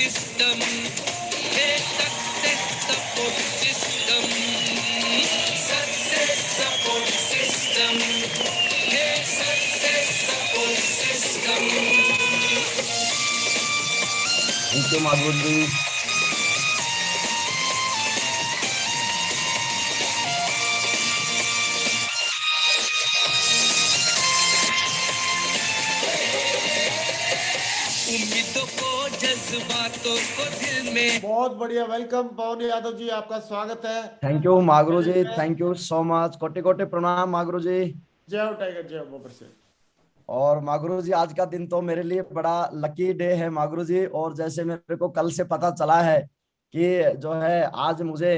system. Hey, success support system. Success support system. Hey, success support system. Thank you Madhur ji. उम्मीदों को जज्बातों को दिल में। बहुत बढ़िया, वेलकम पवन यादव जी, आपका स्वागत है। थैंक यू मागुरु जी, थैंक यू सो मच। कोटि कोटि प्रणाम मागुरु जी। जय हो टाइगर, जय हो बोबर से। और मागुरु जी, आज का दिन तो मेरे लिए बड़ा लकी डे है मागुरु जी। और जैसे मेरे को कल से पता चला है कि जो है आज मुझे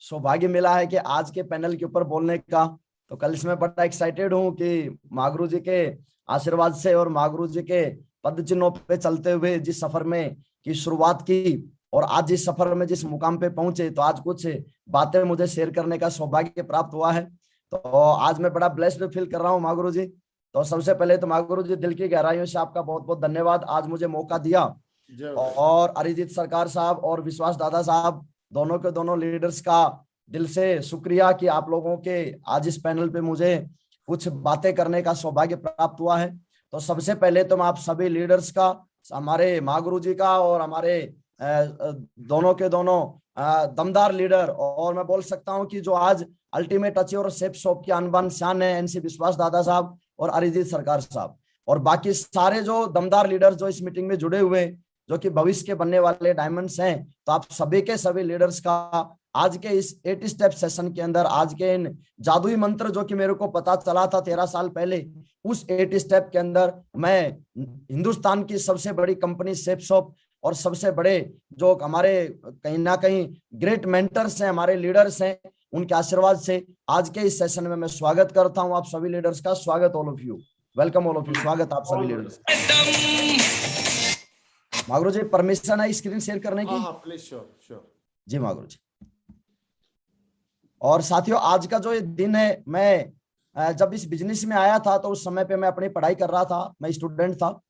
सौभाग्य मिला है कि आज के पैनल के ऊपर बोलने का, तो कल से मैं बड़ा एक्साइटेड हूँ कि मागुरु जी के आशीर्वाद से और मागुरु जी के पद चिन्हों पे चलते हुए जिस सफर में की शुरुआत की और आज जिस सफर में जिस मुकाम पे पहुंचे, तो आज कुछ बातें मुझे शेयर करने का सौभाग्य प्राप्त हुआ है। तो आज मैं बड़ा ब्लेस्ड फील कर रहा हूँ मागुरु जी। तो सबसे पहले तो मागुरु जी, दिल की गहराइयों से आपका बहुत बहुत धन्यवाद, आज मुझे मौका दिया। और अरिजीत सरकार साहब और विश्वास दादा साहब, दोनों के दोनों लीडर्स का दिल से शुक्रिया कि आप लोगों के आज इस पैनल पे मुझे कुछ बातें करने का सौभाग्य प्राप्त हुआ है। तो सबसे पहले तो मैं आप सभी लीडर्स का, हमारे मागुरु जी का और हमारे दोनों के दोनों दमदार लीडर, और मैं बोल सकता हूं कि जो आज अल्टीमेट अचीवर शेफ शॉप की अनबन शान है, एनसी विश्वास दादा साहब और अरिजीत सरकार साहब और बाकी सारे जो दमदार लीडर्स जो इस मीटिंग में जुड़े हुए, जो कि भविष्य के बनने वाले डायमंड्स हैं। तो आप सभी के सभी लीडर्स का आज के इस 8 स्टेप सेशन के अंदर, आज के इन जादुई मंत्र जो कि मेरे को पता चला था 13 साल पहले, उस 8 स्टेप के अंदर मैं हिंदुस्तान की सबसे बड़ी कंपनी शेफ शॉप और सबसे बड़े जो हमारे कहीं ना कहीं ग्रेट मेंटर्स हैं, हमारे लीडर्स हैं, उनके आशीर्वाद से आज के इस सेशन में मैं स्वागत करता हूं आप सभी लीडर्स का। स्वागत all of you, welcome all of you, स्वागत आप सभी लीडर्स। मागुरु जी, परमिशन है स्क्रीन शेयर करने की? हाँ, प्लीज, श्योर जी मागुरु जी। और साथियों, आज का जो ये दिन है, मैं जब इस बिजनेस में आया था तो उस समय पे मैं अपनी पढ़ाई कर रहा था, मैं स्टूडेंट था।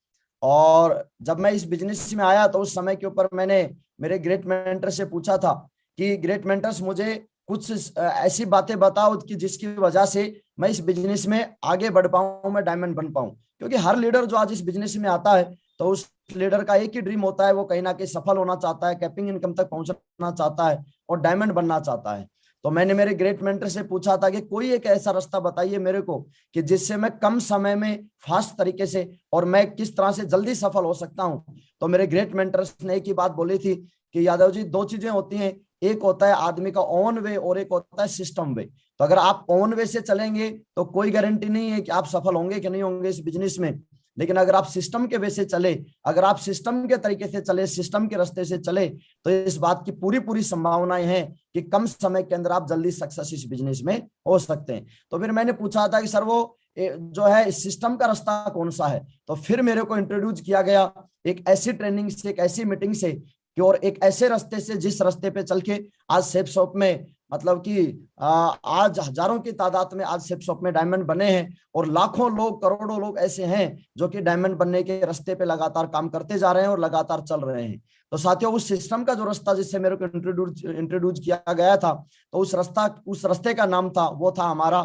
और जब मैं इस बिजनेस में आया तो उस समय के ऊपर मैंने मेरे ग्रेट मेंटर से पूछा था कि ग्रेट मेंटर्स मुझे कुछ ऐसी बातें बताओ कि जिसकी वजह से मैं इस बिजनेस में आगे बढ़ पाऊं, मैं डायमंड बन पाऊं। क्योंकि हर लीडर जो आज इस बिजनेस में आता है तो उस लीडर का एक ही ड्रीम होता है, वो कहीं ना कहीं सफल होना चाहता है, कैपिंग इनकम तक पहुंचना चाहता है और डायमंड बनना चाहता है। तो मैंने मेरे ग्रेट मेंटर से पूछा था कि कोई एक ऐसा रास्ता बताइए मेरे को कि जिससे मैं कम समय में फास्ट तरीके से और मैं किस तरह से जल्दी सफल हो सकता हूं। तो मेरे ग्रेट मेंटर्स ने एक ही बात बोली थी कि यादव जी, 2 चीजें होती हैं, एक होता है आदमी का ओन वे और एक होता है सिस्टम वे। तो अगर आप ओन वे से चलेंगे तो कोई गारंटी नहीं है कि आप सफल होंगे कि नहीं होंगे इस बिजनेस में। लेकिन अगर आप सिस्टम के वे से चले, अगर आप सिस्टम के तरीके से चले, सिस्टम के रास्ते से चले, तो इस बात की पूरी पूरी संभावनाएं हैं कि कम समय के अंदर आप जल्दी सक्सेस इस बिजनेस में हो सकते हैं। तो फिर मैंने पूछा था कि सर वो जो है सिस्टम का रास्ता कौन सा है। तो फिर मेरे को इंट्रोड्यूस किया गया एक ऐसी ट्रेनिंग से, एक ऐसी मीटिंग से कि और एक ऐसे रास्ते से जिस रास्ते पे चल के आज शेफ शॉप में, मतलब कि आज हजारों की तादाद में आज शेफ शॉप में डायमंड बने हैं और लाखों लोग, करोड़ों लोग ऐसे हैं जो कि डायमंड बनने के रास्ते पे लगातार काम करते जा रहे हैं और लगातार चल रहे हैं। तो साथियों, उस सिस्टम का जो रास्ता जिससे मेरे को इंट्रोड्यूस किया गया था, तो उस रास्ते का नाम था, वो था हमारा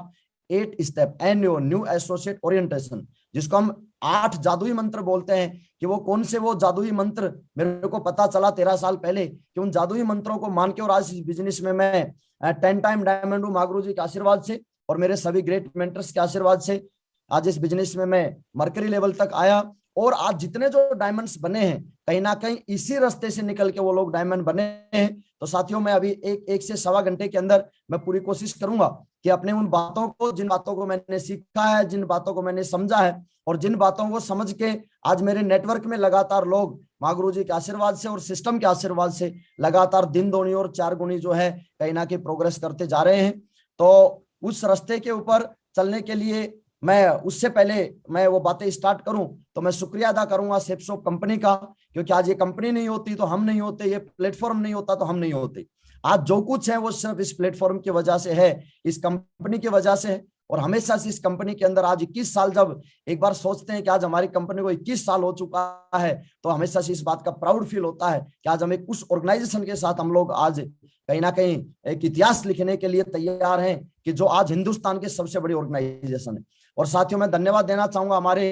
8 step NO, new associate orientation, जिसको हम 8 जादुई मंत्र बोलते हैं। कि वो कौन से वो जादुई मंत्र, मेरे को पता चला 13 साल पहले कि उन जादुई मंत्रों को मान के और आज इस बिजनेस में मैं 10 टाइम डायमंड हूं मागुरु जी के आशीर्वाद से और मेरे सभी ग्रेट मेंटर्स के आशीर्वाद से। आज इस बिजनेस में मैं मरकरी लेवल तक आया और आज जितने जो डायमंड्स बने हैं, कहीं ना कहीं इसी रास्ते से निकल के वो लोग डायमंड बने हैं। तो साथियों, मैं अभी एक से सवा घंटे के अंदर मैं पूरी कोशिश करूंगा कि अपने उन बातों को, जिन बातों को मैंने सीखा है, जिन बातों को मैंने समझा है और जिन बातों को समझ के आज मेरे नेटवर्क में लगातार लोग मागुरु जी के आशीर्वाद से और सिस्टम के आशीर्वाद से लगातार दिन दोनी और 4 गुनी जो है कहीं ना कहीं प्रोग्रेस करते जा रहे हैं। तो उस रास्ते के ऊपर चलने के लिए मैं, उससे पहले मैं वो बातें स्टार्ट करूं तो मैं शुक्रिया अदा करूंगा शेफ शॉप कंपनी का, क्योंकि आज ये कंपनी नहीं होती तो हम नहीं होते, ये प्लेटफॉर्म नहीं होता तो हम नहीं होते। आज जो कुछ है वो सिर्फ इस प्लेटफॉर्म की वजह से है, इस कंपनी की वजह से है और हमेशा से इस कंपनी के अंदर आज 21 साल, जब एक बार सोचते हैं कि आज हमारी कंपनी को 21 साल हो चुका है, तो हमेशा से इस बात का प्राउड फील होता है कि आज हम एक उस ऑर्गेनाइजेशन के साथ हम लोग आज कहीं ना कहीं एक इतिहास लिखने के लिए तैयार हैं कि जो आज हिंदुस्तान के सबसे बड़ी ऑर्गेनाइजेशन है। और साथियों, मैं धन्यवाद देना चाहूंगा हमारे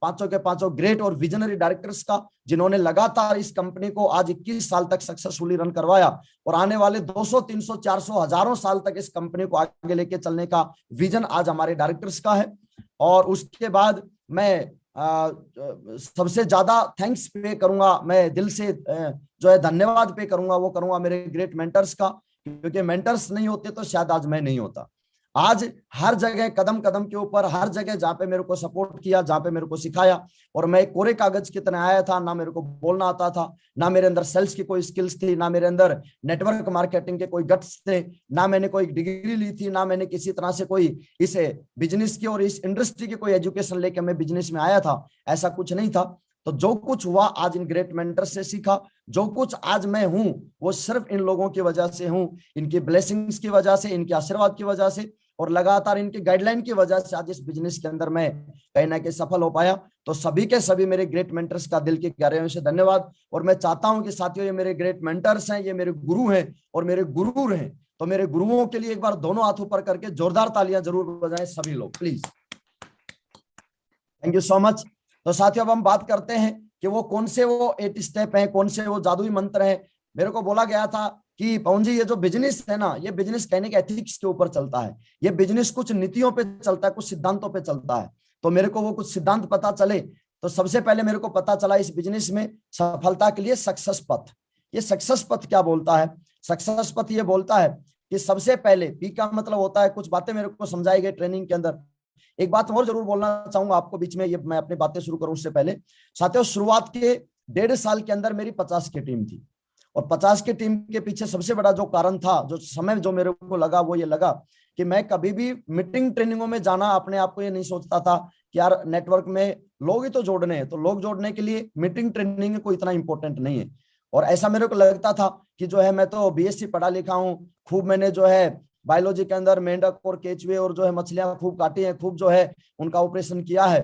पांचों के पांचों ग्रेट और विजनरी डायरेक्टर्स का, जिन्होंने लगातार इस कंपनी को आज 21 साल तक सक्सेसफुली रन करवाया और आने वाले 200, 300, 400, हजारों साल तक इस कंपनी को आगे लेके चलने का विजन आज हमारे डायरेक्टर्स का है। और उसके बाद मैं सबसे ज्यादा थैंक्स पे करूंगा, मैं दिल से जो है धन्यवाद पे करूंगा, वो करूंगा मेरे ग्रेट मेंटर्स का, क्योंकि मेंटर्स नहीं होते तो शायद आज मैं नहीं होता। आज हर जगह कदम कदम के ऊपर, हर जगह जहां पे मेरे को सपोर्ट किया, जहां पे मेरे को सिखाया, और मैं कोरे कागज की तरह आया था, ना मेरे को बोलना आता था, ना मेरे अंदर सेल्स की कोई स्किल्स थी, ना मेरे अंदर नेटवर्क मार्केटिंग के कोई गट्स थे, ना मैंने कोई डिग्री ली थी, ना मैंने किसी तरह से कोई इस बिजनेस की और इस इंडस्ट्री की कोई एजुकेशन लेके मैं बिजनेस में आया था, ऐसा कुछ नहीं था। तो जो कुछ हुआ आज इन ग्रेट मेंटर से सीखा, जो कुछ आज मैं हूं वो सिर्फ इन लोगों की वजह से हूं, इनकी ब्लेसिंग्स की वजह से, इनके आशीर्वाद की वजह से और लगातार इनकी गाइडलाइन की वजह से आज इस बिजनेस के अंदर मैं कहीं ना कहीं सफल हो पाया। तो सभी के सभी मेरे ग्रेट मेंटर्स का दिल की गहराइयों से धन्यवाद। और मैं चाहता हूं कि साथियों, ये मेरे ग्रेट मेंटर्स हैं, ये मेरे गुरु हैं और मेरे गुरूर हैं, तो मेरे गुरुओं के लिए एक बार दोनों हाथ ऊपर करके जोरदार तालियां जरूर बजाएं सभी लोग, please. Thank you so much. तो साथियों, अब हम बात करते हैं कि वो कौन से वो 8 स्टेप हैं, कौन से वो जादुई मंत्र हैं। मेरे को बोला गया था कि पवन जी, ये जो बिजनेस है ना, ये बिजनेस कहने के एथिक्स के ऊपर चलता है, ये बिजनेस कुछ नीतियों पे चलता है, कुछ सिद्धांतों पे चलता है। तो मेरे को वो कुछ सिद्धांत पता चले। तो सबसे पहले मेरे को पता चला इस बिजनेस में सफलता के लिए सक्सेस पथ। ये सक्सेस पथ क्या बोलता है? सक्सेस पथ ये बोलता है कि सबसे पहले, पी का मतलब होता है, कुछ बातें मेरे को समझाई गई ट्रेनिंग के अंदर। एक बात और जरूर बोलना चाहूंगा आपको बीच में, ये मैं अपनी बातें शुरू करूं उससे पहले। साथियों, शुरुआत के 1.5 साल के अंदर मेरी 50 की टीम थी, और 50 की टीम के पीछे सबसे बड़ा जो कारण था, जो समय जो मेरे को लगा, वो ये लगा कि मैं कभी भी मीटिंग ट्रेनिंगों में जाना, अपने आप को ये नहीं सोचता था कि यार नेटवर्क में लोग ही तो जोड़ने हैं, तो लोग जोड़ने के लिए मीटिंग ट्रेनिंग कोई इतना इंपॉर्टेंट नहीं है। और ऐसा मेरे को लगता था कि जो है मैं तो बीएससी पढ़ा लिखा हूँ, खूब मैंने जो है बायोलॉजी के अंदर मेंढक और केचुए और जो है मछलियां खूब काटी हैं, खूब जो है उनका ऑपरेशन किया है,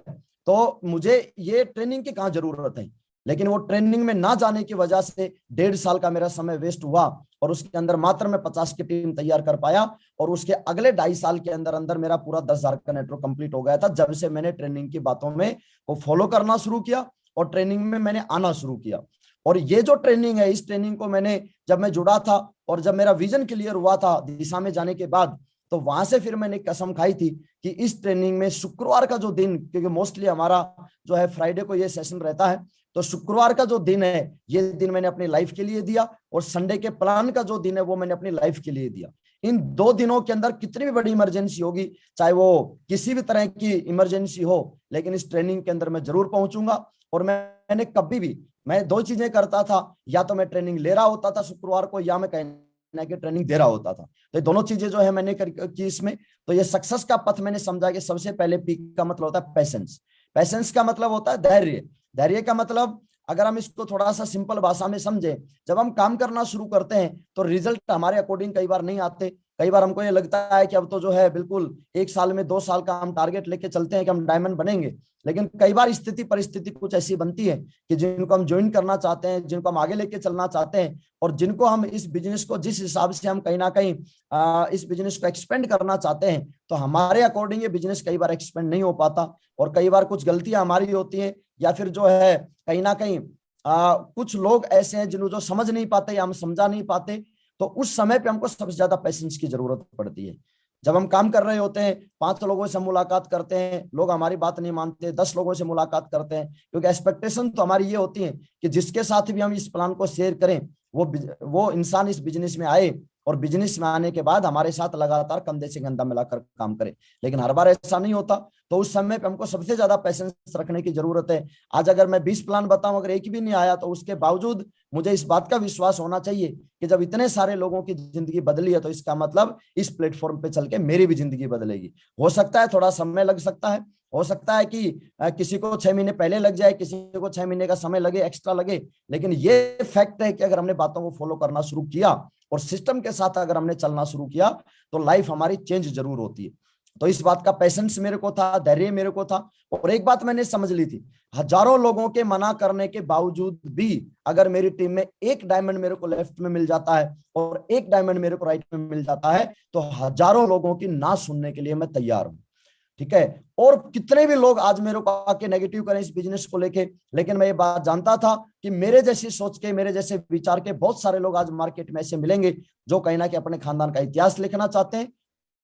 तो मुझे ये ट्रेनिंग की कहाँ जरूरत है। लेकिन वो ट्रेनिंग में ना जाने की वजह से 1.5 साल का मेरा समय वेस्ट हुआ, और उसके अंदर मात्र मैं 50 की टीम तैयार कर पाया, और उसके अगले 2.5 साल के अंदर अंदर मेरा पूरा 10,000 का नेटवर्क कंप्लीट हो गया था, जब से मैंने ट्रेनिंग की बातों में वो फॉलो करना शुरू किया और ट्रेनिंग में मैंने आना शुरू किया। और ये जो ट्रेनिंग है, इस ट्रेनिंग को मैंने, जब मैं जुड़ा था और जब मेरा विजन क्लियर हुआ था दिशा में जाने के बाद, तो वहां से फिर मैंने कसम खाई थी कि इस ट्रेनिंग में शुक्रवार का जो दिन, क्योंकि मोस्टली हमारा जो है फ्राइडे को ये सेशन रहता है, तो शुक्रवार का जो दिन है, ये दिन मैंने अपनी लाइफ के लिए दिया, और संडे के प्लान का जो दिन है वो मैंने अपनी लाइफ के लिए दिया। इन 2 दिनों के अंदर कितनी भी बड़ी इमरजेंसी होगी, चाहे वो किसी भी तरह की इमरजेंसी हो, लेकिन इस ट्रेनिंग के अंदर मैं जरूर पहुंचूंगा। और मैंने कभी भी, मैं 2 चीजें करता था, या तो मैं ट्रेनिंग ले रहा होता था शुक्रवार को, या मैं कहना कि ट्रेनिंग दे रहा होता था। तो ये दोनों चीजें जो है मैंने की इसमें। तो ये सक्सेस का पथ मैंने समझा कि सबसे पहले पी का मतलब होता है पैशंस। पैशंस का मतलब होता है धैर्य। धैर्य का मतलब, अगर हम इसको थोड़ा सा सिंपल भाषा में समझे, जब हम काम करना शुरू करते हैं तो रिजल्ट हमारे अकॉर्डिंग कई बार नहीं आते। कई बार हमको ये लगता है कि अब तो जो है बिल्कुल 1 साल में 2 साल का हम टारगेट लेके चलते हैं कि हम डायमंड बनेंगे, लेकिन कई बार स्थिति परिस्थिति कुछ ऐसी बनती है कि जिनको हम ज्वाइन करना चाहते हैं, जिनको हम आगे लेके चलना चाहते हैं, और जिनको हम इस बिजनेस को, जिस हिसाब से हम कहीं ना कहीं इस बिजनेस को एक्सपेंड करना चाहते हैं, तो हमारे अकॉर्डिंग ये बिजनेस कई बार एक्सपेंड नहीं हो पाता, और कई बार कुछ गलतियां हमारी होती हैं, या फिर जो है कहीं ना कहीं कुछ लोग ऐसे हैं जिन्हों जो समझ नहीं पाते या हम समझा नहीं पाते। तो उस समय पे हमको सबसे ज्यादा पेशेंस की जरूरत पड़ती है। जब हम काम कर रहे होते हैं, 5 लोगों से मुलाकात करते हैं, लोग हमारी बात नहीं मानते, 10 लोगों से मुलाकात करते हैं, क्योंकि एक्सपेक्टेशन तो हमारी ये होती है कि जिसके साथ भी हम इस प्लान को शेयर करें, वो इंसान इस बिजनेस में आए, और बिजनेस में आने के बाद हमारे साथ लगातार कंधे से कंधा मिलाकर काम करे। लेकिन हर बार ऐसा नहीं होता, तो उस समय पे हमको सबसे ज्यादा पेशेंस रखने की जरूरत है। आज अगर मैं 20 प्लान बताऊं, अगर एक भी नहीं आया, तो उसके बावजूद मुझे इस बात का विश्वास होना चाहिए कि जब इतने सारे लोगों की जिंदगी बदली है, तो इसका मतलब इस प्लेटफॉर्म पे चल के मेरी भी जिंदगी बदलेगी। हो सकता है थोड़ा समय लग सकता है, हो सकता है कि किसी को 6 महीने पहले लग जाए, किसी को 6 महीने का समय लगे, एक्स्ट्रा लगे, लेकिन ये फैक्ट है कि अगर हमने बातों को फॉलो करना शुरू किया और सिस्टम के साथ अगर हमने चलना शुरू किया, तो लाइफ हमारी चेंज जरूर होती है। तो इस बात का पेशेंस मेरे को था, धैर्य मेरे को था। और एक बात मैंने समझ ली थी, हजारों लोगों के मना करने के बावजूद भी अगर मेरी टीम में एक डायमंड मेरे को लेफ्ट में मिल जाता है और एक डायमंड मेरे को राइट में मिल जाता है, तो हजारों लोगों की ना सुनने के लिए मैं तैयार हूं। ठीक है। और कितने भी लोग आज मेरे को आके नेगेटिव करें इस बिजनेस को लेके, लेकिन मैं ये बात जानता था कि मेरे जैसी सोच के, मेरे जैसे विचार के बहुत सारे लोग आज मार्केट में ऐसे मिलेंगे जो कहीं ना कहीं अपने खानदान का इतिहास लिखना चाहते हैं,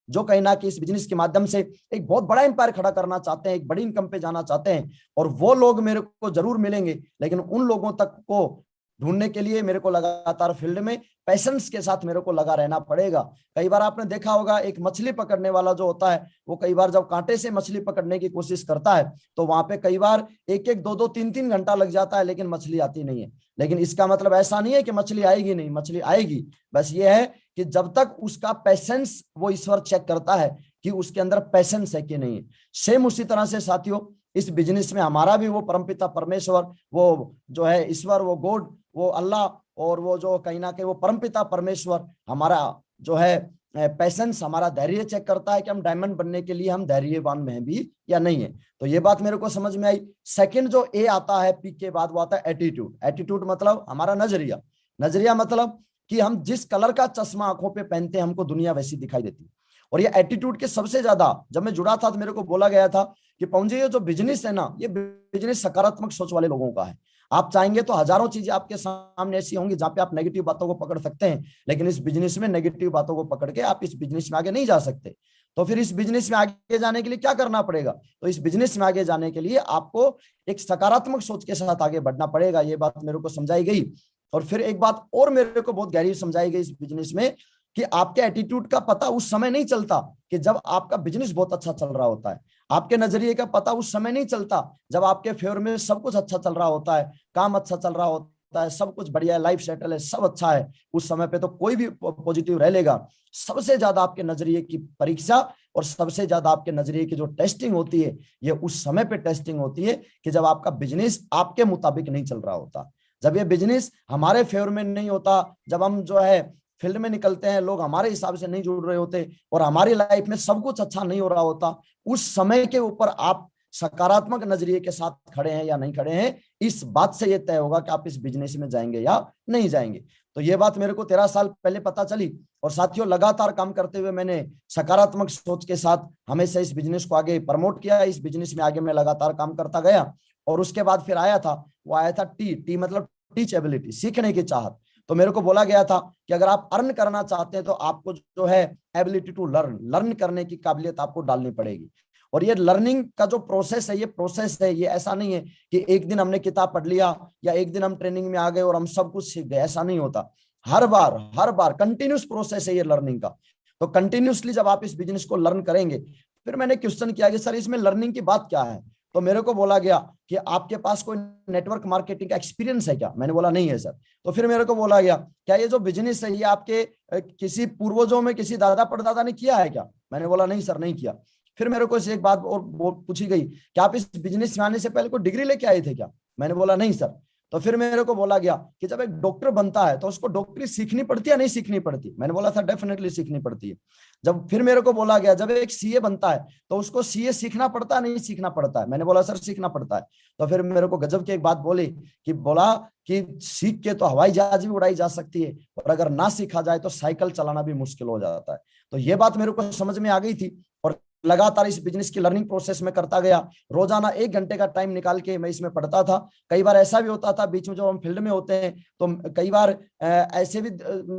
जो कहीं ना कहीं इस बिजनेस के माध्यम से एक बहुत बड़ा एम्पायर खड़ा करना चाहते हैं, एक बड़ी इनकम पे जाना चाहते हैं। और वो लोग मेरे को जरूर मिलेंगे, लेकिन उन लोगों तक को ढूंढने के लिए मेरे को लगातार फील्ड में पैशंस के साथ मेरे को लगा रहना पड़ेगा। कई बार आपने देखा होगा, एक मछली पकड़ने वाला जो होता है, वो कई बार जब कांटे से मछली पकड़ने की कोशिश करता है तो वहां पे कई बार 1-1, 2-2, 3-3 घंटा लग जाता है, लेकिन मछली आती नहीं है। लेकिन इसका मतलब ऐसा नहीं है कि मछली आएगी नहीं, मछली आएगी। बस ये है कि जब तक उसका पैशंस वो ईश्वर चेक करता है कि उसके अंदर पैशंस है कि नहीं है। सेम उसी तरह से साथियों, इस बिजनेस में हमारा भी वो परमपिता परमेश्वर, वो जो है ईश्वर, वो गॉड, वो अल्लाह, और वो जो कहीं ना कहीं वो परमपिता परमेश्वर हमारा जो है पैशंस, हमारा धैर्य चेक करता है कि हम डायमंड बनने के लिए हम धैर्यवान में भी या नहीं है। तो ये बात मेरे को समझ में आई। सेकंड जो ए आता है पी के बाद, वो आता है एटीट्यूड। एटीट्यूड मतलब हमारा नजरिया। नजरिया मतलब कि हम जिस कलर का चश्मा आंखों पे पहनते हैं, हमको दुनिया वैसी दिखाई देती है। और ये एटीट्यूड के सबसे ज्यादा, जब मैं जुड़ा था तो मेरे को बोला गया था कि पवन जी, ये जो बिजनेस है ना, ये बिजनेस सकारात्मक सोच वाले लोगों का है। आप चाहेंगे तो हजारों चीजें आपके सामने ऐसी होंगी जहां पे आप नेगेटिव बातों को पकड़ सकते हैं, लेकिन इस बिजनेस में नेगेटिव बातों को पकड़ के आप इस बिजनेस में आगे नहीं जा सकते। तो फिर इस बिजनेस में आगे जाने के लिए क्या करना पड़ेगा? तो इस बिजनेस में आगे जाने के लिए आपको एक सकारात्मक सोच के साथ आगे बढ़ना पड़ेगा। ये बात मेरे को समझाई गई। और फिर एक बात और मेरे को बहुत गहरी समझाई गई इस बिजनेस में, कि आपके एटीट्यूड का पता उस समय नहीं चलता कि जब आपका बिजनेस बहुत अच्छा चल रहा होता है। आपके नजरिए का पता उस समय नहीं चलता जब आपके फेवर में सब कुछ अच्छा चल रहा होता है, काम अच्छा चल रहा होता है, सब कुछ बढ़िया है, लाइफ सेटल है, सब अच्छा है। उस समय पे तो कोई भी पॉजिटिव रह लेगा। सबसे ज्यादा आपके नजरिए की परीक्षा और सबसे ज्यादा आपके नजरिए की जो टेस्टिंग होती है, ये उस समय पे टेस्टिंग होती है कि जब आपका बिजनेस आपके मुताबिक नहीं चल रहा होता, जब ये बिजनेस हमारे फेवर में नहीं होता, जब हम जो है फील्ड में निकलते हैं, लोग हमारे हिसाब से नहीं जुड़ रहे होते और हमारी लाइफ में सब कुछ अच्छा नहीं हो रहा होता, उस समय के ऊपर आप सकारात्मक नजरिए के साथ खड़े हैं या नहीं खड़े हैं, इस बात से यह तय होगा कि आप इस बिजनेस में जाएंगे या नहीं जाएंगे। तो ये बात मेरे को 13 साल पहले पता चली। और साथियों, लगातार काम करते हुए मैंने सकारात्मक सोच के साथ हमेशा इस बिजनेस को आगे प्रमोट किया। इस बिजनेस में आगे मैं लगातार काम करता गया। और उसके बाद फिर आया था, वो आया था टी मतलब टीचेबिलिटी, सीखने की चाहत। तो मेरे को बोला गया था कि अगर आप अर्न करना चाहते हैं तो आपको जो है एबिलिटी टू लर्न करने की काबिलियत आपको डालनी पड़ेगी। और ये लर्निंग का जो प्रोसेस है, ये प्रोसेस है, ये ऐसा नहीं है कि एक दिन हमने किताब पढ़ लिया या एक दिन हम ट्रेनिंग में आ गए और हम सब कुछ सीख गए, ऐसा नहीं होता। हर बार कंटिन्यूस प्रोसेस है ये लर्निंग का। तो कंटिन्यूसली जब आप इस बिजनेस को लर्न करेंगे, फिर मैंने क्वेश्चन किया कि सर इसमें लर्निंग की बात क्या है? तो मेरे को बोला गया कि आपके पास कोई नेटवर्क मार्केटिंग का एक्सपीरियंस है क्या? मैंने बोला नहीं है सर। तो फिर मेरे को बोला गया, क्या ये जो बिजनेस है ये आपके किसी पूर्वजों में किसी दादा परदादा ने किया है क्या? मैंने बोला नहीं सर, नहीं किया। फिर मेरे को एक बात और पूछी गई कि आप इस बिजनेस में आने से पहले कोई डिग्री लेके आए थे क्या? मैंने बोला नहीं सर। तो फिर मेरे को बोला गया कि जब एक डॉक्टर बनता है तो उसको डॉक्टरी सीखनी पड़ती है नहीं सीखनी पड़ती? मैंने बोला सर डेफिनेटली सीखनी पड़ती है। जब फिर मेरे को बोला गया जब एक सीए बनता है तो उसको सीए सीखना पड़ता है नहीं सीखना पड़ता है? मैंने बोला सर सीखना पड़ता है। तो फिर मेरे को गजब की एक बात बोली कि बोला कि सीख के तो हवाई जहाज भी उड़ाई जा सकती है, और अगर ना सीखा जाए तो साइकिल चलाना भी मुश्किल हो जाता है। तो ये बात मेरे को समझ में आ गई थी और लगातार इस बिजनेस की लर्निंग प्रोसेस में करता गया। रोजाना 1 घंटे का टाइम निकाल के मैं इसमें पढ़ता था। कई बार ऐसा भी होता था बीच में जब हम फील्ड में होते हैं तो कई बार ऐसे भी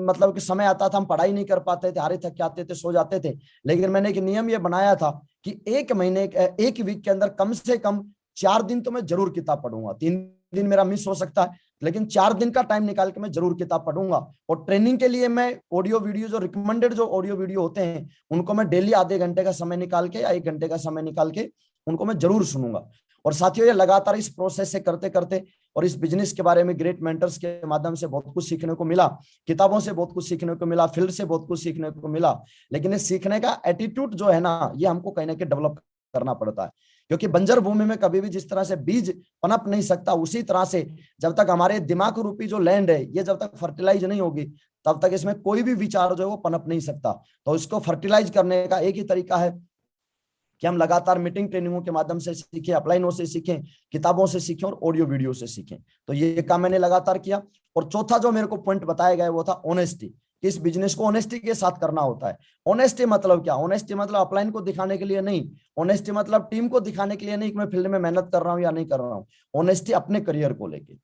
मतलब कि समय आता था हम पढ़ाई नहीं कर पाते थे, हारे थक आते थे, सो जाते थे। लेकिन मैंने एक नियम ये बनाया था कि 1 महीने 1 वीक के अंदर कम से कम 4 दिन तो मैं जरूर किताब पढ़ूंगा। 3 दिन मेरा मिस हो सकता है, लेकिन 4 दिन का टाइम निकाल के मैं जरूर किताब पढ़ूंगा। और ट्रेनिंग के लिए मैं ऑडियो वीडियो जो रिकमेंडेड जो ऑडियो वीडियो होते हैं उनको मैं डेली आधे घंटे का समय निकाल के या 1 घंटे का समय निकाल के उनको मैं जरूर सुनूंगा। और साथियों, ये लगातार इस प्रोसेस से करते करते और इस बिजनेस के बारे में ग्रेट मेंटर्स के माध्यम से बहुत कुछ सीखने को मिला, किताबों से बहुत कुछ सीखने को मिला, फील्ड से बहुत कुछ सीखने को मिला। लेकिन ये सीखने का एटीट्यूड जो है ना, ये हमको कहीं ना कहीं डेवलप करना पड़ता है। क्योंकि बंजर भूमि में कभी भी जिस तरह से बीज पनप नहीं सकता, उसी तरह से जब तक हमारे दिमाग रूपी जो लैंड है ये जब तक फर्टिलाइज नहीं होगी तब तक इसमें कोई भी विचार जो है वो पनप नहीं सकता। तो इसको फर्टिलाइज करने का एक ही तरीका है कि हम लगातार मीटिंग ट्रेनिंगों के माध्यम से सीखें, अपलाइनों से सीखें, किताबों से सीखें और ऑडियो वीडियो से सीखें। तो ये काम मैंने लगातार किया। और चौथा जो मेरे को पॉइंट बताया गया वो था ऑनेस्टी, कि इस बिजनेस को ऑनेस्टी के साथ करना होता है। ऑनेस्टी मतलब क्या? ऑनेस्टी मतलब अपलाइन को दिखाने के लिए नहीं, ऑनेस्टी मतलब टीम को दिखाने के लिए नहीं कि मैं फील्ड में मेहनत कर रहा हूं या नहीं कर रहा हूं। ऑनेस्टी अपने करियर को लेके,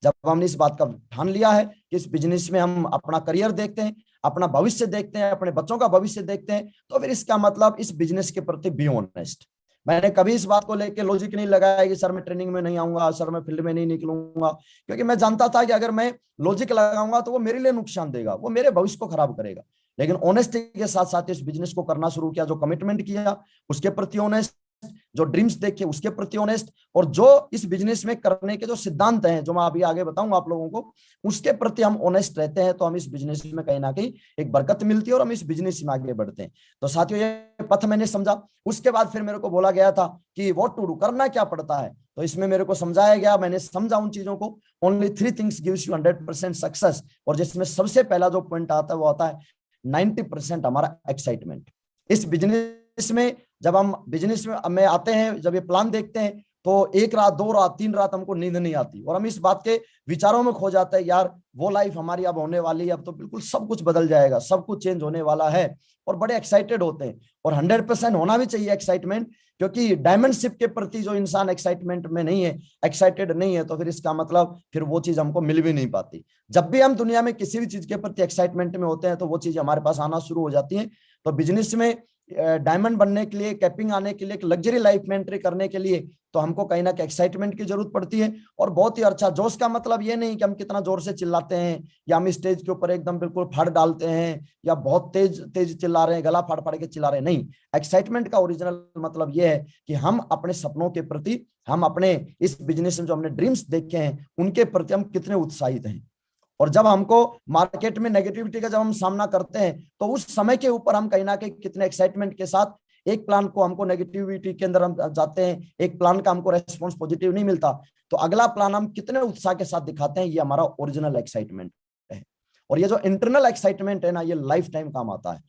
जब हमने इस बात का ठान लिया है कि इस बिजनेस में हम अपना करियर देखते हैं, अपना भविष्य देखते हैं, अपने बच्चों का भविष्य देखते हैं, तो फिर इसका मतलब इस बिजनेस के प्रति बी ऑनेस्ट। मैंने कभी इस बात को लेकर लॉजिक नहीं लगाया कि सर मैं ट्रेनिंग में नहीं आऊंगा, सर मैं फील्ड में नहीं निकलूंगा, क्योंकि मैं जानता था कि अगर मैं लॉजिक लगाऊंगा तो वो मेरे लिए नुकसान देगा, वो मेरे भविष्य को खराब करेगा। लेकिन ऑनेस्टी के साथ साथ इस बिजनेस को करना शुरू किया, जो कमिटमेंट किया उसके प्रति ऑनेस्ट, जो ड्रीम्स देखे उसके प्रति ऑनेस्ट, और जो इस बिजनेस में करने के जो सिद्धांत हैं जो मैं अभी आगे बताऊंगा आप लोगों को, उसके प्रति हम ऑनेस्ट रहते हैं, तो हम इस बिजनेस में कहीं ना कहीं एक बरकत मिलती है और हम इस बिजनेस में आगे बढ़ते हैं। तो साथियों ये पथ मैंने समझा। उसके बाद फिर मेरे को बोला गया था कि व्हाट टू डू, करना क्या पड़ता है। तो इसमें मेरे को समझाया गया, मैंने समझा उन चीजों को। Only 3 things gives you 100% success, और जिसमें सबसे पहला जो पॉइंट आता है वो आता है 90% हमारा एक्साइटमेंट। इस बिजनेस में जब हम बिजनेस में आते हैं, जब ये प्लान देखते हैं, तो 1 रात 2 रात 3 रात हमको नींद नहीं आती और हम इस बात के विचारों में खो जाते हैं, यार वो लाइफ हमारी अब होने वाली है, अब तो बिल्कुल सब कुछ बदल जाएगा, सब कुछ चेंज होने वाला है, और बड़े एक्साइटेड होते हैं। और 100% होना भी चाहिए एक्साइटमेंट, क्योंकि डायमंडशिप के प्रति जो इंसान एक्साइटमेंट में नहीं है, एक्साइटेड नहीं है, तो फिर इसका मतलब फिर वो चीज हमको मिल भी नहीं पाती। जब भी हम दुनिया में किसी भी चीज के प्रति एक्साइटमेंट में होते हैं तो वो चीज हमारे पास आना शुरू हो जाती है। तो बिजनेस में डायमंड बनने के लिए, कैपिंग आने के लिए, एक लग्जरी लाइफ में एंट्री करने के लिए, तो हमको कहीं ना कहीं एक्साइटमेंट की जरूरत पड़ती है। और बहुत ही अच्छा जोश का मतलब ये नहीं कि हम कितना जोर से चिल्लाते हैं या हम स्टेज के ऊपर एकदम बिल्कुल फड़ डालते हैं या बहुत तेज तेज चिल्ला रहे हैं, गला फाड़ फाड़ के चिल्ला रहे हैं, नहीं। एक्साइटमेंट का ओरिजिनल मतलब ये है कि हम अपने सपनों के प्रति, हम अपने इस बिजनेस में जो हमने ड्रीम्स देखे हैं उनके प्रति हम कितने उत्साहित हैं। और जब हमको मार्केट में नेगेटिविटी का जब हम सामना करते हैं तो उस समय के ऊपर हम कहीं ना कहीं कितने एक्साइटमेंट के साथ, एक प्लान को हमको नेगेटिविटी के अंदर हम जाते हैं, एक प्लान का हमको रेस्पॉन्स पॉजिटिव नहीं मिलता, तो अगला प्लान हम कितने उत्साह के साथ दिखाते हैं, ये हमारा ओरिजिनल एक्साइटमेंट है। और ये जो इंटरनल एक्साइटमेंट है ना, ये लाइफ टाइम काम आता है।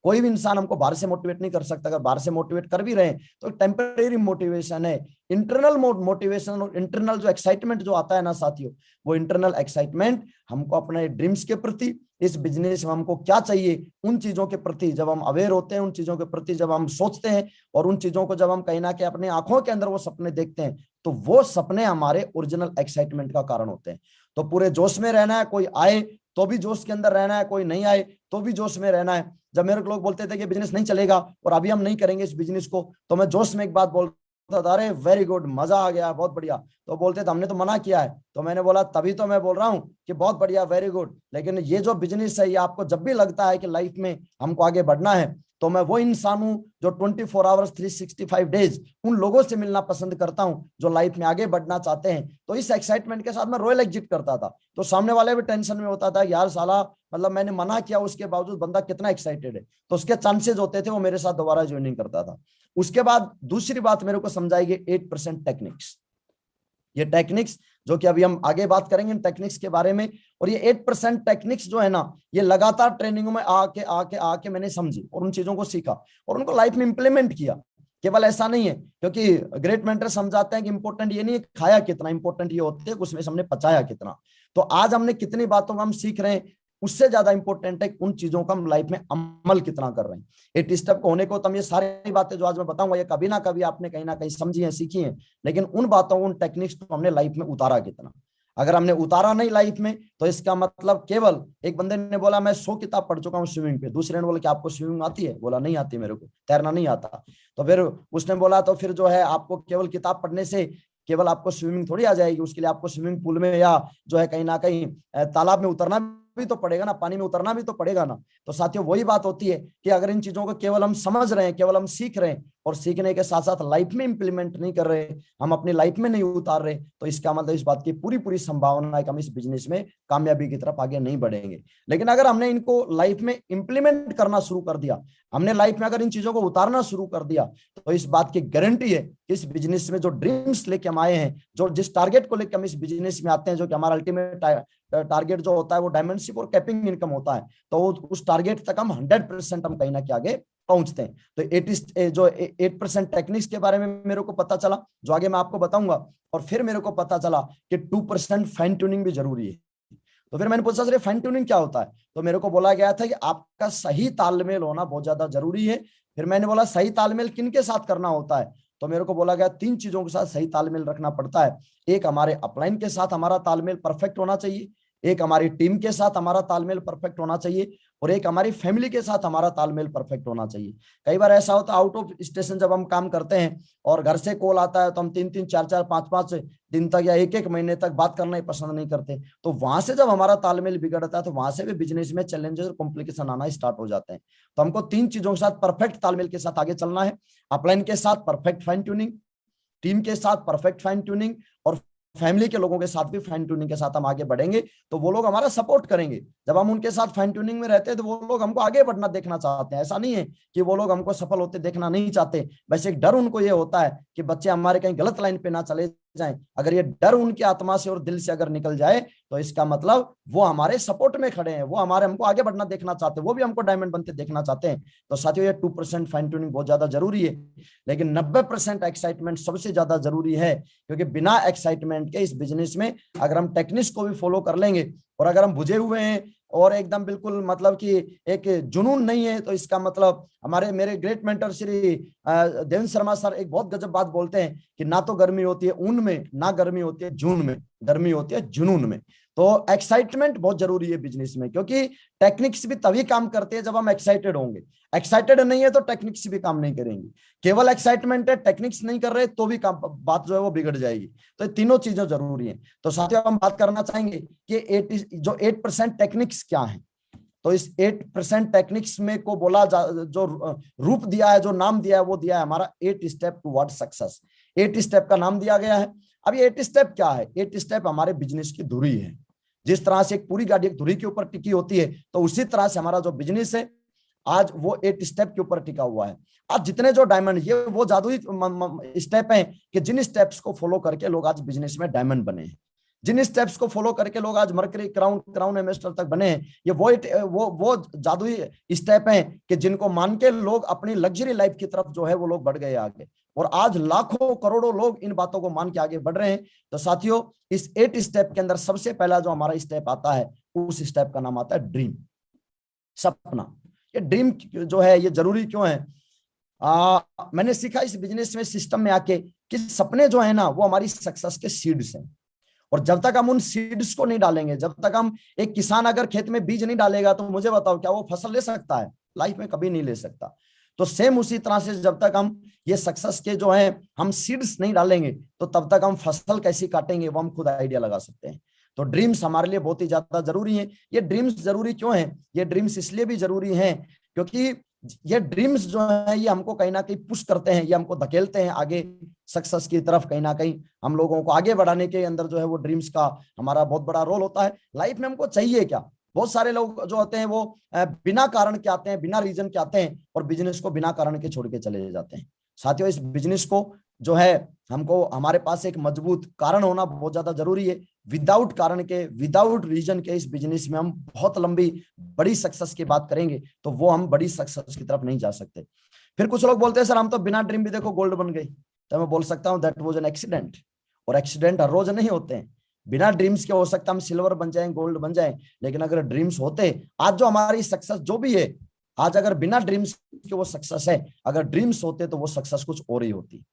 कोई भी इंसान हमको बाहर से मोटिवेट नहीं कर सकता। अगर बाहर से मोटिवेट कर भी रहे हैं तो टेम्परेरी मोटिवेशन है। इंटरनल मोटिवेशन और इंटरनल जो एक्साइटमेंट जो आता है ना साथियों, वो इंटरनल एक्साइटमेंट हमको अपने ड्रीम्स के प्रति, इस बिजनेस में हमको क्या चाहिए, उन चीजों के प्रति जब हम अवेयर होते हैं, उन चीजों के प्रति जब हम सोचते हैं और उन चीजों को जब हम कहीं ना कहीं अपने आंखों के अंदर वो सपने देखते हैं, तो वो सपने हमारे ओरिजिनल एक्साइटमेंट का कारण होते हैं। तो पूरे जोश में रहना है, कोई आए तो भी जोश के अंदर रहना है, कोई नहीं आए तो भी जोश में रहना है। जब मेरे लोग बोलते थे कि बिजनेस नहीं चलेगा और अभी हम नहीं करेंगे इस बिजनेस को, तो मैं जोश में एक बात बोलता था, अरे वेरी गुड, मजा आ गया, बहुत बढ़िया। तो बोलते थे हमने तो मना किया है। तो मैंने बोला तभी तो मैं बोल रहा हूँ कि बहुत बढ़िया, वेरी गुड, लेकिन ये जो बिजनेस है, ये आपको जब भी लगता है कि लाइफ में हमको आगे बढ़ना है, तो मैं वो इंसान हूं जो 24 आवर्स 365 डेज उन लोगों से मिलना पसंद करता हूं जो लाइफ में आगे बढ़ना चाहते हैं। तो इस एक्साइटमेंट के साथ मैं रॉयल एग्जिट करता था, तो सामने वाले भी टेंशन में होता था, यार साला, मतलब मैंने मना किया उसके बावजूद बंदा कितना एक्साइटेड है, तो उसके चांसेस होते थे वो मेरे साथ दोबारा ज्वाइनिंग करता था। उसके बाद दूसरी बात मेरे को समझाएगी 8% टेक्निक्स। ये टेक्निक्स जो कि अभी हम आगे बात करेंगे इन टेक्निक्स के बारे में, और ये 8% टेक्निक्स जो है ना, ये लगातार ट्रेनिंगों में आके आके आके मैंने समझी और उन चीजों को सीखा और उनको लाइफ में इंप्लीमेंट किया। केवल ऐसा नहीं है, क्योंकि ग्रेट मेंटर समझाते हैं कि इंपॉर्टेंट ये नहीं है खाया कितना, इंपॉर्टेंट ये होते हैं उसमें हमने पचाया कितना। तो आज हमने कितनी बातों को हम सीख रहे हैं, उससे ज्यादा इंपॉर्टेंट है उन चीजों का हम लाइफ में अमल कितना कर रहे हैं। 8 स्टेप को होने को तो हम ये सारी बातें जो आज मैं बताऊंगा, ये कभी ना कभी आपने कहीं ना कहीं समझी है, सीखी है, लेकिन उन बातों को, उन टेक्निक्स को हमने लाइफ में उतारा कितना। अगर हमने उतारा नहीं लाइफ में, तो इसका मतलब, केवल एक बंदे ने बोला मैं 100 किताब पढ़ चुका हूँ स्विमिंग पे, दूसरे ने बोला कि आपको स्विमिंग आती है, बोला नहीं आती, मेरे को तैरना नहीं आता। तो फिर उसने बोला तो फिर जो है आपको केवल किताब पढ़ने से केवल आपको स्विमिंग थोड़ी आ जाएगी, उसके लिए आपको स्विमिंग पूल में या जो है कहीं ना कहीं तालाब में उतरना भी तो पड़ेगा ना, पानी में उतरना भी तो पड़ेगा ना। तो साथियों वही बात होती है कि अगर इन चीजों को केवल हम समझ रहे हैं, केवल हम सीख रहे हैं और सीखने के साथ साथ लाइफ में इंप्लीमेंट नहीं कर रहे, हम अपनी लाइफ में नहीं उतार रहे, तो इसका मतलब इस बात की पूरी संभावना है कि हम इस बिजनेस में कामयाबी की तरफ आगे नहीं बढ़ेंगे। लेकिन अगर हमने इनको लाइफ में इंप्लीमेंट करना शुरू कर दिया, हमने लाइफ में अगर इन चीजों को उतारना शुरू कर दिया, तो इस बात की गारंटी है कि इस बिजनेस में जो ड्रीम्स लेके हम आए हैं, जो जिस टारगेट को लेकर हम इस बिजनेस में आते हैं, जो कि हमारा अल्टीमेट टारगेट जो होता है वो डायमेंडशिप और कैपिंग इनकम होता है, तो उस टारगेट तक हम 100% हम कहीं ना कहीं आगे पहुंचते हैं। तो 8% टेक्निक्स के बारे में मेरे को पता चला, जो आगे मैं आपको बताऊंगा। और फिर मेरे को पता चला कि 2% फाइन ट्यूनिंग भी जरूरी है। तो फिर मैंने पूछा सर फाइन ट्यूनिंग क्या होता है, तो मेरे को बोला गया था कि आपका सही तालमेल होना बहुत ज्यादा जरूरी है। फिर मैंने बोला सही तालमेल किन के साथ करना होता है, तो मेरे को बोला गया 3 चीजों के साथ सही तालमेल रखना पड़ता है। एक, हमारे अपलाइन के साथ हमारा तालमेल परफेक्ट होना चाहिए। एक, हमारी टीम के साथ हमारा तालमेल परफेक्ट होना चाहिए। और एक, हमारी फैमिली के साथ हमारा तालमेल परफेक्ट होना चाहिए। कई बार ऐसा होता है आउट ऑफ स्टेशन जब हम काम करते हैं और घर से कॉल आता है, तो हम 3-3, 4-4, 5-5 दिन तक या 1-1 महीने तक बात करना ही पसंद नहीं करते। तो वहां से जब हमारा तालमेल बिगड़ता है, तो वहां से भी बिजनेस में चैलेंजेस और कॉम्प्लिकेशन आना स्टार्ट हो जाते हैं। तो हमको 3 चीजों के साथ परफेक्ट तालमेल के साथ आगे चलना है। अपलाइन के साथ परफेक्ट फाइन ट्यूनिंग, टीम के साथ परफेक्ट फाइन ट्यूनिंग, और फैमिली के लोगों के साथ भी फाइन ट्यूनिंग के साथ हम आगे बढ़ेंगे, तो वो लोग हमारा सपोर्ट करेंगे। जब हम उनके साथ फाइन ट्यूनिंग में रहते हैं, तो वो लोग हमको आगे बढ़ना देखना चाहते हैं। ऐसा नहीं है कि वो लोग हमको सफल होते देखना नहीं चाहते, वैसे एक डर उनको ये होता है कि बच्चे हमारे कहीं गलत लाइन पे ना चले जाएं। अगर ये डर उनकी आत्मा से और दिल से अगर निकल जाए, तो इसका मतलब वो हमारे सपोर्ट में खड़े हैं, वो हमको आगे बढ़ना देखना चाहते हैं, वो भी हमको डायमंड बनते देखना चाहते हैं। तो साथियों, ये 2% फाइन ट्यूनिंग बहुत ज्यादा जरूरी है, लेकिन 90% एक्साइटमेंट सबसे ज्यादा जरूरी है। क्योंकि बिना एक्साइटमेंट के इस बिजनेस में अगर हम टेक्निक्स को भी फॉलो कर लेंगे, और अगर हम बुझे हुए हैं और एकदम बिल्कुल मतलब कि एक जुनून नहीं है, तो इसका मतलब मेरे great mentor Shri Devendra Sharma sir एक बहुत गजब बात बोलते हैं कि ना तो गर्मी होती है ऊन में, ना गर्मी होती है जून में, गर्मी होती है जुनून में। तो एक्साइटमेंट बहुत जरूरी है बिजनेस में, क्योंकि टेक्निक्स भी तभी काम करते हैं जब हम एक्साइटेड होंगे। एक्साइटेड नहीं है तो टेक्निक्स भी काम नहीं करेंगी। केवल एक्साइटमेंट है, टेक्निक्स नहीं कर रहे, तो भी काम बात जो है वो बिगड़ जाएगी। तो ये तीनों चीजें जरूरी हैं। तो साथियों, हम बात करना चाहेंगे कि 8% टेक्निक्स क्या है। तो इस 8% टेक्निक्स में को बोला जो रूप दिया है, जो नाम दिया है, वो दिया है हमारा 8 स्टेप टुवर्ड सक्सेस। 8 स्टेप का नाम दिया गया है। अब ये 8 स्टेप क्या है? 8 स्टेप हमारे बिजनेस की धुरी है। जिस तरह से एक पूरी गाड़ी एक धुरी के ऊपर टिकी होती है, तो उसी तरह से हमारा जो बिजनेस है आज वो 8 स्टेप के ऊपर टिका हुआ है। आज जितने जो डायमंड, ये वो जादुई स्टेप हैं कि जिन स्टेप्स को फॉलो करके लोग आज बिजनेस में डायमंड बने हैं, जिन स्टेप्स को फॉलो करके लोग आज मर्करी, क्राउन एम्बेसडर तक बने हैं। ये वो जादुई स्टेप हैं कि जिनको मान के लोग अपनी लग्जरी लाइफ की तरफ जो है वो लोग बढ़ गए आगे, और आज लाखों करोड़ों लोग इन बातों को मान के आगे बढ़ रहे हैं। तो साथियों, इस 8 स्टेप के अंदर सबसे पहला जो हमारा स्टेप आता है, उस स्टेप का नाम आता है ड्रीम, सपना। ये ड्रीम जो है ये जरूरी क्यों है? मैंने सीखा इस बिजनेस में, सिस्टम में आके, कि सपने जो है ना वो हमारी सक्सेस के सीड्स हैं। और जब तक हम उन सीड्स को नहीं डालेंगे, जब तक हम, एक किसान अगर खेत में बीज नहीं डालेगा, तो मुझे बताओ क्या वो फसल ले सकता है? लाइफ में कभी नहीं ले सकता। तो सेम उसी तरह से जब तक हम ये सक्सेस के जो है हम सीड्स नहीं डालेंगे, तो तब तक हम फसल कैसी काटेंगे वो हम खुद आइडिया लगा सकते हैं। तो ड्रीम्स हमारे लिए बहुत ही ज्यादा जरूरी है। ये ड्रीम्स जरूरी क्यों है? ये ड्रीम्स इसलिए भी जरूरी हैं क्योंकि ये ड्रीम्स जो है ये हमको कहीं ना कहीं पुश करते हैं, ये हमको धकेलते हैं आगे सक्सेस की तरफ। कहीं ना कहीं हम लोगों को आगे बढ़ाने के अंदर जो है वो ड्रीम्स का हमारा बहुत बड़ा रोल होता है। लाइफ में हमको चाहिए क्या? बहुत सारे लोग जो होते हैं वो बिना कारण के आते हैं, बिना रीजन के आते हैं, और बिजनेस को बिना कारण के छोड़ के चले जाते हैं। साथियों, इस बिजनेस को जो है हमको, हमारे पास एक मजबूत कारण होना बहुत ज्यादा जरूरी है। विदाउट कारण के, विदाउट रीजन के इस बिजनेस में हम बहुत लंबी बड़ी सक्सेस की बात करेंगे, तो वो हम बड़ी सक्सेस की तरफ नहीं जा सकते। फिर कुछ लोग बोलते हैं सर हम तो बिना ड्रीम भी देखो गोल्ड बन गए। तो मैं बोल सकता हूँ दैट वाज एन एक्सीडेंट। और एक्सीडेंट हर रोज नहीं होते हैं। बिना ड्रीम्स के हो सकता हम सिल्वर बन जाएं, गोल्ड बन जाएं, लेकिन अगर ड्रीम्स होते, आज जो हमारी सक्सेस जो भी है, आज अगर बिना ड्रीम्स के वो सक्सेस है, अगर ड्रीम्स होते तो वो सक्सेस कुछ और ही होती।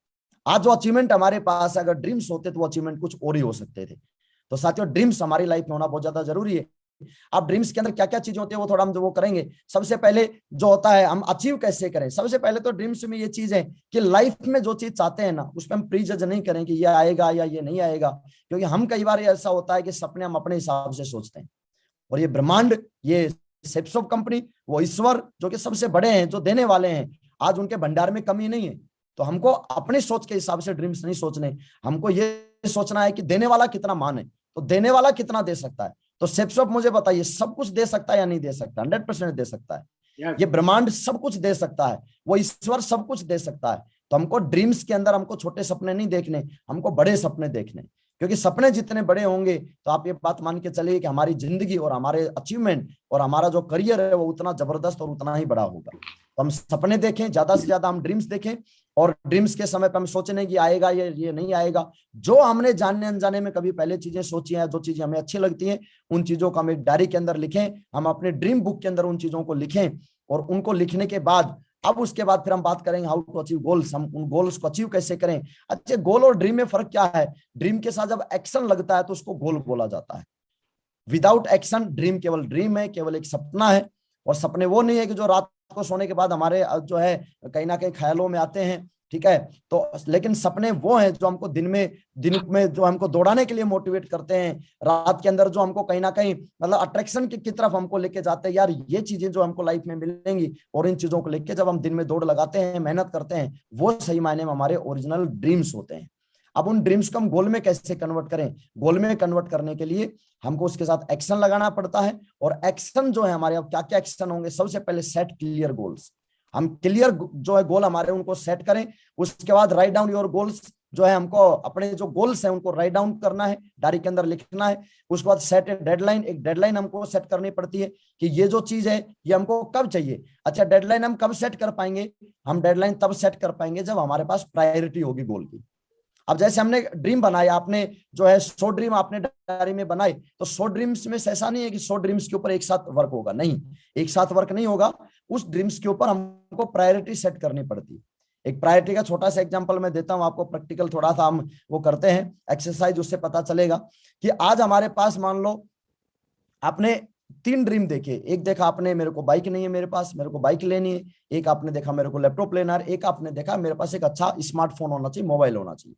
आज जो अचीवमेंट हमारे पास है, अगर ड्रीम्स होते तो वो अचीवमेंट कुछ और ही हो सकते थे। तो साथियों, ड्रीम्स हमारी लाइफ में होना बहुत ज्यादा जरूरी है। अब ड्रीम्स के अंदर क्या क्या चीजें होती है वो थोड़ा हम जो वो करेंगे। सबसे पहले जो होता है हम अचीव कैसे करें। सबसे पहले तो ड्रीम्स में ये चीज है कि लाइफ में जो चीज चाहते हैं ना, उसमें हम प्री जज नहीं करें कि ये आएगा या ये नहीं आएगा। क्योंकि हम कई बार ऐसा होता है कि सपने हम अपने हिसाब से सोचते हैं, और ये ब्रह्मांड, ये सेप्स ऑफ कंपनी, वो ईश्वर जो कि सबसे बड़े हैं, जो देने वाले हैं, आज उनके भंडार में कमी नहीं है। तो हमको अपनी सोच के हिसाब से ड्रीम्स नहीं सोचने, हमको ये सोचना है कि देने वाला कितना मान है, तो देने वाला कितना दे सकता है। तो सेप्स ऑफ मुझे बताइए, सब कुछ दे सकता है या नहीं दे सकता? 100% दे सकता है। ये ब्रह्मांड सब कुछ दे सकता है, वो ईश्वर सब कुछ दे सकता है। तो हमको ड्रीम्स के अंदर हमको छोटे सपने नहीं देखने, हमको बड़े सपने देखने। क्योंकि सपने जितने बड़े होंगे तो आप ये बात मान के चलिए कि हमारी जिंदगी और हमारे अचीवमेंट और हमारा जो करियर है वो उतना जबरदस्त और उतना ही बड़ा होगा। तो हम सपने देखें, ज्यादा से ज्यादा हम ड्रीम्स देखें, और ड्रीम्स के समय पे हम सोचे नहीं कि आएगा ये नहीं आएगा। जो हमने जानने अनजाने में कभी पहले चीजें सोची हैं, जो चीजें हमें अच्छी लगती हैं, उन चीजों को हम एक डायरी के अंदर लिखें, हम अपने ड्रीम बुक के अंदर उन चीजों को लिखें। और उनको लिखने के बाद अब उसके बाद फिर हम बात करेंगे हाउ टू अचीव गोल्स, हम उन गोल्स को अचीव कैसे करें। अच्छा, गोल और ड्रीम में फर्क क्या है? ड्रीम के साथ जब एक्शन लगता है तो उसको गोल बोला जाता है। विदाउट एक्शन ड्रीम केवल ड्रीम है, केवल एक सपना है। और सपने वो नहीं है कि जो रात को सोने के बाद हमारे जो है कहीं ना कहीं ख्यालों में आते हैं, ठीक है। तो लेकिन सपने वो हैं जो हमको दिन में जो हमको दौड़ाने के लिए मोटिवेट करते हैं, रात के अंदर जो हमको कहीं ना कहीं मतलब अट्रैक्शन की तरफ हमको लेके जाते हैं, यार ये चीजें जो हमको लाइफ में मिलेंगी, और इन चीजों को लेके जब हम दिन में दौड़ लगाते हैं, मेहनत करते हैं, वो सही मायने में हमारे ओरिजिनल ड्रीम्स होते हैं। अब उन ड्रीम्स को हम गोल में कैसे कन्वर्ट करें? गोल में कन्वर्ट करने के लिए हमको उसके साथ एक्शन लगाना पड़ता है। और एक्शन जो है हमारे, अब क्या क्या एक्शन होंगे? सबसे पहले सेट क्लियर गोल्स। हम क्लियर जो है गोल हमारे उनको सेट करें। उसके बाद राइट डाउन योर गोल्स, जो है हमको अपने जो गोल्स हैं उनको राइट डाउन करना है, डायरी के अंदर लिखना है। उसके बाद सेट ए डेडलाइन, एक डेडलाइन हमको सेट करनी पड़ती है कि ये जो चीज है ये हमको कब चाहिए। अच्छा, डेडलाइन हम कब सेट कर पाएंगे? हम डेडलाइन तब सेट कर पाएंगे जब हमारे पास प्रायोरिटी होगी गोल की। अब जैसे हमने ड्रीम बनाया, आपने जो है 100 ड्रीम आपने डायरी में बनाए, तो 100 ड्रीम्स में से ऐसा नहीं है कि 100 ड्रीम्स के ऊपर एक साथ वर्क होगा, नहीं, एक साथ वर्क नहीं होगा। उस ड्रीम्स के ऊपर हमको प्रायोरिटी सेट करनी पड़ती है। एक प्रायोरिटी का छोटा सा एग्जांपल मैं देता हूं आपको, प्रैक्टिकल थोड़ा सा हम वो करते हैं एक्सरसाइज, उससे पता चलेगा कि आज हमारे पास मान लो आपने 3 ड्रीम देखे। एक देखा आपने मेरे को बाइक नहीं है मेरे पास, मेरे को बाइक लेनी है। एक आपने देखा मेरे को लैपटॉप लेना है। एक आपने देखा मेरे पास एक अच्छा स्मार्टफोन होना चाहिए, मोबाइल होना चाहिए।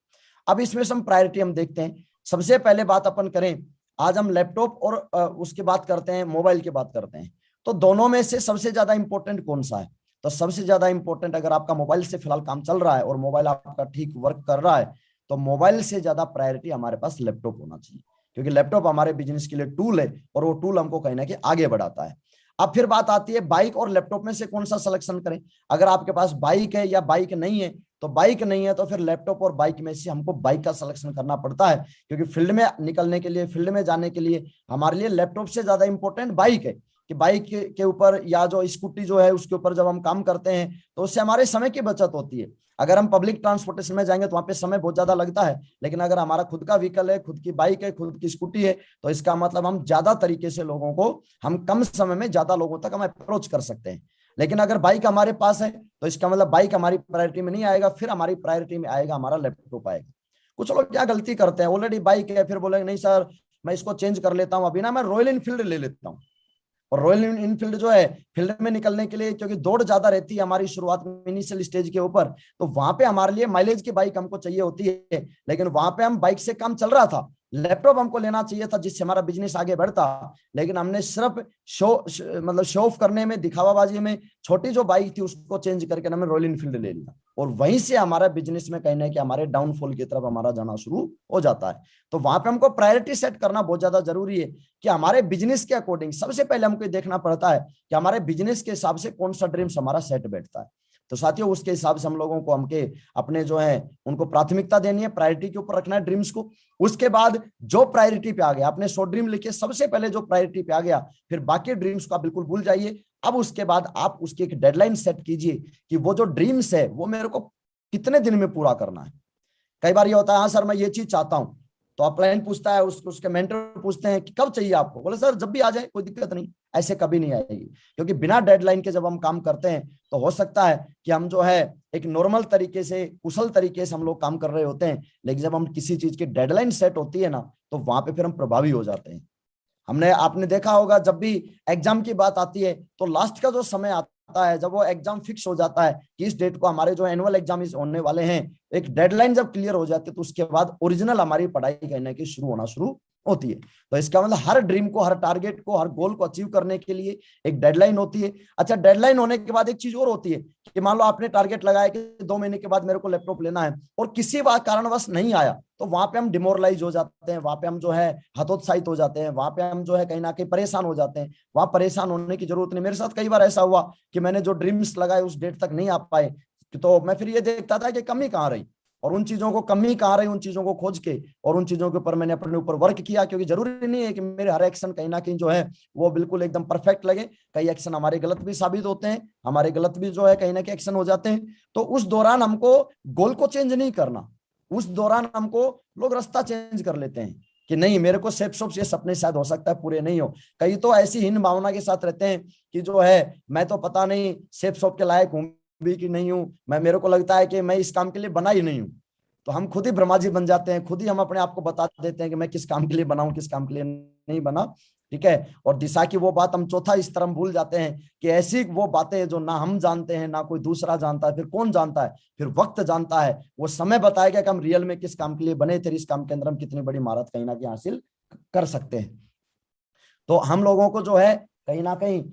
अब इसमें से हम प्रायोरिटी हम देखते हैं। सबसे पहले बात अपन करें, आज हम लैपटॉप और उसकी बात करते हैं, मोबाइल की बात करते हैं। तो दोनों में से सबसे ज्यादा इंपॉर्टेंट कौन सा है? तो सबसे ज्यादा इंपॉर्टेंट, अगर आपका मोबाइल से फिलहाल काम चल रहा है और मोबाइल आपका ठीक वर्क कर रहा है, तो मोबाइल से ज्यादा प्रायोरिटी हमारे पास लैपटॉप होना चाहिए। क्योंकि लैपटॉप हमारे बिजनेस के लिए टूल है और वो टूल हमको कहीं ना कहीं आगे बढ़ाता है। अब फिर बात आती है बाइक और लैपटॉप में से कौन सा सिलेक्शन करें। अगर आपके पास बाइक है या बाइक नहीं है, तो बाइक नहीं है तो फिर लैपटॉप और बाइक में से हमको बाइक का सिलेक्शन करना पड़ता है। क्योंकि फील्ड में निकलने के लिए, फील्ड में जाने के लिए हमारे लिए लैपटॉप से ज्यादा इंपॉर्टेंट बाइक है। कि बाइक के ऊपर या जो स्कूटी जो है उसके ऊपर जब हम काम करते हैं तो उससे हमारे समय की बचत होती है। अगर हम पब्लिक ट्रांसपोर्टेशन में जाएंगे तो वहां पे समय बहुत ज्यादा लगता है, लेकिन अगर हमारा खुद का व्हीकल है, खुद की बाइक है, खुद की स्कूटी है, तो इसका मतलब हम ज्यादा तरीके से लोगों को, हम कम समय में ज्यादा लोगों तक हम अप्रोच कर सकते हैं। लेकिन अगर बाइक हमारे पास है तो इसका मतलब बाइक हमारी प्रायोरिटी में नहीं आएगा, फिर हमारी प्रायोरिटी में आएगा हमारा लैपटॉप आएगा। कुछ लोग क्या गलती करते हैं, ऑलरेडी बाइक है, फिर बोलेंगे नहीं सर मैं इसको चेंज कर लेता हूं, अभी ना मैं रॉयल इनफील्ड ले लेता हूं। और रॉयल इनफील्ड जो है फील्ड में निकलने के लिए, क्योंकि दौड़ ज्यादा रहती है हमारी शुरुआत में इनिशियल स्टेज के ऊपर, तो वहां पे हमारे लिए माइलेज की बाइक हमको चाहिए होती है। लेकिन वहां पे हम बाइक से काम चल रहा था, लैपटॉप हमको लेना चाहिए था जिससे हमारा बिजनेस आगे बढ़ता, लेकिन हमने सिर्फ शो ऑफ करने में, दिखावाबाजी में छोटी जो बाइक थी उसको चेंज करके हमने रॉयल इनफील्ड ले लिया। और वहीं से हमारा बिजनेस में कहीं ना कहीं हमारे डाउनफॉल की तरफ हमारा जाना शुरू हो जाता है। तो वहां पे हमको प्रायोरिटी सेट करना बहुत ज्यादा जरूरी है कि हमारे बिजनेस के अकॉर्डिंग सबसे पहले हमको देखना पड़ता है कि हमारे बिजनेस के हिसाब से कौन सा ड्रीम्स हमारा सेट बैठता है। तो साथियों उसके हिसाब से हम लोगों को हमके अपने जो है उनको प्राथमिकता देनी है, प्रायोरिटी के ऊपर रखना है ड्रीम्स को। उसके बाद जो प्रायोरिटी पे आ गया, आपने 100 ड्रीम लिखे, सबसे पहले जो प्रायोरिटी पे आ गया, फिर बाकी ड्रीम्स को आप बिल्कुल भूल जाइए। अब उसके बाद आप उसकी एक डेडलाइन सेट कीजिए कि वो जो ड्रीम्स है वो मेरे को कितने दिन में पूरा करना है। कई बार ये होता है, हाँ सर मैं ये चीज चाहता हूं, तो अपलाइन पूछता है, उसके मेंटर पूछते हैं कि कब चाहिए आपको, बोले सर जब भी आ जाए कोई दिक्कत नहीं। ऐसे कभी नहीं आएगी, क्योंकि बिना डेडलाइन के जब हम काम करते हैं तो हो सकता है कि हम जो है एक नॉर्मल तरीके से, कुशल तरीके से हम लोग काम कर रहे होते हैं, लेकिन जब हम किसी चीज की डेडलाइन सेट होती है ना, तो वहां पे फिर हम प्रभावी हो जाते हैं। आपने देखा होगा जब भी एग्जाम की बात आती है तो लास्ट का जो समय आता है, जब वो एग्जाम फिक्स हो जाता है कि इस डेट को हमारे जो एनुअल एग्जाम होने वाले हैं, एक डेडलाइन जब क्लियर हो जाती है तो उसके बाद ओरिजिनल हमारी पढ़ाई कहने की शुरू होना शुरू होती है। तो इसका मतलब हर ड्रीम को, हर टारगेट को, हर गोल को अचीव करने के लिए एक डेडलाइन होती है। अच्छा, डेडलाइन होने के बाद एक चीज और होती है कि मान लो आपने टारगेट लगाया कि 2 महीने के बाद मेरे को लैपटॉप लेना है और किसी कारणवश नहीं आया, तो वहां पे हम डिमोरलाइज हो जाते हैं, वहां पे हम जो है हतोत्साहित हो जाते हैं, वहां पे हम जो है कहीं ना कहीं परेशान हो जाते हैं। वहां परेशान होने की जरूरत नहीं। मेरे साथ कई बार ऐसा हुआ कि मैंने जो ड्रीम्स लगाए उस डेट तक नहीं आ पाए, तो मैं फिर ये देखता था कि कमी कहाँ रही। और उन चीजों को कमी कहाँ रही, उन चीजों को खोज के और उन चीजों के ऊपर मैंने अपने ऊपर वर्क किया, क्योंकि जरूरी नहीं है कि मेरे हर एक्शन कहीं ना कहीं जो है वो बिल्कुल एकदम परफेक्ट लगे। कई एक्शन हमारे गलत भी साबित होते हैं, हमारे गलत भी जो है कहीं ना कहीं एक्शन हो जाते हैं। तो उस दौरान हमको गोल को चेंज नहीं करना, उस दौरान हमको लोग रास्ता चेंज कर लेते हैं कि नहीं मेरे को सेफ शॉप से सपने शायद हो सकता है पूरे नहीं हो। कई तो ऐसी हीन भावना के साथ रहते हैं कि जो है मैं तो पता नहीं सेफ शॉप के लायक हूं भी कि नहीं हूं, मैं मेरे को लगता है कि मैं इस काम के लिए बना ही नहीं हूं। तो हम खुद ही ब्रह्माजी बन जाते हैं, खुद ही हम अपने आप को बता देते हैं कि मैं किस काम के लिए बना हूं, किस काम के लिए नहीं बना। ठीक है। और दिशा की वो बात हम चौथा स्तर हम भूल जाते हैं कि ऐसी वो बातें जो ना हम जानते हैं ना कोई दूसरा जानता है, फिर कौन जानता है, फिर वक्त जानता है। वो समय बताएगा कि हम रियल में किस काम के लिए बने थे, इस काम के अंदर हम कितनी बड़ी महारत कहीं ना कहीं हासिल कर सकते हैं। तो हम लोगों को जो है कहीं ना कहीं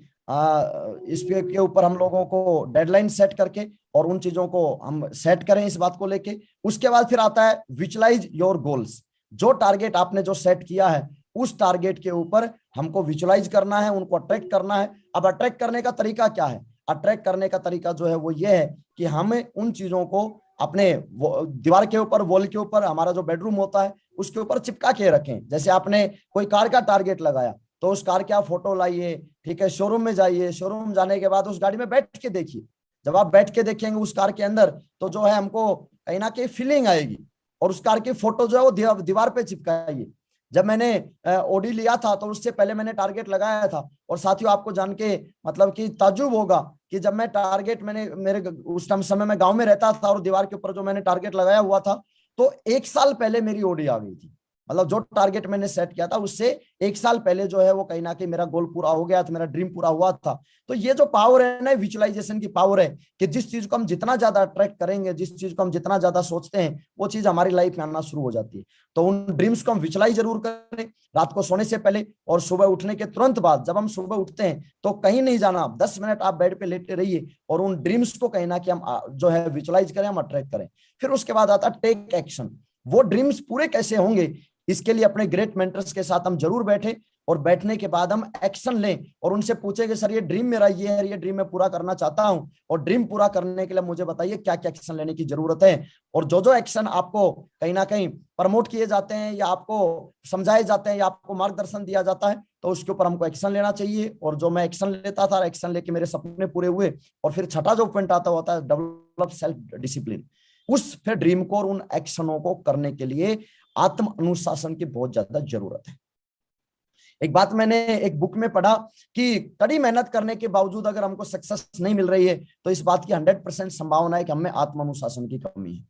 इस के ऊपर हम लोगों को डेडलाइन सेट करके और उन चीजों को हम सेट करें इस बात को लेके। उसके बाद फिर आता है विजुअलाइज योर गोल्स। जो टारगेट आपने जो सेट किया है उस टारगेट के ऊपर हमको विजुअलाइज करना है, उनको अट्रैक्ट करना है। अब अट्रैक्ट करने का तरीका क्या है? अट्रैक्ट करने का तरीका जो है वो ये है कि हमें उन चीजों को अपने दीवार के ऊपर, वॉल के ऊपर, हमारा जो बेडरूम होता है उसके ऊपर चिपका के रखें। जैसे आपने कोई कार का टारगेट लगाया तो उस कार की आप फोटो लाइए, ठीक है, शोरूम में जाइए, शोरूम जाने के बाद उस गाड़ी में बैठ के देखिए। जब आप बैठ के देखेंगे उस कार के अंदर तो जो है हमको कहीं ना कहीं फीलिंग आएगी, और उस कार की फोटो जो है वो दीवार पे चिपकाइए। जब मैंने ओडी लिया था तो उससे पहले मैंने टारगेट लगाया था, और साथियों आपको जान के मतलब कि ताज्जुब होगा कि जब मैं टारगेट मैंने मेरे उस टाइम समय में गांव में रहता था और दीवार के ऊपर जो मैंने टारगेट लगाया हुआ था तो 1 साल पहले मेरी ओडी आ गई थी। मतलब जो टारगेट मैंने सेट किया था उससे 1 साल पहले जो है वो कहीं ना कहीं मेरा गोल पूरा हो गया था, मेरा ड्रीम पूरा हुआ था। तो ये जो पावर है ना, विजुअलाइजेशन की पावर है कि जिस चीज को हम जितना ज्यादा अट्रैक्ट करेंगे, जिस चीज को हम जितना ज्यादा सोचते हैं वो चीज हमारी लाइफ में आना शुरू हो जाती है। तो उन ड्रीम्स को हम विजुअलाइज जरूर करें रात को सोने से पहले और सुबह उठने के तुरंत बाद। जब हम सुबह उठते हैं तो कहीं नहीं जाना, 10 मिनट आप बेड पे लेटे रहिए और उन ड्रीम्स को कहीं ना कहीं हम जो है विजुअलाइज करें, हम अट्रैक्ट करें। फिर उसके बाद आता है टेक एक्शन। वो ड्रीम्स पूरे कैसे होंगे, इसके लिए अपने ग्रेट मेंटर्स के साथ हम जरूर बैठे और बैठने के बाद हम एक्शन लें और उनसे पूछे कि सर ये ड्रीम मेरा ये है, ये ड्रीम मैं पूरा करना चाहता हूं, और ड्रीम पूरा करने के लिए मुझे बताइए क्या क्या एक्शन लेने की जरूरत है। और जो जो एक्शन आपको कहीं ना कहीं प्रमोट किए जाते हैं या आपको समझाए जाते हैं या आपको मार्गदर्शन दिया जाता है तो उसके ऊपर हमको एक्शन लेना चाहिए। और जो मैं एक्शन लेता था, एक्शन लेके मेरे सपने पूरे हुए। और फिर छठा जो पॉइंट आता होता है डेवलप सेल्फ डिसिप्लिन। उस फिर ड्रीम को और उन एक्शनों को करने के लिए आत्म अनुशासन की बहुत ज्यादा जरूरत है। एक बात मैंने एक बुक में पढ़ा कि कड़ी मेहनत करने के बावजूद अगर हमको सक्सेस नहीं मिल रही है तो इस बात की 100% संभावना है कि हमें आत्म अनुशासन की कमी है।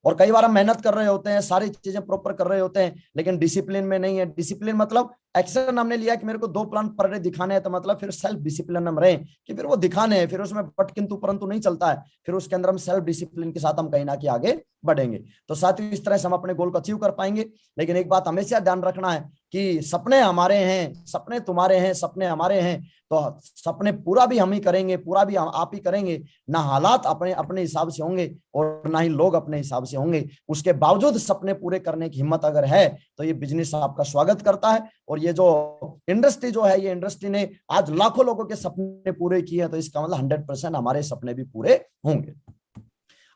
और कई बार हम मेहनत कर रहे होते हैं, सारी चीजें प्रॉपर कर रहे होते हैं, लेकिन डिसिप्लिन में नहीं है। डिसिप्लिन मतलब एक्शन हमने लिया कि मेरे को 2 प्लान पर डे दिखाने हैं, तो मतलब फिर सेल्फ डिसिप्लिन हम रहे कि फिर वो दिखाने हैं, फिर उसमें बट किंतु परंतु नहीं चलता है। फिर उसके अंदर हम सेल्फ डिसिप्लिन के साथ हम कहीं ना कहीं आगे बढ़ेंगे। तो साथ ही इस तरह से हम अपने गोल को अचीव कर पाएंगे। लेकिन एक बात हमेशा ध्यान रखना है कि सपने हमारे हैं, सपने तुम्हारे हैं, सपने हमारे हैं। तो सपने पूरा भी हम ही करेंगे, पूरा भी आप ही करेंगे। ना हालात अपने अपने हिसाब से होंगे और ना ही लोग अपने हिसाब से होंगे। उसके बावजूद सपने पूरे करने की हिम्मत अगर है तो ये बिजनेस आपका स्वागत करता है। और ये जो इंडस्ट्री जो है, ये इंडस्ट्री ने आज लाखों लोगों के सपने पूरे किए हैं, तो इसका मतलब 100% हमारे सपने भी पूरे होंगे।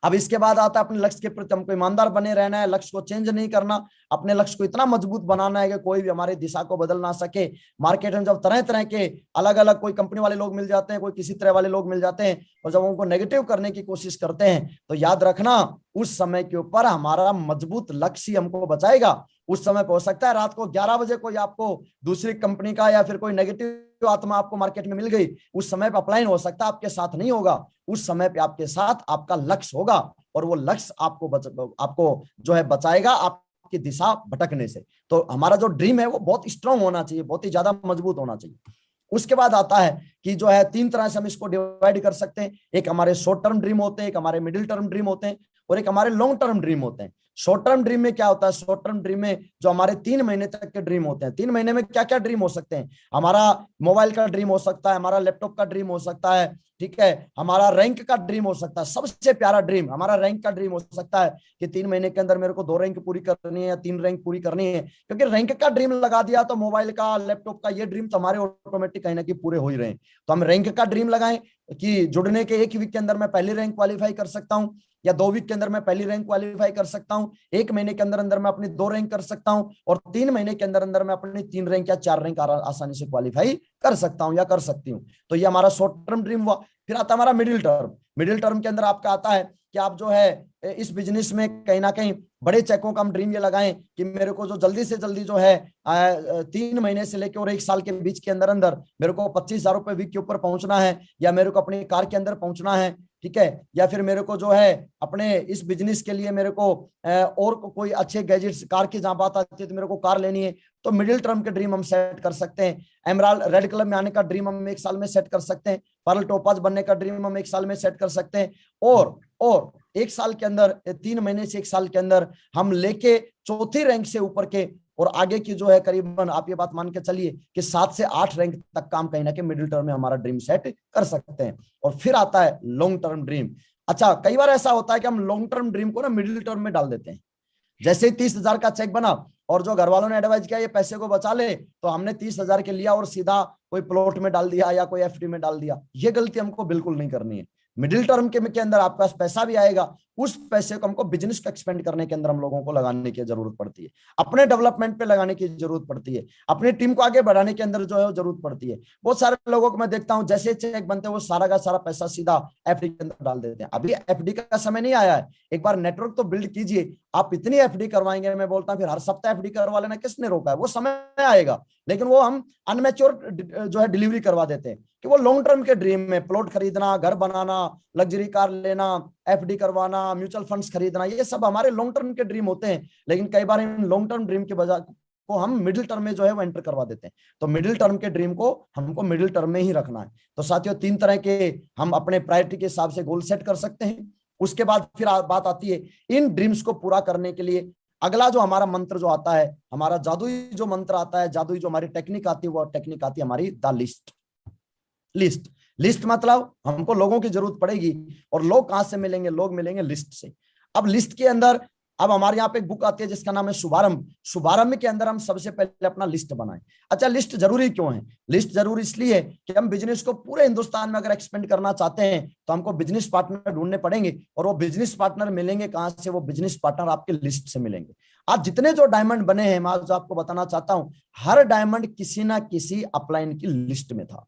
अब इसके बाद आता है अपने लक्ष्य के प्रति हमको ईमानदार बने रहना है, लक्ष्य को चेंज नहीं करना, अपने लक्ष्य को इतना मजबूत बनाना है कि कोई भी हमारी दिशा को बदल ना सके। मार्केट में जब तरह तरह के अलग अलग कोई कंपनी वाले लोग मिल जाते हैं, कोई किसी तरह वाले लोग मिल जाते हैं, और जब उनको नेगेटिव करने की कोशिश करते हैं तो याद रखना उस समय के ऊपर हमारा मजबूत लक्ष्य हमको बचाएगा। उस समय पे हो सकता है रात को 11 बजे कोई आपको दूसरी कंपनी का या फिर कोई नेगेटिव आत्मा आपको मार्केट में मिल गई, उस समय पे अपलाइन हो सकता है, आपके साथ नहीं होगा। उस समय पे आपके साथ आपका लक्ष्य होगा और वो लक्ष्य आपको जो है बचाएगा आपकी दिशा भटकने से। तो हमारा जो ड्रीम है वो बहुत स्ट्रांग होना चाहिए, बहुत ही ज्यादा मजबूत होना चाहिए। उसके बाद आता है कि जो है 3 तरह से हम इसको डिवाइड कर सकते हैं। एक हमारे शॉर्ट टर्म ड्रीम होते हैं, एक हमारे मिडिल टर्म ड्रीम होते हैं, और एक हमारे लॉन्ग टर्म ड्रीम होते हैं। शॉर्ट टर्म ड्रीम में क्या होता है? शॉर्ट टर्म ड्रीम में जो हमारे 3 महीने तक के ड्रीम होते हैं। 3 महीने में क्या क्या ड्रीम हो सकते हैं? हमारा मोबाइल का ड्रीम हो सकता है, हमारा लैपटॉप का ड्रीम हो सकता है, ठीक है, हमारा रैंक का ड्रीम हो सकता है। सबसे प्यारा ड्रीम हमारा रैंक का ड्रीम हो सकता है कि 3 महीने के अंदर मेरे को 2 रैंक पूरी करनी है या 3 रैंक पूरी करनी है। क्योंकि रैंक का ड्रीम लगा दिया तो मोबाइल का, लैपटॉप का ये ड्रीम तो हमारे ऑटोमेटिक कहीं ना कहीं पूरे हो ही रहे हैं। तो हम रैंक का ड्रीम लगाएं कि जुड़ने के 1 वीक के अंदर मैं पहली रैंक क्वालिफाई कर सकता हूं, या 2 वीक के अंदर मैं पहली रैंक क्वालिफाई कर सकता हूँ, 1 महीने के अंदर अंदर मैं अपनी 2 रैंक कर सकता हूँ, और 3 महीने के अंदर अंदर मैं अपनी 3 रैंक या 4 रैंक आसानी से क्वालिफाई कर सकता हूँ या कर सकती हूँ। तो ये हमारा शॉर्ट टर्म ड्रीम हुआ। फिर आता हमारा मिडिल टर्म। मिडिल टर्म के अंदर आपका आता है कि आप जो है इस बिजनेस में कहीं ना कहीं बड़े चेकों का हम ड्रीम ये लगाएं कि मेरे को जो जल्दी से जल्दी जो है 3 महीने से लेकर और 1 साल के बीच के अंदर अंदर मेरे को 25,000 रुपए वीक के ऊपर पहुंचना है, या मेरे को अपनी कार के अंदर पहुंचना है, ठीक है, या फिर मेरे को जो है अपने इस बिजनेस के लिए मेरे को और कोई अच्छे गैजेट्स, कार की जहां बात आती है तो मेरे को कार लेनी है, तो मिडिल टर्म के ड्रीम हम सेट कर सकते हैं। एमराल्ड रेड क्लब में आने का ड्रीम हम 1 साल में सेट कर सकते हैं। पर्ल टोपाज बनने का ड्रीम हम 1 साल में सेट कर सकते हैं। और 1 साल के अंदर, 3 महीने से 1 साल के अंदर हम लेके 4थी रैंक से ऊपर के और आगे की जो है करीबन आप ये बात मान के चलिए कि 7 से 8 रैंक तक काम कहीं ना कहीं मिडिल टर्म में हमारा ड्रीम सेट कर सकते हैं। और फिर आता है लॉन्ग टर्म ड्रीम। अच्छा, कई बार ऐसा होता है कि हम लॉन्ग टर्म ड्रीम को ना मिडिल टर्म में डाल देते हैं। जैसे ही 30,000 का चेक बना और जो घर वालों ने एडवाइस किया ये पैसे को बचा ले, तो हमने 30,000 के लिया और सीधा कोई प्लॉट में डाल दिया या कोई एफडी में डाल दिया। ये गलती हमको बिल्कुल नहीं करनी है। मिडिल टर्म के अंदर आपके पास पैसा भी आएगा, उस पैसे को हमको बिजनेस को एक्सपेंड करने के अंदर हम लोगों को लगाने की जरूरत पड़ती है, अपने डेवलपमेंट पे लगाने की जरूरत पड़ती है, अपनी टीम को आगे बढ़ाने के अंदर जो है वो जरूरत पड़ती है। बहुत सारे लोगों को मैं देखता हूं जैसे चेक बनते हैं वो सारा का सारा पैसा सीधा एफडी के अंदर डाल देते हैं। अभी एफडी का समय नहीं आया है, एक बार नेटवर्क तो बिल्ड कीजिए। आप इतनी एफडी करवाएंगे, मैं बोलता हूं फिर हर सप्ताह एफडी करवा लेना, किसने रोका है? वो समय आएगा, लेकिन वो हम अनमेच्योर जो है डिलीवरी करवा देते हैं कि वो लॉन्ग टर्म के ड्रीम में प्लॉट खरीदना, घर बनाना, लग्जरी कार लेना, एफडी करवाना, म्यूचुअल फंड्स खरीदना, ये सब हमारे लॉन्ग टर्म के ड्रीम होते हैं। लेकिन कई बार इन लॉन्ग टर्म ड्रीम के बजाय को हम मिडिल टर्म में जो है वो एंटर करवा देते हैं। तो मिडिल टर्म के ड्रीम को हमको मिडिल टर्म में ही रखना है। तो साथियों, 3 तरह के हम अपने प्रायोरिटी के हिसाब से गोल सेट कर सकते हैं। उसके बाद फिर बात आती है इन ड्रीम्स को पूरा करने के लिए अगला जो हमारा मंत्र जो आता है, हमारा जादुई जो मंत्र आता है, जादुई जो हमारी टेक्निक आती है, वो टेक्निक आती है हमारी द लिस्ट। लिस्ट मतलब हमको लोगों की जरूरत पड़ेगी, और लोग कहां से मिलेंगे? लोग मिलेंगे लिस्ट से। अब लिस्ट के अंदर अब हमारे यहाँ पे एक बुक आती है जिसका नाम है शुभारंभ। शुभारंभ के अंदर हम सबसे पहले अपना लिस्ट बनाएं। अच्छा, लिस्ट जरूरी क्यों है? लिस्ट जरूरी इसलिए कि हम बिजनेस को पूरे हिंदुस्तान में अगर एक्सपेंड करना चाहते हैं तो हमको बिजनेस पार्टनर ढूंढने पड़ेंगे, और वो बिजनेस पार्टनर मिलेंगे कहां से? वो बिजनेस पार्टनर आपके लिस्ट से मिलेंगे। आज जितने जो डायमंड बने हैं, मैं जो आपको बताना चाहता हूं, हर डायमंड किसी ना किसी अपलाइन की लिस्ट में था।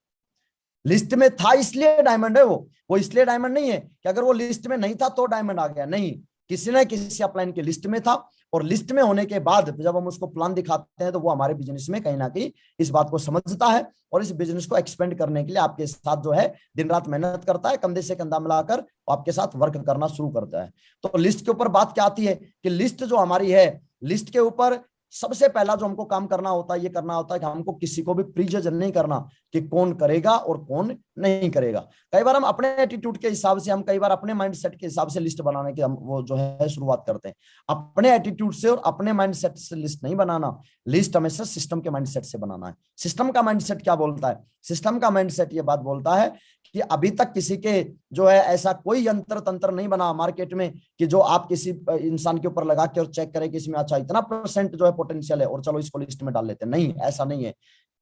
लिस्ट में था इसलिए डायमंड है वो इसलिए डायमंड नहीं है कि अगर वो लिस्ट में नहीं था तो डायमंड आ गया। नहीं, किसी ना किसी अपलाइन की लिस्ट में था, और लिस्ट में होने के बाद जब हम उसको प्लान दिखाते हैं तो वो हमारे बिजनेस में कहीं ना कहीं इस बात को समझता है, और इस बिजनेस को एक्सपेंड करने के लिए आपके साथ जो है दिन रात मेहनत करता है, कंधे से कंधा मिलाकर आपके साथ वर्क करना शुरू करता है। तो लिस्ट के ऊपर बात क्या आती है कि लिस्ट जो हमारी है, लिस्ट के ऊपर सबसे पहला जो हमको काम करना होता है, ये करना होता है कि हमको किसी को भी प्रीजज नहीं करना कि कौन करेगा और कौन नहीं करेगा। कई बार हम अपने एटीट्यूड के हिसाब से, हम कई बार अपने माइंडसेट के हिसाब से लिस्ट बनाने की हम वो जो है शुरुआत करते हैं। अपने एटीट्यूड से और अपने माइंडसेट से लिस्ट नहीं बनाना, लिस्ट हमेशा सिस्टम के माइंडसेट से बनाना है। सिस्टम का माइंडसेट क्या बोलता है? सिस्टम का माइंडसेट ये बात बोलता है कि अभी तक किसी के जो है ऐसा कोई यंत्र तंत्र नहीं बना मार्केट में कि जो आप किसी इंसान के ऊपर लगा के और चेक करें कि इसमें अच्छा इतना % जो है पोटेंशियल है और चलो इसको लिस्ट में डाल लेते हैं। नहीं, ऐसा नहीं है।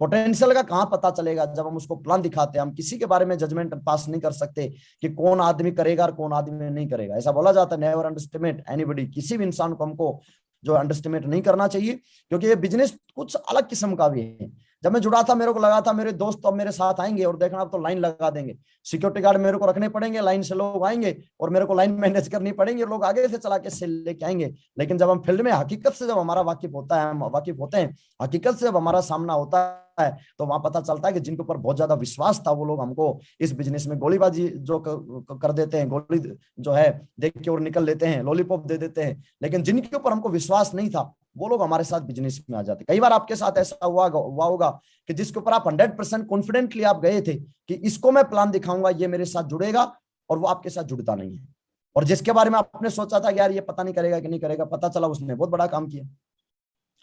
पोटेंशियल का कहां पता चलेगा? जब हम उसको प्लान दिखाते हैं। हम किसी के बारे में जजमेंट पास नहीं कर सकते कि कौन आदमी करेगा और कौन आदमी नहीं करेगा। ऐसा बोला जाता है, नेवर अंडरएस्टिमेट एनीबॉडी। किसी भी इंसान को हमको जो अंडरएस्टिमेट नहीं करना चाहिए, क्योंकि ये बिजनेस कुछ अलग किस्म का भी है। जब मैं जुड़ा था, मेरे को लगा था मेरे दोस्त तो अब मेरे साथ आएंगे और देखना अब तो लाइन लगा देंगे, सिक्योरिटी गार्ड मेरे को रखने पड़ेंगे, लाइन से लोग आएंगे और मेरे को लाइन मैनेज करनी पड़ेगी, लोग आगे से चला के सेल लेके आएंगे। लेकिन जब हम फील्ड में हकीकत से जब हमारा वाकिफ होता है, हम वाकिफ होते हैं, हकीकत से जब हमारा सामना होता है, तो वहां पता चलता है कि जिनके ऊपर बहुत ज्यादा विश्वास था वो लोग हमको इस बिजनेस में गोलीबाजी जो कर देते हैं, गोली जो है देख के और निकल लेते हैं, लॉलीपॉप दे देते हैं। लेकिन जिनके ऊपर हमको विश्वास नहीं था वो लोग हमारे साथ बिजनेस में आ जाते। कई बार आपके साथ ऐसा हुआ होगा कि जिसके ऊपर आप 100% कॉन्फिडेंटली आप गए थे कि इसको मैं प्लान दिखाऊंगा, ये मेरे साथ जुड़ेगा, और वो आपके साथ जुड़ता नहीं है। और जिसके बारे में आपने सोचा था यार ये पता नहीं करेगा कि नहीं करेगा, पता चला उसने बहुत बड़ा काम किया।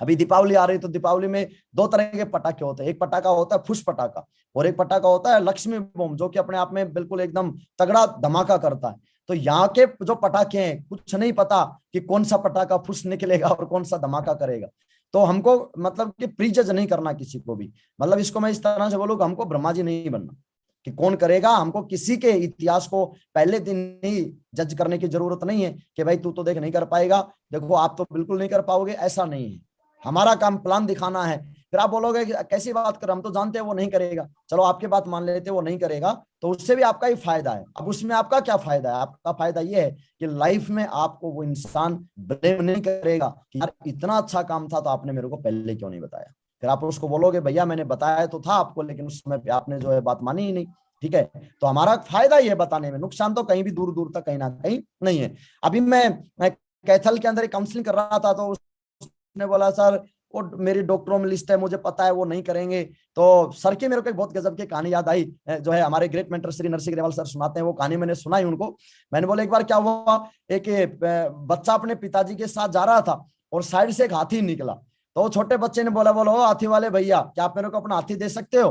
अभी दीपावली आ रही है तो दीपावली में 2 तरह के पटाखे होते हैं। एक पटाखा होता है फुस पटाखा, और एक पटाखा होता है लक्ष्मी बम, जो कि अपने आप में बिल्कुल एकदम तगड़ा धमाका करता है। तो यहाँ के जो पटाखे हैं, कुछ नहीं पता कि कौन सा पटाखा फुस निकलेगा और कौन सा धमाका करेगा। तो हमको मतलब कि प्रीजज नहीं करना किसी को भी। मतलब इसको मैं इस तरह से बोलूँ, हमको ब्रह्मा जी नहीं बनना। कि कौन करेगा। हमको किसी के इतिहास को पहले दिन ही जज करने की जरूरत नहीं है कि भाई तू तो देख नहीं कर पाएगा, देखो आप तो बिल्कुल नहीं कर पाओगे, ऐसा नहीं है। हमारा काम प्लान दिखाना है। फिर आप बोलोगे कि कैसी बात कर, हम तो जानते हैं वो नहीं करेगा, चलो आपकी बात मान लेते हैं वो नहीं करेगा, तो उससे भी आपका ही फायदा है। अब उसमें आपका क्या फायदा है? आपका फायदा ये है कि लाइफ में आपको वो इंसान ब्लेम नहीं करेगा कि यार इतना अच्छा काम था तो आपने मेरे को पहले क्यों नहीं बताया। फिर आप उसको बोलोगे भैया मैंने बताया तो था आपको, लेकिन उस समय पे आपने जो है बात मानी ही नहीं। ठीक है, तो हमारा फायदा ये बताने में, नुकसान तो कहीं भी दूर दूर तक कहीं ना कहीं नहीं है। अभी मैं कैथल के अंदर काउंसलिंग कर रहा था, तो उसने बोला सर वो मेरी डॉक्टरों में लिस्ट है, मुझे पता है वो नहीं करेंगे। तो सर की मेरे को एक बहुत गजब की कहानी याद आई, जो है हमारे great mentor Shri Narsingh Grewal sir सुनाते हैं, वो कहानी मैंने सुनाई उनको। मैंने बोला एक बार क्या हुआ, एक बच्चा अपने पिताजी के साथ जा रहा था और साइड से एक हाथी निकला। तो छोटे बच्चे ने बोला बोला ओ हाथी वाले भैया क्या आप मेरे को अपना हाथी दे सकते हो?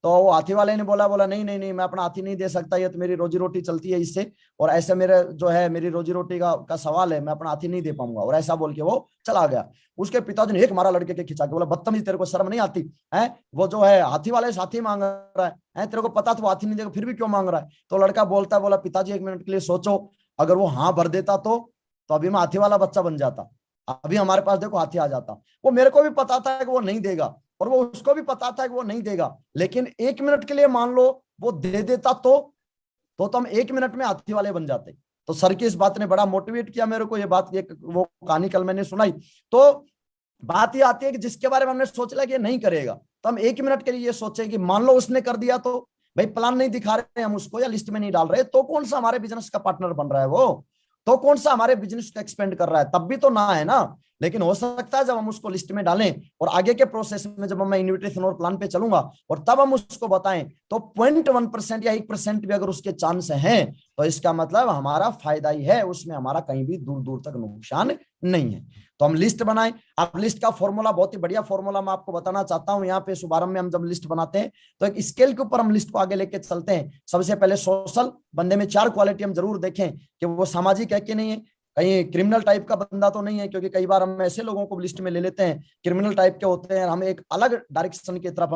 तो वो हाथी वाले ने बोला बोला नहीं नहीं नहीं मैं अपना हाथी नहीं दे सकता, ये तो मेरी रोजी रोटी चलती है इससे, और ऐसे मेरे जो है मेरी रोजी रोटी का सवाल है, मैं अपना हाथी नहीं दे पाऊंगा। और ऐसा बोल के वो चला गया। उसके पिताजी ने एक मारा लड़के के खिंचा के, बोला बदतमीज तेरे को शर्म नहीं आती है? वो जो है हाथी वाले से हाथी मांग रहा है, तेरे को पता था वो हाथी नहीं देगा फिर भी क्यों मांग रहा है? तो लड़का बोलता है बोला पिताजी एक मिनट के लिए सोचो, अगर वो हाँ भर देता तो अभी मैं हाथी वाला बच्चा बन जाता, अभी हमारे पास देखो हाथी आ जाता। वो मेरे को भी पता था कि वो नहीं देगा और वो उसको भी पता था कि वो नहीं देगा, लेकिन एक मिनट के लिए मान लो वो दे देता तो हम एक मिनट में हाथी वाले बन जाते। तो सर की इस बात ने बड़ा मोटिवेट किया मेरे को, ये बात ये वो कहानी कल मैंने सुनाई। तो बात ये आती है कि जिसके बारे में हमने सोच लिया कि ये नहीं करेगा, तो हम एक मिनट के लिए ये सोचें कि मान लो उसने कर दिया, तो भाई प्लान नहीं दिखा रहे हम उसको या लिस्ट में नहीं डाल रहे, तो कौन सा हमारे बिजनेस का पार्टनर बन रहा है वो? तो कौन सा हमारे बिजनेस को एक्सपेंड कर रहा है? तब भी तो ना है ना। लेकिन हो सकता है जब हम उसको लिस्ट में डालें और आगे के प्रोसेस में जब मैं इन्विटेशन और प्लान पे चलूंगा और तब हम उसको बताएं, तो 0.1% या 1% भी अगर उसके चांस हैं, तो इसका मतलब हमारा फायदा ही है, उसमें हमारा कहीं भी दूर दूर तक नुकसान नहीं है। तो हम लिस्ट बनाएं। आप लिस्ट का फॉर्मूला बहुत ही बढ़िया फॉर्मूला मैं आपको बताना चाहता हूं। यहाँ पे शुभारंभ में हम जब लिस्ट बनाते हैं तो एक स्केल के ऊपर हम लिस्ट को आगे लेके चलते हैं। सबसे पहले सोशल बंदे में 4 क्वालिटी हम जरूर देखें कि वो सामाजिक है कि नहीं है, कहीं क्रिमिनल टाइप का बंदा तो नहीं है, क्योंकि कई बार हम ऐसे लोगों को लिस्ट में ले लेते हैं क्रिमिनल टाइप के होते हैं, हम एक अलग डायरेक्शन की तरफ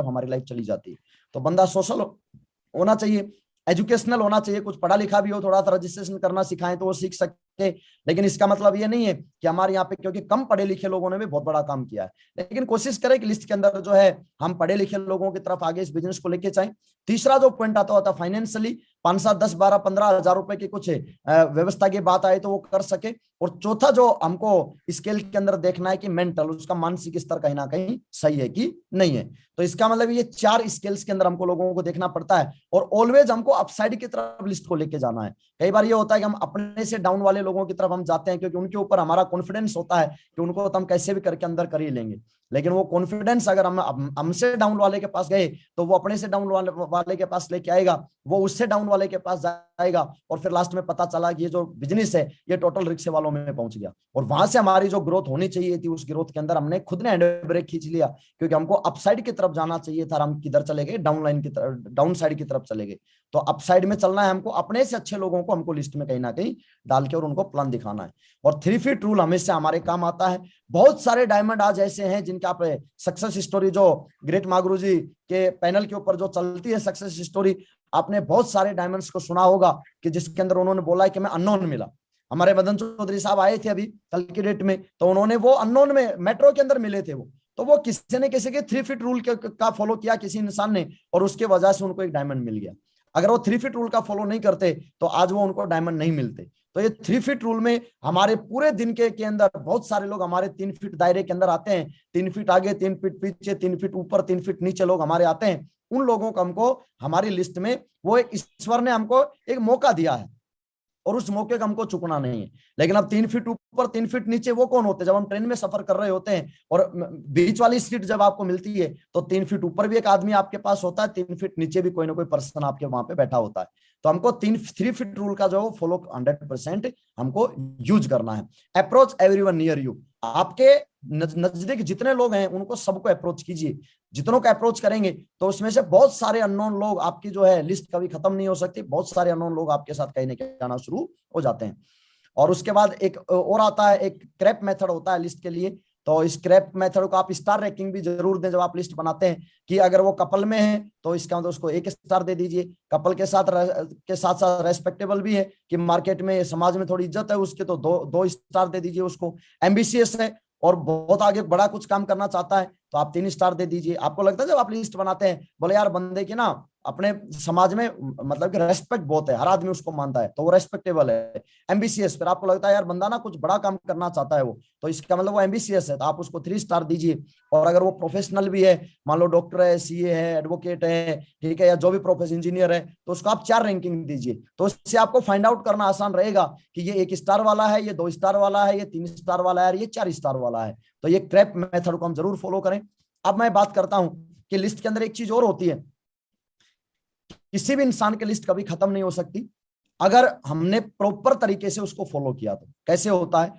हमारी लाइफ चली जाती है। तो बंदा सोशल होना चाहिए, एजुकेशनल होना चाहिए, कुछ पढ़ा लिखा भी हो, थोड़ा सा रजिस्ट्रेशन करना सिखाएं तो वो सीख सके। लेकिन इसका मतलब ये नहीं है कि हमारे यहाँ पे, क्योंकि कम पढ़े लिखे लोगों ने भी बहुत बड़ा काम किया है, लेकिन कोशिश करें कि लिस्ट के अंदर जो है हम पढ़े लिखे लोगों की तरफ आगे इस बिजनेस को लेके जाएं। तीसरा जो पॉइंट आता होता है फाइनेंशियली, 5, 7, 10, 12, 15 हजार रुपए की कुछ व्यवस्था की बात आए तो वो कर सके। और चौथा जो हमको स्केल के अंदर देखना है कि मेंटल, उसका मानसिक स्तर कहीं ना कहीं सही है कि नहीं है। तो इसका मतलब ये 4 स्केल्स के अंदर हमको लोगों को देखना पड़ता है और ऑलवेज हमको अपसाइड की तरफ लिस्ट को लेके जाना है। कई बार ये होता है कि हम अपने से डाउन वाले लोगों की तरफ हम जाते हैं क्योंकि उनके ऊपर हमारा कॉन्फिडेंस होता है कि उनको तो हम कैसे भी करके अंदर कर ही लेंगे, लेकिन वो कॉन्फिडेंस अगर हम हमसे डाउन वाले के पास गए तो वो अपने से डाउन वाले के पास लेके आएगा, वो उससे डाउन वाले के पास जाएगा और फिर लास्ट में पता चला कि ये जो बिजनेस है ये टोटल रिक्शे वालों में पहुंच गया। और वहां से हमारी जो ग्रोथ होनी चाहिए थी उस ग्रोथ के अंदर हमने खुद ने हैंड ब्रेक खींच लिया, क्योंकि हमको अपसाइड की तरफ जाना चाहिए था, हम किधर चले गए, डाउन लाइन की तरफ, डाउन साइड की तरफ चले गए। तो अपसाइड में चलना है हमको, अपने से अच्छे लोगों को हमको लिस्ट में कहीं ना कहीं डाल के और उनको प्लान दिखाना है। और 3 फीट रूल हमेशा हमारे काम आता है। बहुत सारे डायमंड आज ऐसे हैं जिनका आप सक्सेस स्टोरी, जो ग्रेट मागुरु जी के पैनल के ऊपर जो चलती है सक्सेस स्टोरी, आपने बहुत सारे डायमंड्स को सुना होगा कि जिसके अंदर उन्होंने बोला है कि मैं अननोन मिला। हमारे मदन चौधरी साहब आए थे अभी कल की डेट में, तो उन्होंने वो अननोन में मेट्रो के अंदर मिले थे वो, तो वो किसी ने किसी के 3 फीट रूल का फॉलो किया किसी इंसान ने, और उसके वजह से उनको एक डायमंड मिल गया। अगर वो 3 फीट रूल का फॉलो नहीं करते तो आज वो उनको डायमंड नहीं मिलते। तो ये 3 फीट रूल में हमारे पूरे दिन के अंदर बहुत सारे लोग हमारे 3 फीट दायरे के अंदर आते हैं, 3 फीट आगे, 3 फीट पीछे, 3 फीट ऊपर, 3 फीट नीचे लोग हमारे आते हैं। उन लोगों को हमको हमारी लिस्ट में, वो एक ईश्वर ने हमको एक मौका दिया है और उस मौके का हमको चुकना नहीं है। लेकिन अब 3 फीट ऊपर 3 फीट नीचे वो कौन होते हैं? जब हम ट्रेन में सफर कर रहे होते हैं और बीच वाली सीट जब आपको मिलती है तो 3 फीट ऊपर भी एक आदमी आपके पास होता है, 3 फीट नीचे भी कोई ना कोई पर्सन आपके वहां पे बैठा होता है। तो हमको 3 फीट रूल का जो फॉलो 100% हमको यूज करना है। अप्रोच एवरीवन नियर यू, आपके नजदीक जितने लोग हैं उनको सबको अप्रोच कीजिए। जितनों को अप्रोच करेंगे तो उसमें से बहुत सारे अननोन लोग, आपकी जो है लिस्ट कभी खत्म नहीं हो सकती, बहुत सारे अननोन लोग आपके साथ कहीं ना कहीं आना शुरू हो जाते हैं। और उसके बाद एक और आता है, एक क्रैप मेथड होता है लिस्ट के लिए, तो स्क्रैप मेथड को आप स्टार रैंकिंग भी जरूर दें जब आप लिस्ट बनाते हैं, कि अगर वो कपल में है तो इसका मतलब उसको 1 स्टार दे दीजिए। कपल के साथ साथ रेस्पेक्टेबल भी है, कि मार्केट में समाज में थोड़ी इज्जत है उसके, तो 2 स्टार दे दीजिए उसको। एम्बिशियस है और बहुत आगे बड़ा कुछ काम करना चाहता है तो आप 3 स्टार दे दीजिए। आपको लगता है जब आप लिस्ट बनाते हैं, बोले यार बंदे की ना अपने समाज में मतलब कि रेस्पेक्ट बहुत है, हर आदमी उसको मानता है, तो वो रेस्पेक्टेबल है। एम्बिशियस, फिर आपको लगता है यार बंदा ना कुछ बड़ा काम करना चाहता है वो, तो इसका मतलब वो एम्बिशियस है, तो आप उसको 3 स्टार दीजिए। और अगर वो प्रोफेशनल भी है, मान लो डॉक्टर है, सीए है, एडवोकेट है, ठीक है, या जो भी प्रोफेशन इंजीनियर है, तो उसको आप 4 रैंकिंग दीजिए। तो इससे आपको फाइंड आउट करना आसान रहेगा कि ये 1 स्टार वाला है, ये 2 स्टार वाला है, ये 3 स्टार वाला है, ये 4 स्टार वाला है। तो ये क्रैप मेथड को हम जरूर फॉलो करें। अब मैं बात करता हूं कि लिस्ट के अंदर एक चीज और होती है, किसी भी इंसान की लिस्ट कभी खत्म नहीं हो सकती अगर हमने प्रॉपर तरीके से उसको फॉलो किया। तो कैसे होता है,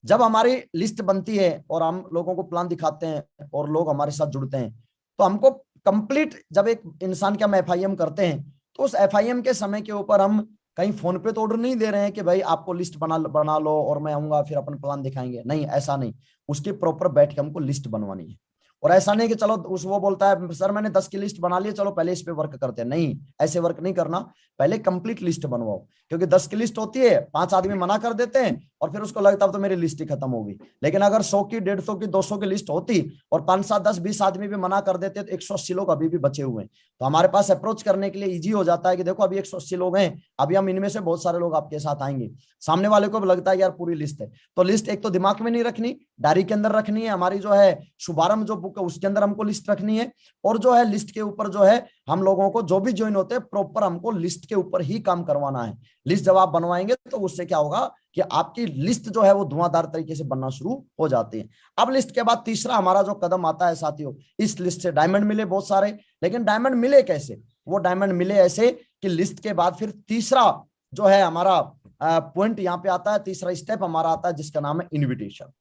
जब हमारी लिस्ट बनती है और हम लोगों को प्लान दिखाते हैं और लोग हमारे साथ जुड़ते हैं, तो हमको कंप्लीट, जब एक इंसान के हम एफआईएम करते हैं, तो उस एफआईएम के समय के ऊपर हम कहीं फोन पे तो ऑर्डर नहीं दे रहे हैं कि भाई आपको लिस्ट बना लो और मैं आऊंगा फिर अपन प्लान दिखाएंगे। नहीं, ऐसा नहीं, उसकी प्रॉपर बैठ के हमको लिस्ट बनवानी है। और ऐसा नहीं कि चलो वो बोलता है सर मैंने 10 की लिस्ट बना ली, चलो पहले इस पे वर्क करते हैं। नहीं, ऐसे वर्क नहीं करना, पहले कंप्लीट लिस्ट बनवाओ। क्योंकि 10 की लिस्ट होती है, 5 आदमी मना कर देते हैं और फिर उसको लगता है तो मेरी लिस्ट ही खत्म होगी। लेकिन अगर 100 की, 150 की, 200 की लिस्ट होती और 5, 7, 10, 20 आदमी भी मना कर देते तो 180 लोग अभी भी बचे हुए हैं। तो हमारे पास अप्रोच करने के लिए ईजी हो जाता है कि देखो अभी 180 लोग हैं, अभी हम इनमें से बहुत सारे लोग आपके साथ आएंगे। सामने वाले को भी लगता है यार पूरी लिस्ट है। तो लिस्ट एक तो दिमाग में नहीं रखनी, डायरी के अंदर रखनी है। हमारी जो है शुभारंभ जो बुक है उसके अंदर हमको लिस्ट रखनी है। और जो है लिस्ट के ऊपर जो है हम लोगों को जो भी ज्वाइन होते हैं प्रॉपर हमको लिस्ट के ऊपर ही काम करवाना है। लिस्ट जब आप बनवाएंगे तो उससे क्या होगा कि आपकी लिस्ट जो है वो धुआंधार तरीके से बनना शुरू हो जाती है। अब लिस्ट के बाद तीसरा हमारा जो कदम आता है साथियों, इस लिस्ट से डायमंड मिले बहुत सारे, लेकिन डायमंड मिले कैसे? वो डायमंड मिले ऐसे कि लिस्ट के बाद फिर तीसरा जो है हमारा पॉइंट यहाँ पे आता है, तीसरा स्टेप हमारा आता है जिसका नाम है इनविटेशन।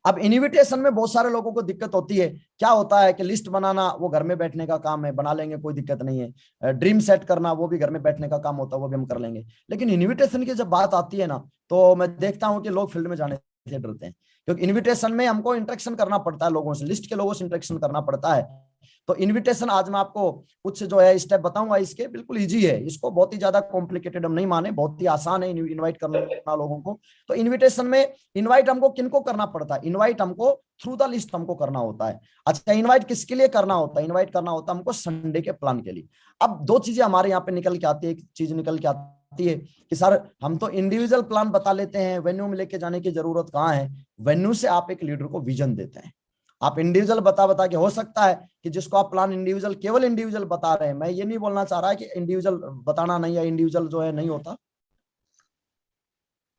अब इनविटेशन में बहुत सारे लोगों को दिक्कत होती है। क्या होता है कि लिस्ट बनाना वो घर में बैठने का काम है, बना लेंगे कोई दिक्कत नहीं है। ड्रीम सेट करना वो भी घर में बैठने का काम होता है, वो भी हम कर लेंगे। लेकिन इनविटेशन की जब बात आती है ना, तो मैं देखता हूं कि लोग फील्ड में जाने से डरते हैं, क्योंकि इन्विटेशन में हमको इंटरेक्शन करना पड़ता है लोगों से, लिस्ट के लोगों से इंटरेक्शन करना पड़ता है। तो इनविटेशन आज मैं आपको कुछ जो है स्टेप बताऊंगा, इसके बिल्कुल इजी है, इसको बहुत ही ज्यादा कॉम्प्लिकेटेड हम नहीं माने, बहुत ही आसान है इनवाइट करना लोगों को। तो इनविटेशन में इनवाइट हमको किनको करना पड़ता है? इनवाइट हमको थ्रू द लिस्ट हमको करना होता है। अच्छा, इनवाइट किसके लिए करना होता है? इनवाइट करना होता है हमको संडे के प्लान के लिए। अब 2 चीजें हमारे यहाँ पे निकल के आती है। एक चीज निकल के आती है कि सर हम तो इंडिविजुअल प्लान बता लेते हैं, वेन्यू में लेके जाने की जरूरत कहाँ है? वेन्यू से आप एक लीडर को विजन देते हैं। आप इंडिविजुअल बता के, हो सकता है कि जिसको आप प्लान इंडिविजुअल, केवल इंडिविजुअल बता रहे हैं, मैं ये नहीं बोलना चाह रहा है कि इंडिविजुअल बताना नहीं है, इंडिविजुअल जो है नहीं होता,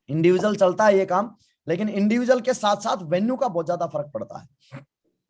इंडिविजुअल चलता है ये काम, लेकिन इंडिविजुअल के साथ साथ वेन्यू का बहुत ज्यादा फर्क पड़ता है।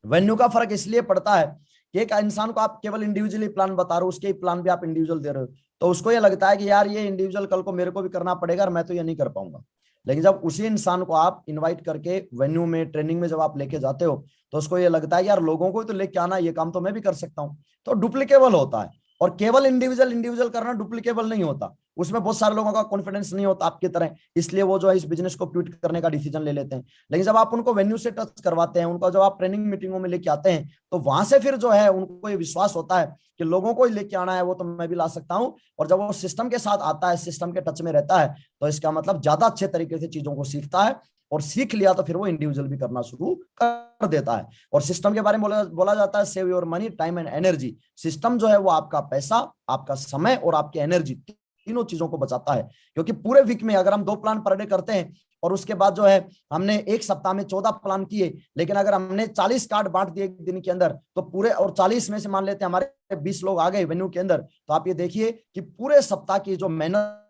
वेन्यू का फर्क इसलिए पड़ता है कि एक इंसान को आप केवल इंडिविजुअली प्लान बता रहे हो, उसके प्लान भी आप इंडिविजुअल दे रहे हो, तो उसको ये लगता है कि यार ये इंडिविजुअल कल को मेरे को भी करना पड़ेगा और मैं तो ये नहीं कर पाऊंगा। लेकिन जब उसी इंसान को आप इनवाइट करके वेन्यू में, ट्रेनिंग में जब आप लेके जाते हो, तो उसको ये लगता है यार लोगों को तो लेके आना, ये काम तो मैं भी कर सकता हूँ, तो डुप्लीकेबल होता है। और केवल इंडिविजुअल करना डुप्लीकेबल नहीं होता, उसमें बहुत सारे लोगों का कॉन्फिडेंस नहीं होता आपकी तरह, इसलिए वो जो है इस बिजनेस को क्विट करने का डिसीजन ले लेते हैं। लेकिन जब आप उनको वेन्यू से टच करवाते हैं, उनको जब आप ट्रेनिंग मीटिंगों में लेके आते हैं, तो वहां से फिर जो है उनको ये विश्वास होता है कि लोगों को लेके आना है वो तो मैं भी ला सकता हूँ। और जब वो सिस्टम के साथ आता है, सिस्टम के टच में रहता है, तो इसका मतलब ज्यादा अच्छे तरीके से चीजों को सीखता है, और सीख लिया तो फिर वो इंडिविजुअल भी करना शुरू कर देता है। और सिस्टम के बारे में बोला जाता है save your money, time and energy. System जो है वो आपका पैसा, आपका समय और आपकी एनर्जी, तीनों चीजों को बचाता है। क्योंकि पूरे वीक में अगर हम 2 प्लान पर डे करते हैं और उसके बाद जो है हमने एक सप्ताह में 14 प्लान किए, लेकिन अगर हमने 40 कार्ड बांट दिए एक दिन के अंदर, तो पूरे, और 40 में से मान लेते हैं हमारे 20 लोग आ गए वेन्यू के अंदर, तो आप ये देखिए कि पूरे सप्ताह की जो मेहनत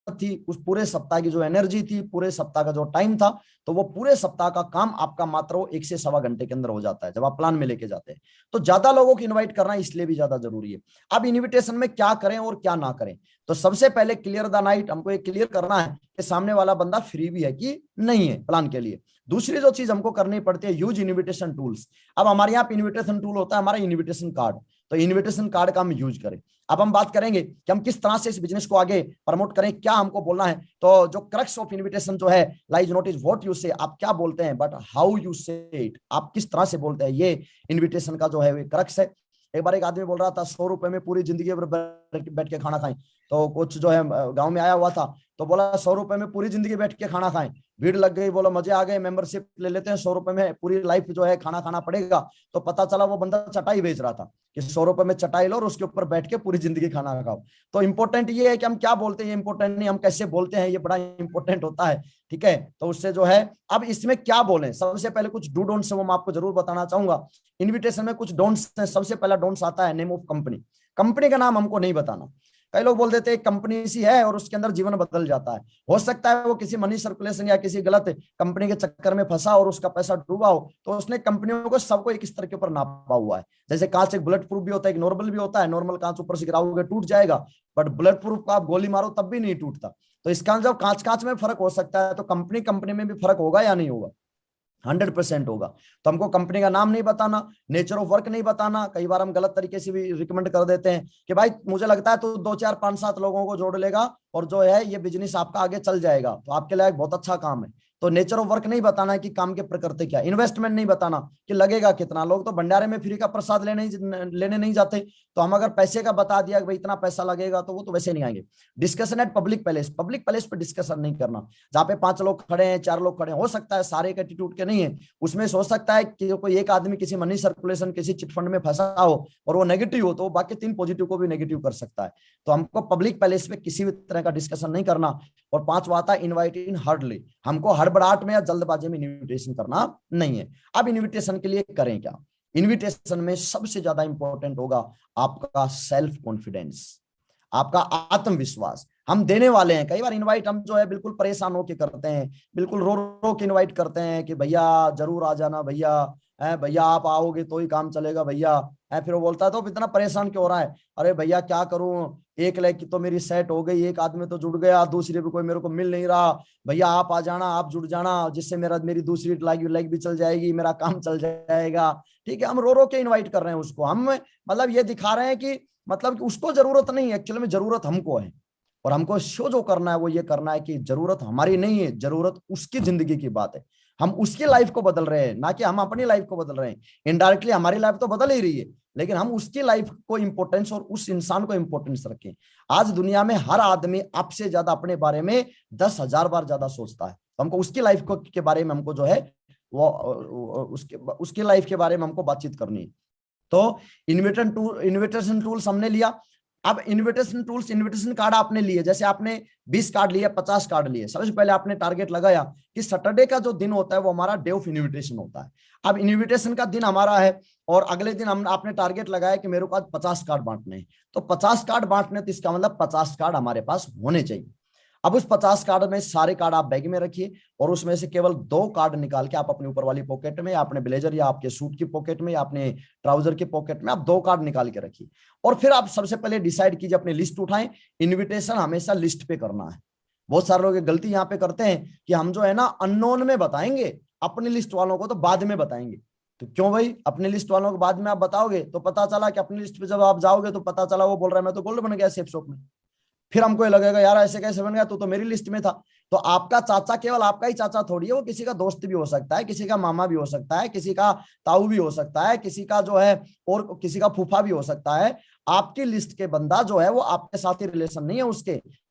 थी, उस पूरे सप्ताह की जो एनर्जी थी, पूरे सप्ताह का जो टाइम था, तो वो पूरे सप्ताह का काम आपका मात्र 1 से सवा घंटे के अंदर हो जाता है जब आप प्लान में लेके जाते हैं। तो ज्यादा लोगों को इनवाइट करना इसलिए भी ज्यादा जरूरी है। अब इनविटेशन में क्या करें और क्या ना करें, तो सबसे पहले क्लियर द नाइट, हमको ये क्लियर करना है कि सामने वाला बंदा फ्री भी है कि नहीं है प्लान के लिए। दूसरी जो चीज हमको करनी पड़ती है, यूज इन्विटेशन टूल्स। अब हमारे यहाँ पे इन्विटेशन टूल होता है हमारा इन्विटेशन कार्ड, तो इन्विटेशन कार्ड का हम यूज करें। अब हम बात करेंगे कि हम किस तरह से इस बिजनेस को आगे प्रमोट करें, क्या हमको बोलना है। तो जो क्रक्स ऑफ इन्विटेशन जो है, lies not is what you से, आप क्या बोलते हैं, बट हाउ यू से इट, आप किस तरह से बोलते हैं, ये इन्विटेशन का जो है क्रक्स है। एक बार एक आदमी बोल रहा था 100 रुपए में पूरी जिंदगी बैठ के खाना खाएं। तो कुछ जो है गांव में आया हुआ था, तो बोला 100 रुपए में पूरी जिंदगी बैठ के खाना खाएं। भीड़ लग गई, बोला मजे आ गए, मेंबरशिप ले लेते हैं, 100 रुपए में पूरी लाइफ जो है खाना खाना पड़ेगा। तो पता चला वो बंदा चटाई बेच रहा था कि 100 रुपए में चटाई लो और उसके ऊपर बैठ के पूरी जिंदगी खाना खाओ। तो इंपॉर्टेंट ये है कि हम क्या बोलते हैं, ये इंपॉर्टेंट नहीं हम कैसे बोलते हैं, ये बड़ा इंपॉर्टेंट होता है। ठीक है, तो उससे जो है, अब इसमें क्या बोलें, सबसे पहले कुछ डू डोंट्स मैं आपको जरूर बताना चाहूंगा। इन्विटेशन में कुछ डोंट्स हैं। सबसे पहला डोंट्स आता है नेम ऑफ कंपनी। कंपनी का नाम हमको नहीं बताना। कई लोग बोल देते हैं कंपनी सी है और उसके अंदर जीवन बदल जाता है। हो सकता है वो किसी मनी सर्कुलेशन या किसी गलत कंपनी के चक्कर में फंसा और उसका पैसा डूबा हो, तो उसने कंपनियों को सबको एक स्तर के ऊपर नापा हुआ है। जैसे कांच एक बुलेट प्रूफ भी होता है, एक नॉर्मल भी होता है। नॉर्मल कांच ऊपर से गिराओगे टूट जाएगा, बट बुलेट प्रूफ को आप गोली मारो तब भी नहीं टूटता। तो इसका जब कांच कांच में फर्क हो सकता है, तो कंपनी कंपनी में भी फर्क होगा या नहीं होगा? 100% होगा। तो हमको कंपनी का नाम नहीं बताना, नेचर ऑफ वर्क नहीं बताना। कई बार हम गलत तरीके से भी रिकमेंड कर देते हैं कि भाई मुझे लगता है तो 2 4 5 7 लोगों को जोड़ लेगा और जो है ये बिजनेस आपका आगे चल जाएगा, तो आपके लिए बहुत अच्छा काम है। तो नेचर ऑफ वर्क नहीं बताना है कि काम के प्रकृति क्या, इन्वेस्टमेंट नहीं बताना कि लगेगा कितना। लोग तो भंडारे में फ्री का प्रसाद लेने नहीं जाते, तो हम अगर पैसे का बता दिया कि भाई इतना पैसा लगेगा, तो वो तो वैसे नहीं आएंगे। Discussion eight public place, public place पे डिस्कशन नहीं करना। जहाँ पे 5 लोग खड़े हैं, 4 लोग खड़े हैं, हो सकता है सारे एक एटीट्यूड के नहीं है, उसमें हो सकता है कि कोई एक आदमी किसी मनी सर्कुलेशन किसी चिटफंड में फंसा हो और वो नेगेटिव हो, तो बाकी 3 पॉजिटिव को भी नेगेटिव कर सकता है। तो हमको पब्लिक प्लेस पे किसी भी तरह का डिस्कशन नहीं करना। और 5वां आता है इनवाइट इन हर्डली। हमको हड़बड़ाहट में या जल्दबाजी में इन्विटेशन करना नहीं है। अब इन्विटेशन के लिए करें क्या? इन्विटेशन में सबसे ज्यादा इंपॉर्टेंट होगा आपका सेल्फ कॉन्फिडेंस, आपका आत्मविश्वास। हम देने वाले हैं। कई बार इनवाइट हम जो है बिल्कुल परेशान होके करते हैं, बिल्कुल रो रो के इनवाइट करते हैं कि भैया जरूर आ जाना, भैया भैया आप आओगे तो ही काम चलेगा भैया। फिर वो बोलता है तो इतना परेशान क्यों हो रहा है? अरे भैया क्या करूं, 1 लाख की तो मेरी सेट हो गई, एक आदमी तो जुड़ गया, दूसरे पे कोई मेरे को मिल नहीं रहा। भैया आप आ जाना, आप जुड़ जाना, जिससे मेरी दूसरी लाइक भी चल जाएगी, मेरा काम चल जाएगा। ठीक है, हम रो रो के इन्वाइट कर रहे हैं उसको। हम मतलब ये दिखा रहे हैं कि मतलब कि उसको जरूरत नहीं है, एक्चुअली में जरूरत हमको है। और हमको शो जो करना है वो ये करना है कि जरूरत हमारी नहीं है, जरूरत उसकी जिंदगी की बात है। हम उसकी लाइफ को बदल रहे हैं, ना कि हम अपनी लाइफ को बदल रहे हैं। इनडायरेक्टली हमारी लाइफ तो बदल ही रही है, लेकिन हम उसकी लाइफ को इंपॉर्टेंस और उस इंसान को इंपॉर्टेंस रखें। आज दुनिया में हर आदमी आपसे ज्यादा अपने बारे में 10,000 बार ज्यादा सोचता है। तो हमको उसकी लाइफ को के बारे में हमको जो है वो उसकी लाइफ के बारे में हमको बातचीत करनी है। तो इन्विटेशन टूल्स हमने लिया। अब इन्विटेशन टूल्स, इन्विटेशन कार्ड आपने लिए, जैसे आपने 20 कार्ड लिए, 50 कार्ड लिए। सबसे पहले आपने टारगेट लगाया कि सैटरडे का जो दिन होता है वो हमारा डे ऑफ इन्विटेशन होता है। अब इन्विटेशन का दिन हमारा है और अगले दिन आपने टारगेट लगाया कि मेरे को आज 50 कार्ड बांटने हैं। तो 50 कार्ड बांटने, तो इसका मतलब 50 कार्ड हमारे पास होने चाहिए। अब उस 50 कार्ड में सारे कार्ड आप बैग में रखिए और उसमें से केवल 2 कार्ड निकाल के आप अपने ऊपर वाली पॉकेट में या अपने ब्लेजर या आपके सूट की पॉकेट में या अपने ट्राउजर की पॉकेट में आप 2 कार्ड निकाल के रखिए। और फिर आप सबसे पहले डिसाइड कीजिए, अपनी लिस्ट उठाएं। इन्विटेशन हमेशा लिस्ट पे करना है। बहुत सारे लोग गलती यहाँ पे करते हैं कि हम जो है ना अननोन में बताएंगे, अपनी लिस्ट वालों को तो बाद में बताएंगे। तो क्यों भाई? अपनी लिस्ट वालों को बाद में आप बताओगे तो पता चला कि अपनी लिस्ट पे जब आप जाओगे तो पता चला वो बोल रहा है मैं तो गोल्ड बन गया सेफ शॉप में। फिर हमको ये लगेगा यार ऐसे कैसे बन गया, तो मेरी लिस्ट में था। तो आपका चाचा केवल आपका ही चाचा थोड़ी है, वो किसी का दोस्त भी हो सकता है, किसी का मामा भी हो सकता है, किसी का ताऊ भी हो सकता है, किसी का जो है और किसी का फूफा भी हो सकता है। आपकी लिस्ट के बंदा जो है वो आपके साथ ही रिलेशन नहीं है,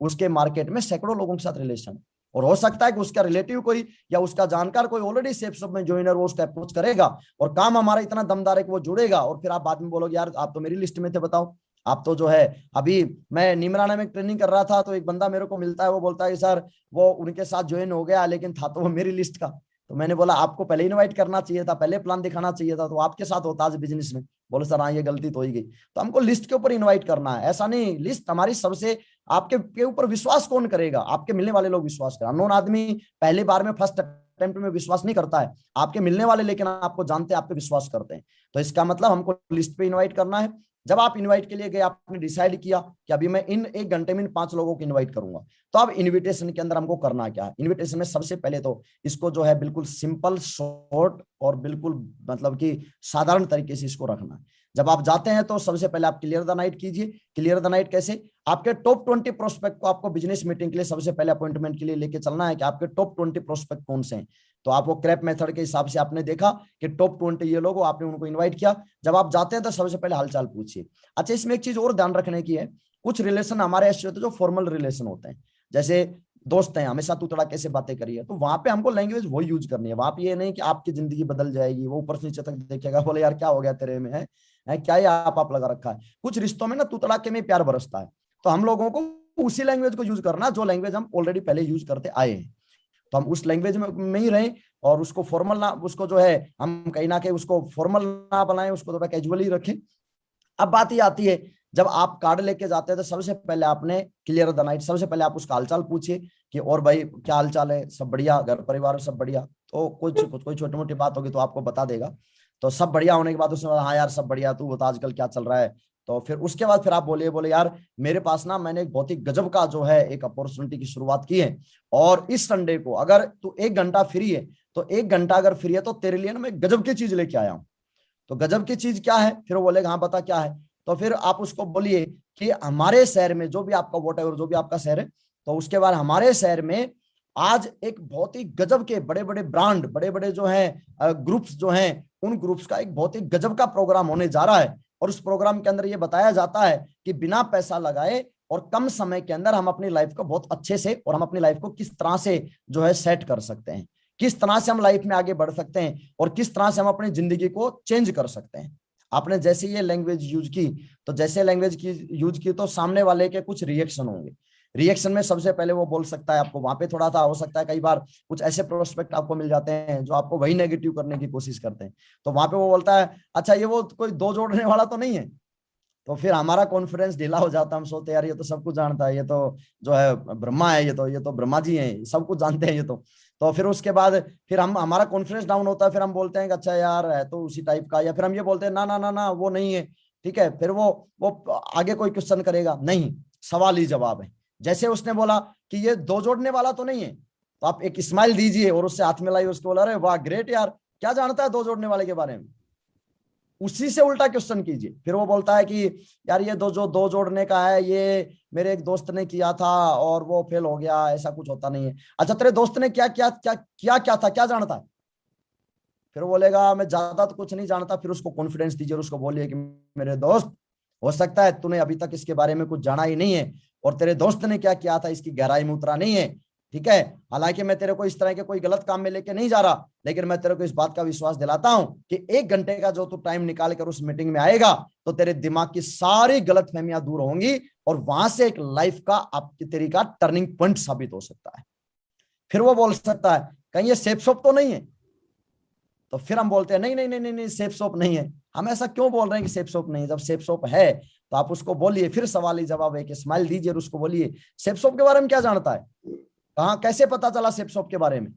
उसके मार्केट में सैकड़ों लोगों के साथ रिलेशन। और हो सकता है कि उसका रिलेटिव कोई या उसका जानकार कोई ऑलरेडी सेफ शॉप में ज्वाइनर, वो उसका अप्रोच करेगा और काम हमारा इतना दमदार है कि वो जुड़ेगा। और फिर आप बाद में बोलोगे यार आप तो मेरी लिस्ट में थे, बताओ आप तो जो है। अभी मैं नीमराना में ट्रेनिंग कर रहा था तो एक बंदा मेरे को मिलता है, वो बोलता है सर वो उनके साथ ज्वाइन हो गया लेकिन था तो वो मेरी लिस्ट का। तो मैंने बोला आपको पहले इनवाइट करना चाहिए था, पहले प्लान दिखाना चाहिए था, तो आपके साथ होता आज बिजनेस में। बोले सर हाँ ये गलती तो ही गई। तो हमको लिस्ट के ऊपर इनवाइट करना है, ऐसा नहीं लिस्ट हमारी सबसे। आपके ऊपर विश्वास कौन करेगा? आपके मिलने वाले लोग विश्वास करें। अननोन आदमी पहले बार में फर्स्ट अटेम्प्ट में विश्वास नहीं करता है, आपके मिलने वाले लेकिन आपको जानते हैं, आप पे विश्वास करते हैं। तो इसका मतलब हमको लिस्ट पे इनवाइट करना है। जब आप इनवाइट के लिए गए, आपने डिसाइड किया कि अभी मैं इन 1 घंटे में इन 5 लोगों को इनवाइट करूंगा, तो अब इनविटेशन के अंदर हमको करना क्या है? इनविटेशन में सबसे पहले तो इसको जो है बिल्कुल सिंपल, शॉर्ट और बिल्कुल मतलब कि साधारण तरीके से इसको रखना है। जब आप जाते हैं तो सबसे पहले आप क्लियर द नाइट कीजिए। क्लियर द नाइट कैसे? आपके टॉप 20 प्रोस्पेक्ट को आपको बिजनेस मीटिंग के लिए सबसे पहले अपॉइंटमेंट के लिए लेके चलना है कि आपके टॉप 20 प्रोस्पेक्ट कौन से हैं। तो आप वो क्रैप मेथड के हिसाब से आपने देखा कि टॉप 20 ये लोग, आपने उनको इन्वाइट किया। जब आप जाते हैं तो सबसे पहले हालचाल पूछिए। अच्छा, इसमें एक चीज और ध्यान रखने की है, कुछ रिलेशन हमारे ऐसे होते हैं जो फॉर्मल रिलेशन होते हैं, जैसे दोस्त हैं, हमेशा तू तड़ा कैसे बातें करी है, तो वहां पे हमको लैंग्वेज वो यूज करनी है। वहां पे ये नहीं कि आपकी जिंदगी बदल जाएगी, वो ऊपर से नीचे तक देखेगा, बोले यार क्या हो गया तेरे में, है क्या ये आप लगा रखा है। कुछ रिश्तों में ना तू तड़ाके में प्यार बरसता है, तो हम लोगों को उसी लैंग्वेज को यूज करना जो लैंग्वेज हम ऑलरेडी पहले यूज करते आए हैं, तो हम उस लैंग्वेज में ही रहें और उसको फॉर्मल ना, उसको जो है हम कहीं ना कहीं उसको फॉर्मल ना बनाएं, उसको थोड़ा कैजुअली रखें। अब बात ये आती है, जब आप कार्ड लेके जाते हैं तो सबसे पहले आपने क्लियर द नाइट, सबसे पहले आप उसका हालचाल पूछिए कि और भाई क्या हालचाल है, सब बढ़िया, घर परिवार सब बढ़िया। तो कोई छोटी मोटी बात होगी तो आपको बता देगा। तो सब बढ़िया होने के बाद उसने हाँ यार सब बढ़िया, तू बता आजकल क्या चल रहा है। तो फिर उसके बाद फिर आप बोले यार मेरे पास ना, मैंने एक बहुत ही गजब का जो है एक अपॉर्चुनिटी की शुरुआत की है, और इस संडे को अगर तू 1 घंटा फ्री है, तो 1 घंटा अगर फ्री है तो तेरे लिए ना मैं गजब की चीज लेके आया हूँ। तो गजब की चीज क्या है? फिर वो बोलेगा हाँ बता क्या है। तो फिर आप उसको बोलिए कि हमारे शहर में, जो भी आपका वोट है और जो भी आपका शहर है, तो उसके बाद हमारे शहर में आज एक बहुत ही गजब के बड़े बड़े ब्रांड, बड़े बड़े जो हैं ग्रुप्स जो हैं, उन ग्रुप्स का एक बहुत ही गजब का प्रोग्राम होने जा रहा है। और उस प्रोग्राम के अंदर ये बताया जाता है कि बिना पैसा लगाए और कम समय के अंदर हम अपनी लाइफ को बहुत अच्छे से, और हम अपनी लाइफ को किस तरह से जो है सेट कर सकते हैं, किस तरह से हम लाइफ में आगे बढ़ सकते हैं, और किस तरह से हम अपनी जिंदगी को चेंज कर सकते हैं। आपने जैसे ये लैंग्वेज यूज की, तो जैसे लैंग्वेज की यूज की तो सामने वाले के कुछ रिएक्शन होंगे। रिएक्शन में सबसे पहले वो बोल सकता है, आपको वहां पे थोड़ा सा हो सकता है, कई बार कुछ ऐसे प्रोस्पेक्ट आपको मिल जाते हैं जो आपको वही नेगेटिव करने की कोशिश करते हैं। तो वहां पे वो बोलता है अच्छा ये वो कोई दो जोड़ने वाला तो नहीं है। तो फिर हमारा कॉन्फिडेंस ढीला हो जाता है, हम सोचते यार ये तो सब कुछ जानता है, ये तो जो है ब्रह्मा है, ये तो ब्रह्मा जी हैं, सब कुछ जानते हैं ये तो फिर उसके बाद फिर हम, हमारा कॉन्फिडेंस डाउन होता है, फिर हम बोलते हैं कि अच्छा यार है तो उसी टाइप का, या फिर हम ये बोलते हैं ना ना ना ना वो नहीं है। ठीक है, फिर वो आगे कोई क्वेश्चन करेगा, नहीं सवाल ही जवाब है। जैसे उसने बोला कि ये दो जोड़ने वाला तो नहीं है, तो आप एक स्माइल दीजिए और उससे हाथ मिलाइए, उसको बोला अरे वाह ग्रेट यार, क्या जानता है दो जोड़ने वाले के बारे में। उसी से उल्टा क्वेश्चन कीजिए। फिर वो बोलता है कि यार ये दो जोड़ने का है, ये मेरे एक दोस्त ने किया था और वो फेल हो गया, ऐसा कुछ होता नहीं है। अच्छा तेरे दोस्त ने क्या था, क्या जानता है? फिर वो बोलेगा मैं ज्यादा तो कुछ नहीं जानता। फिर उसको कॉन्फिडेंस दीजिए और उसको बोलिए कि मेरे दोस्त, हो सकता है तूने अभी तक इसके बारे में कुछ जाना ही नहीं है, और तेरे दोस्त ने क्या किया था इसकी गहराई में उतरा नहीं है। ठीक है, हालांकि मैं तेरे को इस तरह के कोई गलत काम में लेके नहीं जा रहा, लेकिन मैं तेरे को इस बात का विश्वास दिलाता हूं कि 1 घंटे का जो तू टाइम निकाल कर उस मीटिंग में आएगा, तो तेरे दिमाग की सारी गलतफहमियां दूर होंगी, और वहां से एक लाइफ का आपकी तेरी का टर्निंग पॉइंट साबित हो सकता है। फिर वो बोल सकता है कहीं ये सेफ शॉप तो नहीं है? तो फिर हम बोलते हैं नहीं नहीं नहीं नहीं नहीं सेफ शॉप नहीं है। हम ऐसा क्यों बोल रहे हैं कि सेफ शॉप नहीं है? जब सेफ शॉप है तो आप उसको बोलिए, फिर सवाल ही जवाब है कि स्माइल दीजिए और उसको बोलिए सेफ शॉप के बारे में क्या जानता है, कहाँ कैसे पता चला सेफ शॉप के बारे में?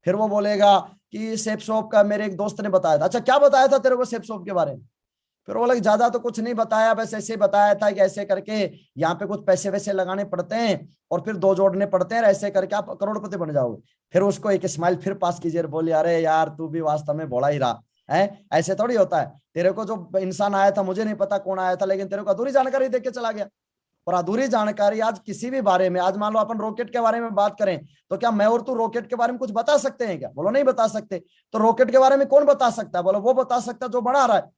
फिर वो बोलेगा कि सेफ शॉप का मेरे एक दोस्त ने बताया था। अच्छा क्या बताया था तेरे को सेफ शॉप के बारे में? फिर वो बोला ज्यादा तो कुछ नहीं बताया, बस ऐसे बताया था कि ऐसे करके यहाँ पे कुछ पैसे वैसे लगाने पड़ते हैं और फिर दो जोड़ने पड़ते हैं, ऐसे करके आप करोड़पति बन जाओगे। फिर उसको एक स्माइल फिर पास कीजिए और बोलिए अरे यार तू भी वास्तव में भोला ही रहा है, ऐसे थोड़ी होता है। तेरे को जो इंसान आया था मुझे नहीं पता कौन आया था, लेकिन तेरे को अधूरी जानकारी देके चला गया। और अधूरी जानकारी आज किसी भी बारे में, आज मान लो अपन रॉकेट के बारे में बात करें, तो क्या मैं और तू रॉकेट के बारे में कुछ बता सकते हैं क्या? बोलो नहीं बता सकते। तो रॉकेट के बारे में कौन बता सकता है? बोलो वो बता सकता है जो बना रहा है।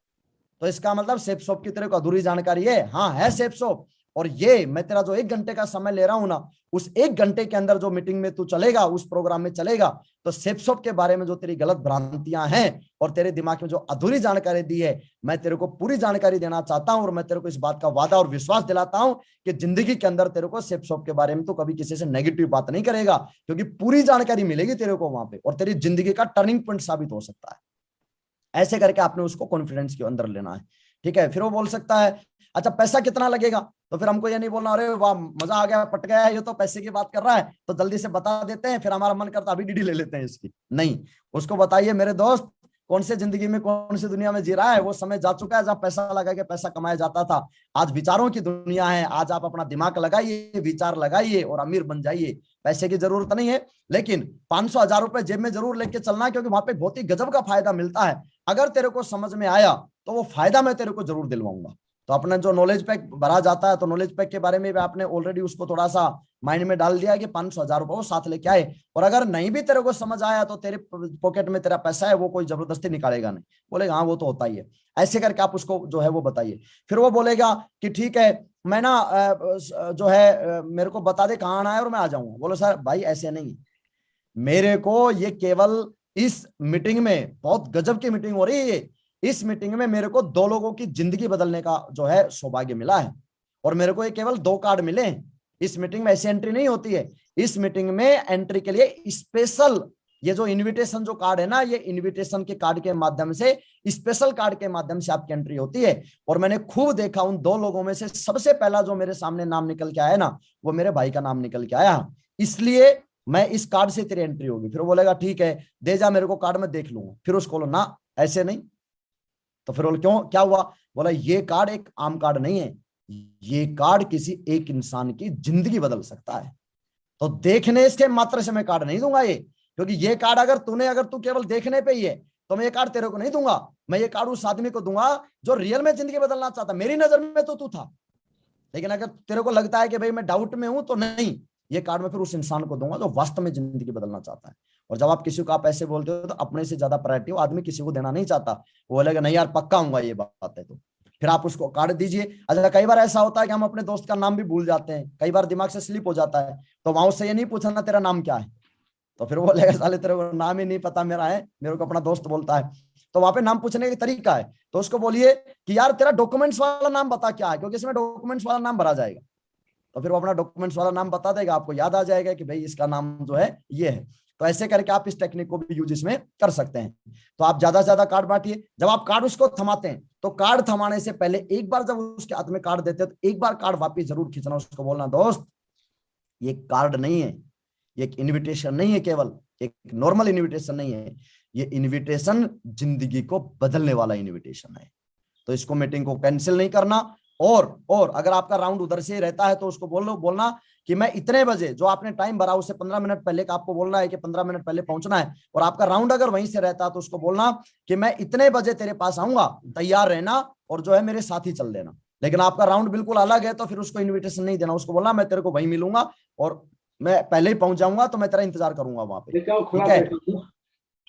तो इसका मतलब सेफ शॉप की तेरे को अधूरी जानकारी है? हाँ है सेफ शॉप। और ये मैं तेरा जो 1 घंटे का समय ले रहा हूं ना, उस 1 घंटे के अंदर जो मीटिंग में तू चलेगा, उस प्रोग्राम में चलेगा, तो सेफ शॉप के बारे में जो तेरी गलत भ्रांतियां हैं और तेरे दिमाग में जो अधूरी जानकारी दी है, मैं तेरे को पूरी जानकारी देना चाहता हूं। और मैं तेरे को इस बात का वादा और विश्वास दिलाता हूं कि जिंदगी के अंदर तेरे को सेफ शॉप के बारे में तो कभी किसी से नेगेटिव बात नहीं करेगा, क्योंकि पूरी जानकारी मिलेगी तेरे को वहां पे, और तेरी जिंदगी का टर्निंग पॉइंट साबित हो सकता है। ऐसे करके आपने उसको कॉन्फिडेंस के अंदर लेना है। ठीक है, फिर वो बोल सकता है अच्छा पैसा कितना लगेगा? तो फिर हमको ये नहीं बोलना अरे वाह मजा आ गया, पट गया है, ये तो पैसे की बात कर रहा है तो जल्दी से बता देते हैं, फिर हमारा मन करता अभी डीडी ले लेते हैं इसकी। नहीं, उसको बताइए मेरे दोस्त कौन से जिंदगी में कौन सी दुनिया में जी रहा है। वो समय जा चुका है जहां पैसा लगा के पैसा कमाया जाता था। आज विचारों की दुनिया है। आज आप अपना दिमाग लगाइए, विचार लगाइए और अमीर बन जाइए। पैसे की जरूरत नहीं है, लेकिन 500-1000 रुपए जेब में जरूर लेके चलना है, क्योंकि वहां पे बहुत ही गजब का फायदा मिलता है। अगर तेरे को समझ में आया तो वो फायदा मैं तेरे को जरूर दिलवाऊंगा। तो अपना जो नॉलेज पैक भरा जाता है, तो नॉलेज पैक के बारे में भी आपने ऑलरेडी उसको थोड़ा सा माइंड में डाल दिया कि 500-1000 रुपए वो साथ लेके आए। और अगर नहीं भी तेरे को समझ आया तो तेरे पॉकेट में तेरा पैसा है, वो कोई जबरदस्ती निकालेगा नहीं, बोलेगा हाँ वो तो होता ही है। ऐसे करके आप उसको जो है वो बताइए। फिर वो बोलेगा कि ठीक है, मैं ना जो है मेरे को बता दे कहाँ आना है और मैं आ जाऊंगा। बोलो सर भाई ऐसे नहीं, मेरे को ये केवल इस मीटिंग में, बहुत गजब की मीटिंग हो रही है, इस मीटिंग में मेरे को 2 लोगों की जिंदगी बदलने का जो है सौभाग्य मिला है। और मेरे को ये केवल 2 कार्ड मिले हैं। इस मीटिंग में ऐसी एंट्री नहीं होती है। इस मीटिंग में एंट्री के लिए स्पेशल ये जो इनविटेशन जो कार्ड है ना, ये इनविटेशन के कार्ड के माध्यम से, स्पेशल कार्ड के माध्यम से आपकी एंट्री होती है। और मैंने खूब देखा उन 2 लोगों में से सबसे पहला जो मेरे सामने नाम निकल के आया ना, वो मेरे भाई का नाम निकल के आया। इसलिए मैं इस कार्ड से तेरी एंट्री होगी। फिर वो बोलेगा ठीक है दे जा मेरे को कार्ड, मैं देख लूंगा। फिर उसको बोलो ना ऐसे नहीं। तो फिर बोले क्यों, क्या हुआ? बोला ये कार्ड एक आम कार्ड नहीं है, ये कार्ड किसी एक इंसान की जिंदगी बदल सकता है। तो देखने इसके मात्र से मैं कार्ड नहीं दूंगा ये, क्योंकि ये कार्ड अगर तू केवल देखने पे ही है तो मैं ये कार्ड तेरे को नहीं दूंगा। मैं ये कार्ड उस आदमी को दूंगा जो रियल में जिंदगी बदलना चाहता। मेरी नजर में तो तू था, लेकिन अगर तेरे को लगता है कि भाई मैं डाउट में हूं, तो नहीं, ये कार्ड मैं फिर उस इंसान को दूंगा जो वास्तव में जिंदगी बदलना चाहता है। और जब आप किसी को आप ऐसे बोलते हो तो अपने से ज्यादा प्रायोरिटी वो आदमी किसी को देना नहीं चाहता। वो बोलेगा नहीं यार पक्का हूंगा ये बात है, तो फिर आप उसको कार्ड दीजिए। अच्छा कई बार ऐसा होता है कि हम अपने दोस्त का नाम भी भूल जाते हैं, कई बार दिमाग से स्लिप हो जाता है, तो वहां उससे ये नहीं पूछना तेरा नाम क्या है। तो फिर वो बोलेगा साले तेरे को नाम ही नहीं पता मेरा है, मेरे को अपना दोस्त बोलता है। तो वहां पे नाम पूछने का तरीका है, तो उसको बोलिए कि यार तेरा डॉक्यूमेंट्स वाला नाम बता क्या है, क्योंकि इसमें डॉक्यूमेंट्स वाला नाम भरा जाएगा। तो फिर वो अपना डॉक्यूमेंट्स वाला नाम बता देगा, आपको याद आ जाएगा कि भाई इसका नाम जो है ये है। तो ऐसे करके आप इस टेक्निक को भी यूज इसमें कर सकते हैं। तो आप ज्यादा से ज्यादा कार्ड बांटिए। जब आप कार्ड उसको थमाते हैं तो कार्ड थमाने से पहले एक बार जब उसके हाथ में कार्ड देते हैं तो एक बार कार्ड वापिस जरूर खींचना। उसको बोलना दोस्त ये कार्ड नहीं है, ये एक इन्विटेशन नहीं है, केवल एक नॉर्मल इन्विटेशन नहीं है, ये इन्विटेशन जिंदगी को बदलने वाला इन्विटेशन है। तो इसको मीटिंग को कैंसिल नहीं करना। और अगर आपका राउंड उधर से ही रहता है तो उसको बोलना कि मैं इतने बजे, जो आपने टाइम भरा उससे 15 मिनट पहले का आपको बोलना है कि 15 मिनट पहले पहुंचना है। और आपका राउंड अगर वहीं से रहता है तो उसको बोलना कि मैं इतने बजे तेरे पास आऊंगा, तैयार रहना और जो है मेरे साथ ही चल देना। लेकिन आपका राउंड बिल्कुल अलग है तो फिर उसको इन्विटेशन नहीं देना। उसको बोलना मैं तेरे को वहीं मिलूंगा और मैं पहले ही पहुंच जाऊंगा, तो मैं तेरा इंतजार करूंगा वहां पे, ठीक है।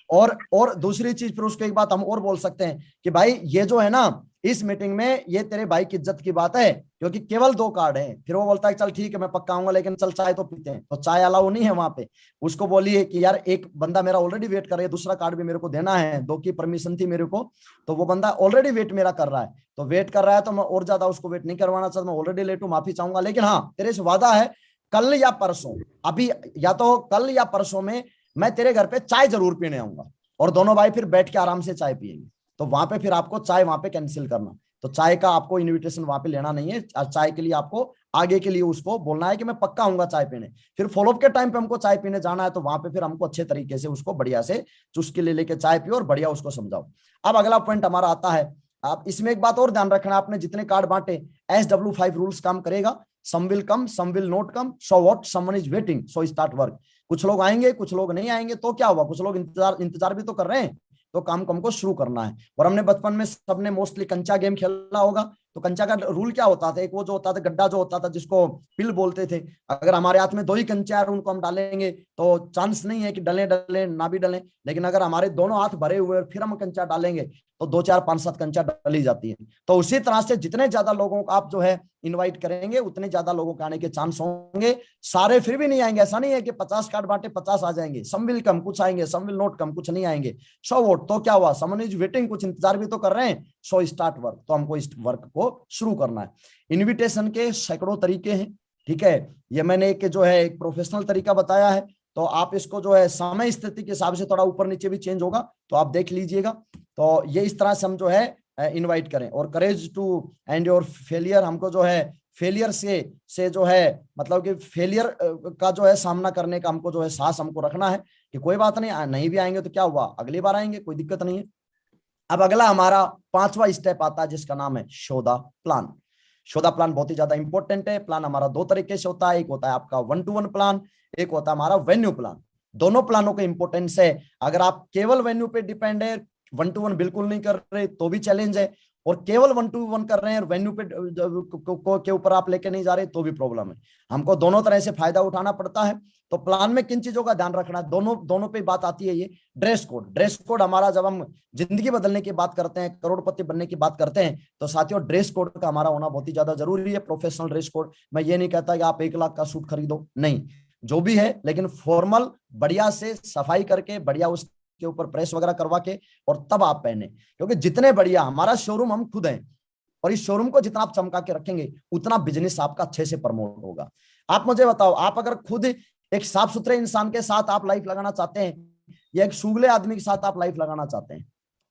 और दूसरी चीज फिर उसको एक बात हम और बोल सकते हैं कि भाई ये जो है ना, इस मीटिंग में ये तेरे भाई की इज्जत की बात है, क्योंकि केवल 2 कार्ड हैं। फिर वो बोलता है चल ठीक है मैं पक्का आऊंगा, लेकिन चल चाय तो पीते हैं, तो चाय अलाउ नहीं है वहां पे। उसको बोलिए कि यार एक बंदा मेरा ऑलरेडी वेट कर रहा है, दूसरा कार्ड भी मेरे को देना है, 2 की परमिशन थी मेरे को, तो वो बंदा ऑलरेडी वेट मेरा कर रहा है। तो वेट कर रहा है तो मैं और ज्यादा उसको वेट नहीं करवाना चाहता, मैं ऑलरेडी लेट हूं, माफी चाहूंगा। लेकिन हाँ तेरे से वादा है कल या परसों, अभी या तो कल या परसों में मैं तेरे घर पे चाय जरूर पीने आऊंगा, और दोनों भाई फिर बैठ के आराम से चाय पियेंगे। तो वहां पे फिर आपको चाय वहां पे कैंसिल करना। तो चाय का आपको इनविटेशन वहां पे लेना नहीं है। चाय के लिए आपको आगे के लिए उसको बोलना है कि मैं पक्का आऊंगा चाय पीने। फिर फॉलोअप के टाइम पे हमको चाय पीने जाना है, तो वहां पे फिर हमको अच्छे तरीके से उसको बढ़िया से चुस्की ले लेके चाय पियो और बढ़िया उसको समझाओ। अब अगला पॉइंट हमारा आता है, आप इसमें एक बात और ध्यान रखना, आपने जितने कार्ड बांटे SW5 रूल्स काम करेगा। Some will come, some will not come, so what, someone is waiting, so start work. कुछ लोग आएंगे, कुछ लोग नहीं आएंगे, तो क्या हुआ, कुछ लोग इंतजार भी तो कर रहे हैं, तो काम को हमको शुरू करना है। और हमने बचपन में सबने मोस्टली कंचा गेम खेला होगा। तो कंचा का रूल क्या होता था, एक वो जो होता था गड्ढा जो होता था जिसको पिल बोलते थे, अगर हमारे हाथ में 2 ही कंचे हैं और उनको हम डालेंगे तो चांस नहीं है कि डले ना भी डले। लेकिन अगर हमारे दोनों हाथ भरे हुए और फिर हम कंचा डालेंगे तो 2 4 5 7 कंचा डली जाती है। तो उसी तरह से जितने ज्यादा लोगों को आप जो है इनवाइट करेंगे उतने ज्यादा लोगों के आने के चांस होंगे। सारे फिर भी नहीं आएंगे, ऐसा नहीं है कि 50 कार्ड बांटे 50 आ जाएंगे। सम विल कम, कुछ आएंगे, सम विल नॉट कम, कुछ नहीं आएंगे। सो वोट, तो क्या हुआ, समवन इज वेटिंग, कुछ इंतजार भी तो कर रहे हैं। सो स्टार्ट वर्क, तो हमको इस वर्क को शुरू करना है। इनविटेशन के सैकड़ों तरीके हैं, ठीक है। ये मैंने एक जो है एक प्रोफेशनल तरीका बताया है, तो आप इसको जो है समय स्थिति के हिसाब से थोड़ा ऊपर नीचे भी चेंज होगा, तो आप देख लीजिएगा। तो ये इस तरह से हम जो है इनवाइट करें। और courage to end your failure, हमको जो है फेलियर से जो है मतलब कि फेलियर का जो है सामना करने का हमको जो है साहस हमको रखना है कि कोई बात नहीं, नहीं भी आएंगे तो क्या हुआ, अगली बार आएंगे, कोई दिक्कत नहीं है। अब अगला हमारा 5वां स्टेप आता है जिसका नाम है show the plan. Show the plan बहुत ही ज्यादा इंपॉर्टेंट है। प्लान हमारा दो तरीके से होता है, एक होता है आपका 1-to-1 प्लान, एक होता है हमारा वेन्यू प्लान। दोनों प्लानों का इंपॉर्टेंस है। अगर आप केवल वेन्यू पे डिपेंड है, 1-to-1 बिल्कुल नहीं कर रहे तो भी चैलेंज है, और केवल 1-to-1 कर रहे हैं और वेन्यू पे के ऊपर आप लेके नहीं जा रहे तो भी प्रॉब्लम है। हमको दोनों तरह से फायदा उठाना पड़ता है। तो प्लान में किन चीजों का ध्यान रखना है, दोनों पे बात आती है। ये ड्रेस कोड, ड्रेस कोड हमारा, जब हम जिंदगी बदलने की बात करते हैं, करोड़पति बनने की बात करते हैं, तो साथियों ड्रेस कोड का हमारा होना बहुत ही ज्यादा जरूरी है। प्रोफेशनल ड्रेस कोड, मैं ये नहीं कहता कि आप 1 लाख का सूट खरीदो, नहीं, जो भी है लेकिन फॉर्मल बढ़िया से सफाई करके, बढ़िया उसके ऊपर प्रेस वगैरह करवा के और तब आप पहने। क्योंकि जितने बढ़िया, हमारा शोरूम हम खुद हैं, और इस शोरूम को जितना आप चमका के रखेंगे उतना बिजनेस आपका अच्छे से प्रमोट होगा। आप मुझे बताओ, आप अगर खुद एक साफ सुथरे इंसान के साथ आप लाइफ लगाना चाहते हैं या एक सूगले आदमी के साथ आप लाइफ लगाना चाहते हैं,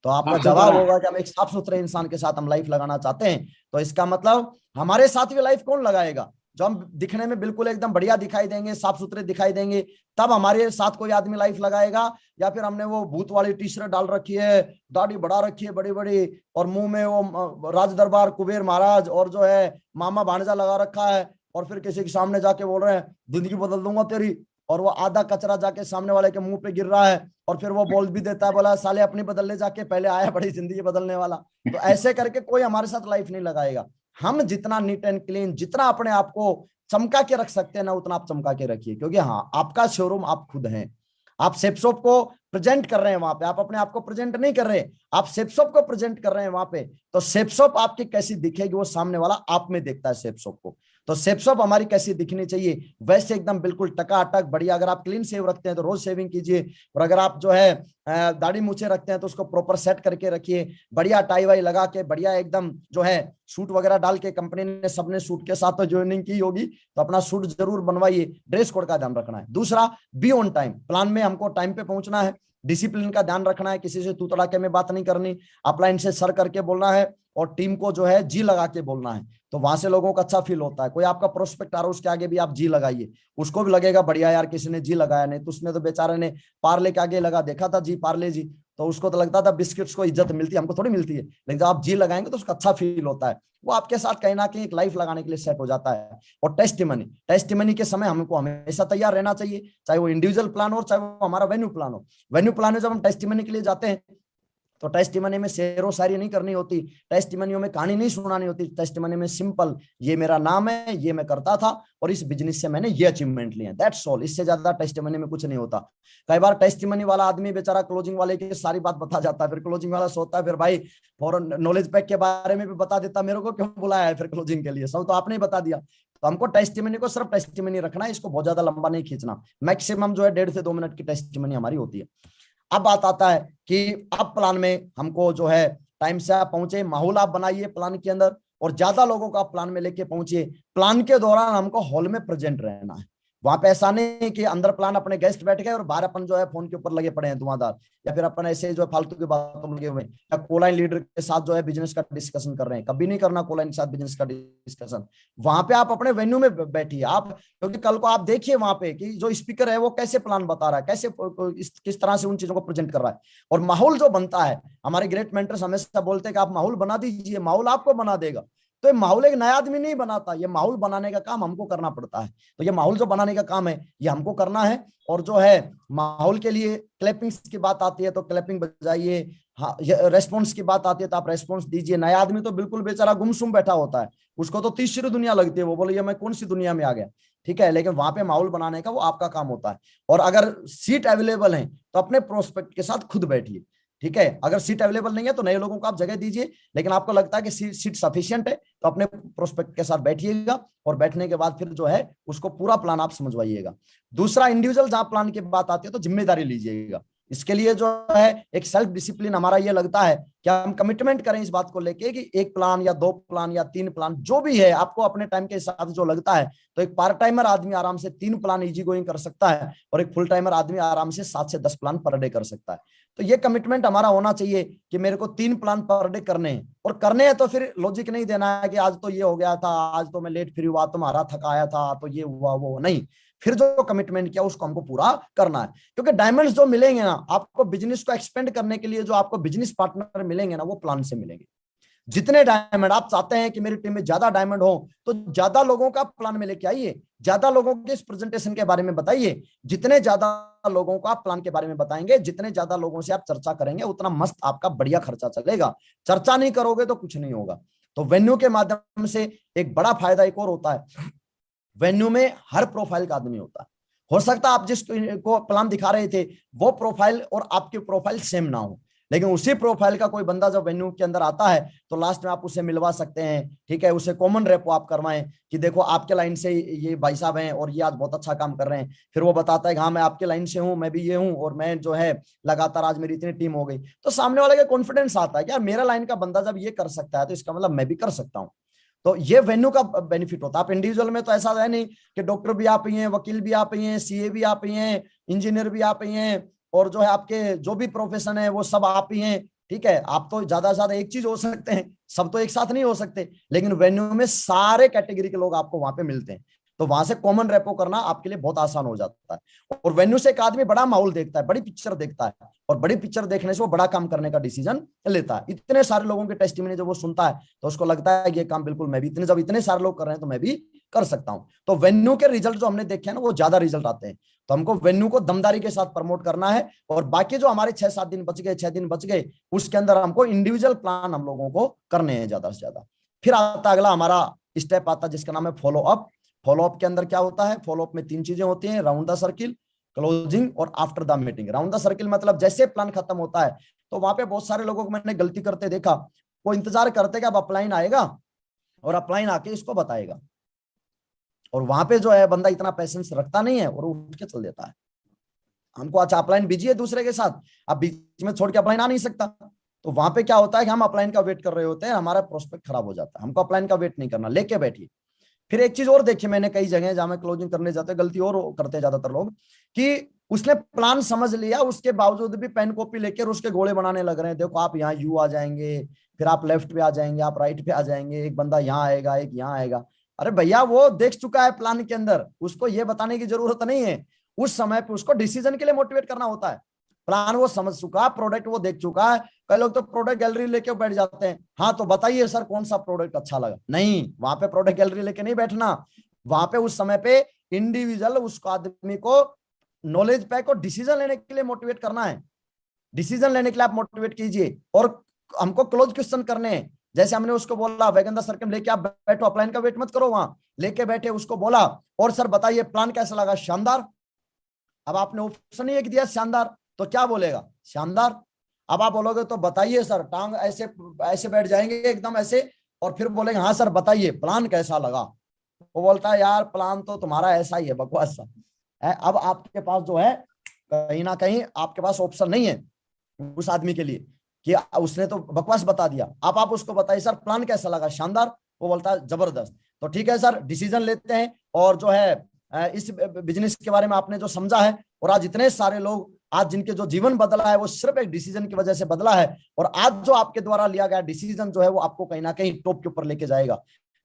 तो आपका जवाब होगा कि हम एक साफ सुथरे इंसान के साथ हम लाइफ लगाना चाहते हैं। तो इसका मतलब हमारे साथ भी लाइफ कौन लगाएगा? जो हम दिखने में बिल्कुल एकदम बढ़िया दिखाई देंगे, साफ सुथरे दिखाई देंगे, तब हमारे साथ कोई आदमी लाइफ लगाएगा। या फिर हमने वो भूत वाली टी शर्ट डाल रखी है, दाढ़ी बढ़ा रखी है बड़ी बड़ी, और मुंह में वो राज दरबार कुबेर महाराज और जो है मामा भांजा लगा रखा है, और फिर किसी के सामने जाके बोल रहे हैं जिंदगी बदल दूंगा तेरी, और वो आधा कचरा जाके सामने वाले के मुंह पे गिर रहा है, और फिर वो बोल भी देता है, बोला साले अपनी बदलने जाके पहले आया बड़ी जिंदगी बदलने वाला। तो ऐसे करके कोई हमारे साथ लाइफ नहीं लगाएगा। हम जितना नीट एंड क्लीन, जितना अपने आप को चमका के रख सकते हैं ना, उतना आप चमका के रखिए। क्योंकि हाँ, आपका शोरूम आप खुद हैं, आप सेप्सोप को प्रेजेंट कर रहे हैं वहां पे, आप अपने आप को प्रेजेंट नहीं कर रहे, आप सेप्सोप को प्रेजेंट कर रहे हैं वहां पे। तो सेप्सोप आपकी कैसी दिखेगी, वो सामने वाला आप में देखता है सेप्सोप को। तो सेप्सोप हमारी कैसी दिखनी चाहिए, वैसे एकदम बिल्कुल टकाटक बढ़िया। अगर आप क्लीन शेव रखते हैं तो रोज शेविंग कीजिए, और अगर आप जो है दाढ़ी मूछे रखते हैं तो उसको प्रॉपर सेट करके रखिए, बढ़िया टाई वाई लगा के, बढ़िया एकदम जो है सूट वगैरह डाल के। कंपनी ने सबने सूट के साथ तो ज्वाइनिंग की होगी, तो अपना सूट जरूर बनवाइए। ड्रेस कोड का ध्यान रखना है। दूसरा, बी ऑन टाइम। प्लान में हमको टाइम पे पहुंचना है, डिसिप्लिन का ध्यान रखना है, किसी से तू तड़ाके में बात नहीं करनी, अपलाइन से सर करके बोलना है, और टीम को जो है जी लगा के बोलना है। तो वहां से लोगों को अच्छा फील होता है। कोई आपका प्रोस्पेक्ट आ रहा है, उसके आगे भी आप जी लगाइए, उसको भी लगेगा बढ़िया यार किसी ने जी लगाया। नहीं तो उसने तो बेचारे ने पार्ले के आगे लगा देखा था जी, पार्ले जी, तो उसको तो लगता था बिस्किट्स को इज्जत मिलती है, हमको थोड़ी मिलती है। लेकिन जब आप जी लगाएंगे तो उसका अच्छा फील होता है, वो आपके साथ कहीं ना कहीं एक लाइफ लगाने के लिए सेट हो जाता है। और टेस्टिमनी के समय हमको हमेशा तैयार रहना चाहिए, चाहे वो इंडिविजुअल प्लान हो, चाहे वो हमारा वेन्यू प्लान हो। वेन्यू प्लान में जब हम टेस्टिमनी के लिए जाते हैं तो टेस्टिमनी में शेरो शायरी नहीं करनी होती, टेस्टिमनियों में कहानी नहीं सुनानी होती। टेस्टिमनी में सिंपल, ये मेरा नाम है, ये मैं करता था, और इस बिजनेस से मैंने ये अचीवमेंट लिए, दैट्स ऑल। इससे ज्यादा टेस्टिमनी में कुछ नहीं होता। कई बार टेस्टिमनी वाला आदमी बेचारा क्लोजिंग वाले की सारी बात बता जाता है, फिर क्लोजिंग वाला सोचता है फिर भाई फॉरन नॉलेज पैक के बारे में भी बता देता, मेरे को क्यों बुलाया है फिर क्लोजिंग के लिए, सब तो आपने ही बता दिया। तो हमको टेस्टिमनी को सिर्फ टेस्टिमनी रखना है, इसको बहुत ज्यादा लंबा नहीं खींचना। मैक्सिमम जो है 1.5 से 2 मिनट की टेस्टिमनी हमारी होती है। अब बात आता है कि अब प्लान में हमको जो है टाइम से आप पहुंचे, माहौल आप बनाइए प्लान के अंदर, और ज्यादा लोगों को आप प्लान में लेके पहुंचिए। प्लान के दौरान हमको हॉल में प्रेजेंट रहना है। वहां पे ऐसा नहीं कि अंदर प्लान अपने गेस्ट बैठ गए और बाहर अपन जो है फोन के ऊपर लगे पड़े हैं धुआंधार, या फिर अपन ऐसे जो है फालतू की बातों में लगे हुए हैं, या कोलाइन लीडर के साथ जो है बिजनेस का डिस्कशन कर रहे हैं। कभी नहीं करना कोलाइन के साथ बिजनेस का डिस्कशन। वहां पे आप अपने वेन्यू में बैठिए आप, क्योंकि कल को आप देखिए वहां पे कि जो स्पीकर है वो कैसे प्लान बता रहा है, कैसे किस तरह से उन चीजों को प्रेजेंट कर रहा है। और माहौल जो बनता है, हमारे ग्रेट मेंटर्स हमेशा बोलते हैं कि आप माहौल बना दीजिए, माहौल आपको बना देगा। तो ये माहौल एक नया आदमी नहीं बनाता, ये माहौल बनाने का काम हमको करना पड़ता है। तो ये माहौल जो बनाने का काम है ये हमको करना है। और जो है माहौल के लिए क्लैपिंग की बात आती है तो क्लैपिंग बजाइए, हाँ, रेस्पॉन्स की बात आती है तो आप रेस्पॉन्स दीजिए। नया आदमी तो बिल्कुल बेचारा गुमसुम बैठा होता है, उसको तो तीसरी दुनिया लगती है, वो बोले मैं कौन सी दुनिया में आ गया, ठीक है। लेकिन वहां पे माहौल बनाने का वो आपका काम होता है। और अगर सीट अवेलेबल है तो अपने प्रोस्पेक्ट के साथ खुद बैठिए, ठीक है। अगर सीट अवेलेबल नहीं है तो नए लोगों को आप जगह दीजिए, लेकिन आपको लगता है कि सीट सफिशिएंट है तो अपने प्रोस्पेक्ट के साथ बैठिएगा, और बैठने के बाद फिर जो है उसको पूरा प्लान आप समझवाइएगा। दूसरा, इंडिविजुअल जहां प्लान की बात आती है तो जिम्मेदारी लीजिएगा। इसके लिए जो है एक सेल्फ डिसिप्लिन हमारा ये लगता है कि हम कमिटमेंट करें इस बात को लेके कि 1 प्लान या 2 प्लान या 3 प्लान जो भी है आपको अपने टाइम के हिसाब से जो लगता है। तो एक पार्ट टाइमर आदमी आराम से 3 प्लान इजी गोइंग कर सकता है, और एक फुल टाइमर आदमी आराम से 7 से 10 प्लान पर डे कर सकता है। तो ये कमिटमेंट हमारा होना चाहिए कि मेरे को 3 प्लान पर डे करने हैं, और करने हैं तो फिर लॉजिक नहीं देना है कि आज तो ये हो गया था, आज तो मैं लेट फ्री हुआ, तुम्हारा थकाया था तो ये हुआ, वो नहीं। फिर जो कमिटमेंट किया उसको हमको पूरा करना है, क्योंकि डायमंड्स जो मिलेंगे ना आपको बिजनेस को एक्सपेंड करने के लिए, जो आपको बिजनेस पार्टनर मिलेंगे ना, वो प्लान से मिलेंगे। जितने डायमंड आप चाहते हैं कि मेरी टीम में ज्यादा डायमंड हो, तो ज्यादा लोगों का प्लान में लेके आइए, ज्यादा लोगों के इस प्रेजेंटेशन के बारे में बताइए। जितने ज्यादा लोगों को आप प्लान के बारे में बताएंगे, जितने ज्यादा लोगों से आप चर्चा करेंगे, उतना मस्त आपका बढ़िया खर्चा चलेगा। चर्चा नहीं करोगे तो कुछ नहीं होगा। तो वेन्यू के माध्यम से एक बड़ा फायदा एक और होता है, वेन्यू में हर प्रोफाइल का आदमी होता है। हो सकता है आप जिसको प्लान दिखा रहे थे वो प्रोफाइल और आपकी प्रोफाइल सेम ना हो, लेकिन उसी प्रोफाइल का कोई बंदा जब वेन्यू के अंदर आता है तो लास्ट में आप उसे मिलवा सकते हैं, ठीक है। उसे कॉमन रेपो आप करवाएं कि देखो आपके लाइन से ये भाई साहब हैं और ये आज बहुत अच्छा काम कर रहे हैं। फिर वो बताता है कि हाँ मैं आपके लाइन से हूँ, मैं भी ये हूँ, और मैं जो है लगातार आज मेरी इतनी टीम हो गई। तो सामने वाले का कॉन्फिडेंस आता है कि यार मेरा लाइन का बंदा जब ये कर सकता है तो इसका मतलब मैं भी कर सकता हूँ। तो ये वेन्यू का बेनिफिट होता है। आप इंडिविजुअल में तो ऐसा है नहीं कि डॉक्टर भी आप ही हैं, वकील भी आप ही हैं, सीए भी आप ही हैं, इंजीनियर भी आप ही हैं, और जो है आपके जो भी प्रोफेशन है वो सब आप ही हैं, ठीक है। आप तो ज्यादा से ज्यादा एक चीज हो सकते हैं, सब तो एक साथ नहीं हो सकते, लेकिन वेन्यू में सारे कैटेगरी के लोग आपको वहां पे मिलते हैं। तो वहां से कॉमन रेपो करना आपके लिए बहुत आसान हो जाता है। और वेन्यू से एक आदमी बड़ा माहौल देखता है, बड़ी पिक्चर देखता है, और बड़ी पिक्चर देखने से वो बड़ा काम करने का डिसीजन लेता है। इतने सारे लोगों के टेस्टिमनी जब वो सुनता है तो उसको लगता है कि ये काम बिल्कुल मैं भी, जब इतने सारे लोग कर रहे हैं तो मैं भी कर सकता हूं। तो वेन्यू के रिजल्ट जो हमने देखे हैं ना, वो ज्यादा रिजल्ट आते हैं। तो हमको वेन्यू को दमदारी के साथ प्रमोट करना है, और बाकी जो हमारे 6-7 दिन बच गए, 6 दिन बच गए, उसके अंदर हमको इंडिविजुअल प्लान हम लोगों को करने हैं ज्यादा से ज्यादा। फिर आता अगला हमारा स्टेप आता है जिसका नाम है फॉलो अप। फॉलो अप के अंदर क्या होता है? फॉलो अप में 3 चीजें होती हैं, राउंड द सर्किल, क्लोजिंग और after the meeting. Round the circle मतलब जैसे प्लान खत्म होता है तो वहां पे बहुत सारे लोगों को मैंने गलती करते देखा, वो इंतजार करते कि अब अपलाइन आएगा और अपलाइन आके इसको बताएगा, और वहां पे जो है बंदा इतना पेशेंस रखता नहीं है और उठ के चल देता है। हमको अच्छा अपलाइन बिजी है दूसरे के साथ, अब बीच में छोड़ के अपलाइन आ नहीं सकता, तो वहां पे क्या होता है कि हम अपलाइन का वेट कर रहे होते हैं, हमारा प्रोस्पेक्ट खराब हो जाता है। हमको अपलाइन का वेट नहीं करना, लेके बैठिए। फिर एक चीज और देखी मैंने कई जगह जहां मैं क्लोजिंग करने जाते हैं, गलती और करते ज्यादातर लोग, कि उसने प्लान समझ लिया, उसके बावजूद भी पेन कॉपी लेकर उसके घोड़े बनाने लग रहे हैं। देखो आप यहाँ यू आ जाएंगे, फिर आप लेफ्ट पे आ जाएंगे, आप राइट पे आ जाएंगे, एक बंदा यहाँ आएगा, एक यहाँ आएगा। अरे भैया वो देख चुका है प्लान के अंदर, उसको ये बताने की जरूरत नहीं है। उस समय पे उसको डिसीजन के लिए मोटिवेट करना होता है। प्लान वो समझ चुका, प्रोडक्ट वो देख चुका है। कई लोग तो प्रोडक्ट गैलरी लेके बैठ जाते हैं, हाँ तो बताइए सर कौन सा प्रोडक्ट अच्छा लगा। नहीं, वहां पे प्रोडक्ट गैलरी लेके नहीं बैठना, वहां पे उस समय पे इंडिविजुअल उस आदमी को नॉलेज पैक और डिसीजन लेने के लिए मोटिवेट करना है। डिसीजन लेने के लिए आप मोटिवेट कीजिए, और हमको क्लोज क्वेश्चन करने हैं। जैसे हमने उसको बोला वैगन सर्कल लेके आप बैठो, अपलाइन का वेट मत करो, वहां लेके बैठे उसको बोला, और सर बताइए प्लान कैसा लगा? शानदार। अब आपने ऑप्शन ही एक दिया शानदार, तो क्या बोलेगा? शानदार। अब आप बोलोगे तो बताइए सर, टांग ऐसे ऐसे बैठ जाएंगे एकदम ऐसे, और फिर बोलेंगे हाँ सर बताइए प्लान कैसा लगा। वो बोलता है यार प्लान तो तुम्हारा ऐसा ही है, बकवास सा है। अब आपके पास जो है कहीं ना कहीं आपके पास ऑप्शन नहीं है उस आदमी के लिए, कि उसने तो बकवास बता दिया। अब आप उसको बताइए सर प्लान कैसा लगा? शानदार। वो बोलता है जबरदस्त। तो ठीक है सर, डिसीजन लेते हैं, और जो है इस बिजनेस के बारे में आपने जो समझा है, और आज इतने सारे लोग आज जिनके जो जीवन बदला है वो सिर्फ एक डिसीजन की वजह से बदला है, और आज जो आपके द्वारा लिया गया डिसीजन जो है वो आपको कहीं ना कहीं टॉप के ऊपर लेके जाएगा।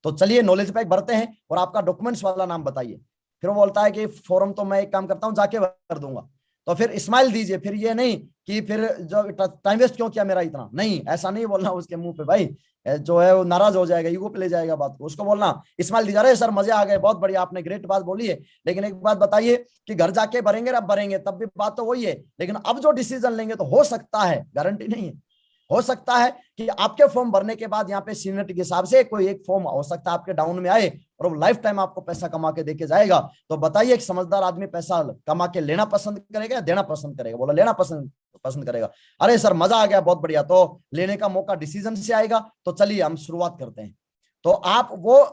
तो चलिए नॉलेज पैक भरते हैं, और आपका डॉक्यूमेंट्स वाला नाम बताइए। फिर वो बोलता है कि फॉर्म तो मैं एक काम करता हूँ जाके भर दूंगा। तो फिर स्माइल दीजिए, फिर ये नहीं कि फिर जो टाइम वेस्ट क्यों किया मेरा इतना, नहीं ऐसा नहीं बोलना उसके मुंह पे, भाई जो है वो नाराज हो जाएगा, ईगो पे ले जाएगा बात को। उसको बोलना स्माइल दीजिए, अरे सर मजे आ गए, बहुत बढ़िया, आपने ग्रेट बात बोली है, लेकिन एक बात बताइए कि घर जाके भरेंगे, अब भरेंगे तब भी बात तो वही है, लेकिन अब जो डिसीजन लेंगे तो हो सकता है, गारंटी नहीं है, हो सकता है कि आपके फॉर्म भरने के बाद यहाँ पे सीनियरिटी के हिसाब से कोई एक फॉर्म हो सकता है आपके डाउन में आए, और वो लाइफ टाइम आपको पैसा कमा के देके जाएगा। तो बताइए एक समझदार आदमी पैसा कमा के लेना पसंद करेगा या देना पसंद करेगा? बोला लेना पसंद करेगा। अरे सर मजा आ गया, बहुत बढ़िया, तो लेने का मौका डिसीजन से आएगा। तो चलिए हम शुरुआत करते हैं। तो आप वो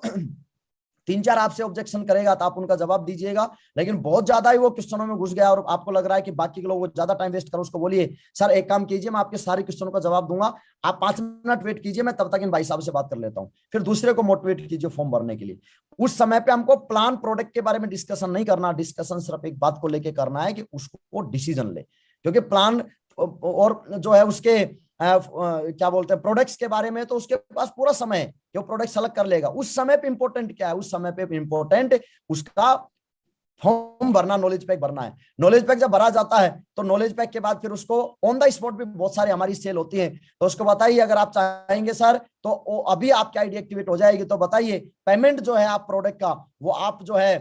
3-4 आपसे ऑब्जेक्शन करेगा तो आप उनका जवाब दीजिएगा, लेकिन बहुत ज्यादा ही वो क्वेश्चनों में घुस गया और आपको लग रहा है कि बाकी के लोग वो ज्यादा टाइम वेस्ट करो, उसको बोलिए सर एक काम कीजिए, मैं आपके सारे क्वेश्चनों का जवाब दूंगा, आप 5 मिनट वेट कीजिए, मैं तब तक इन भाई साहब से बात कर लेता हूँ। फिर दूसरे को मोटिवेट कीजिए फॉर्म भरने के लिए। उस समय पे हमको प्लान प्रोडक्ट के बारे में डिस्कशन नहीं करना, डिस्कशन सिर्फ एक बात को लेकर करना है कि उसको डिसीजन ले। क्योंकि प्लान और जो है उसके क्या बोलते हैं प्रोडक्ट्स के बारे में, तो उसके पास पूरा समय है कि वो प्रोडक्ट सेलेक्ट कर लेगा। उस समय पे इंपॉर्टेंट क्या है, उस समय पे इंपॉर्टेंट उसका फॉर्म भरना, नॉलेज पैक भरना है। नॉलेज पैक जब भरा जाता है तो नॉलेज पैक के बाद फिर उसको ऑन द स्पॉट भी बहुत सारी हमारी सेल होती है, तो उसको बताइए अगर आप चाहेंगे सर तो अभी आपकी आईडी एक्टिवेट हो जाएगी, तो बताइए पेमेंट जो है आप प्रोडक्ट का वो आप जो है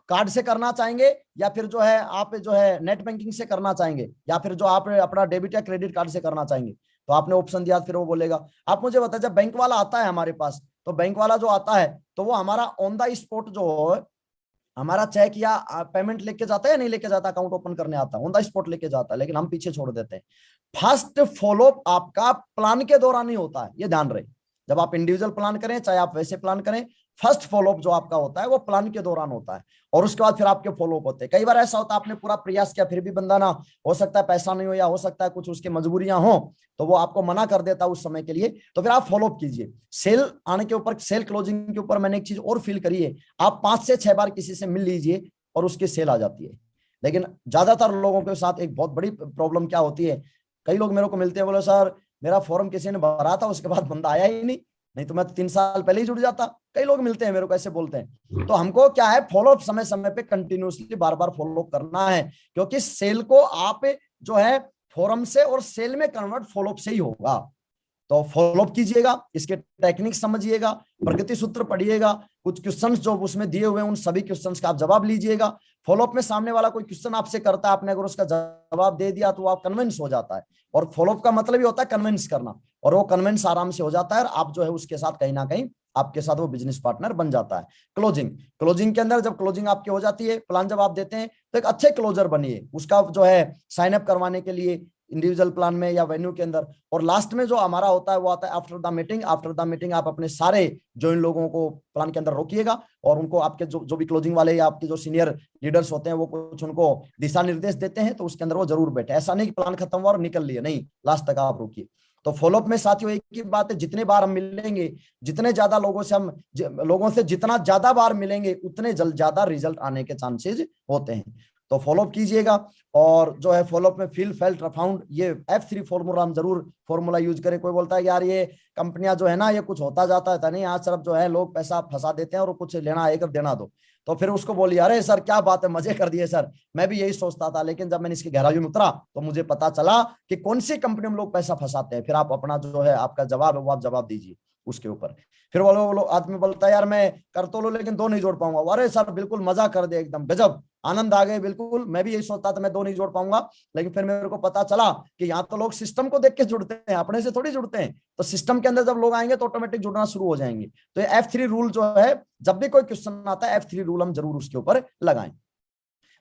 कार्ड से करना चाहेंगे या फिर जो है आप जो है नेट बैंकिंग से करना चाहेंगे या फिर जो आप अपना डेबिट या क्रेडिट कार्ड से करना चाहेंगे। तो आपने ऑप्शन दिया, फिर वो बोलेगा। आप मुझे बताइए जब बैंक वाला आता है हमारे पास, तो बैंक वाला जो आता है तो वो हमारा ऑन द स्पॉट जो हमारा चेक या पेमेंट लेके जाता है या नहीं लेके जाता, अकाउंट ओपन करने आता है ऑन द स्पॉट लेके जाता है, लेकिन हम पीछे छोड़ देते हैं। फर्स्ट फॉलोअप आपका प्लान के दौरान ही होता है, ये ध्यान रहे। जब आप इंडिविजुअल प्लान करें चाहे आप वैसे प्लान करें, फर्स्ट फॉलोअप जो आपका होता है वो प्लान के दौरान होता है और उसके बाद फिर आपके फॉलोअप होते हैं। कई बार ऐसा होता है आपने पूरा प्रयास किया फिर भी बंदा ना, हो सकता है पैसा नहीं हो या हो सकता है कुछ उसकी मजबूरियां हो, तो वो आपको मना कर देता है उस समय के लिए, तो फिर आप फॉलोअप कीजिए। सेल आने के ऊपर, सेल क्लोजिंग के ऊपर मैंने एक चीज और फील करी है, आप 5 से 6 बार किसी से मिल लीजिए और उसकी सेल आ जाती है। लेकिन ज्यादातर लोगों के साथ एक बहुत बड़ी प्रॉब्लम क्या होती है, कई लोग मेरे को मिलते हैं, बोले सर मेरा फॉर्म किसी ने भरा था उसके बाद बंदा आया ही नहीं तो मैं 3 साल पहले ही जुड़ जाता। कई लोग मिलते हैं मेरे को ऐसे बोलते हैं। तो हमको क्या है, फॉलोअप समय समय पे कंटिन्यूसली बार बार फॉलोअप करना है, क्योंकि सेल को आप जो है फोरम से और सेल में कन्वर्ट फॉलोअप से ही होगा। तो फॉलोअप कीजिएगा, इसके टेक्निक समझिएगा, प्रगति सूत्र पढ़िएगा, कुछ क्वेश्चंस जो उसमें दिए हुए हैं उन सभी क्वेश्चंस का आप जवाब लीजिएगा। फॉलोअप में सामने वाला कोई क्वेश्चन आपसे करता है, आपने अगर उसका जवाब दे दिया तो आप कन्विंस हो जाता है, और फॉलोअप का मतलब ही होता है कन्विंस करना, और वो कन्विंस आराम से हो जाता है और आप जो है उसके साथ कहीं ना कहीं आपके साथ वो बिजनेस पार्टनर बन जाता है। क्लोजिंग के अंदर जब क्लोजिंग आपकी हो जाती है, प्लान जब आप देते हैं तो एक अच्छे क्लोजर बनिए, उसका जो है साइन अप करवाने के लिए इंडिविजुअल प्लान में या वेन्यू के अंदर। और लास्ट में जो हमारा होता है वो आता है after the meeting. After the meeting आप अपने सारे जो इन लोगों को प्लान के अंदर रोकिएगा और उनको आपके जो भी क्लोजिंग वाले या आपके जो सीनियर लीडर्स होते हैं वो कुछ उनको दिशा निर्देश देते हैं, तो उसके अंदर वो जरूर बैठे। ऐसा नहीं कि प्लान खत्म हुआ और निकल लिए, नहीं, लास्ट तक आप रोकिए। तो फॉलोअप में साथियों एक ही बात है, जितने बार हम मिलेंगे, जितने ज्यादा लोगों से जितना ज्यादा बार मिलेंगे उतने ज्यादा रिजल्ट आने के चांसेस होते हैं। तो फॉलोअप कीजिएगा, और जो है फॉलोअप में फील फेल्ट फाउंड, ये F3 फॉर्मूला हम जरूर फॉर्मूला यूज करें। कोई बोलता है यार ये कंपनियां जो है ना ये कुछ होता जाता है, नहीं, आज सिर्फ जो है लोग पैसा फंसा देते हैं और कुछ लेना है देना दो। तो फिर उसको बोलिए अरे सर क्या बात है, मजे कर दिए सर, मैं भी यही सोचता था, लेकिन जब मैंने इसकी गहराई में उतरा तो मुझे पता चला कि कौन सी कंपनी में लोग पैसा फंसाते हैं। फिर आप अपना जो है आपका जवाब है वो आप जवाब दीजिए उसके ऊपर। फिर वो आदमी बोलता है यार मैं कर तो लो लेकिन 2 नहीं जोड़ पाऊंगा। अरे सर बिल्कुल मजा कर दे, एकदम गजब, आनंद आ गए, बिल्कुल मैं भी यही सोचता था मैं 2 नहीं जोड़ पाऊंगा, लेकिन फिर मेरे को पता चला कि यहाँ तो लोग सिस्टम को देख के जुड़ते हैं, अपने से थोड़ी जुड़ते हैं। तो सिस्टम के अंदर जब लोग आएंगे तो ऑटोमेटिक जुड़ना शुरू हो जाएंगे। तो ये F3 रूल जो है, जब भी कोई क्वेश्चन आता है F3 रूल हम जरूर उसके ऊपर लगाएं।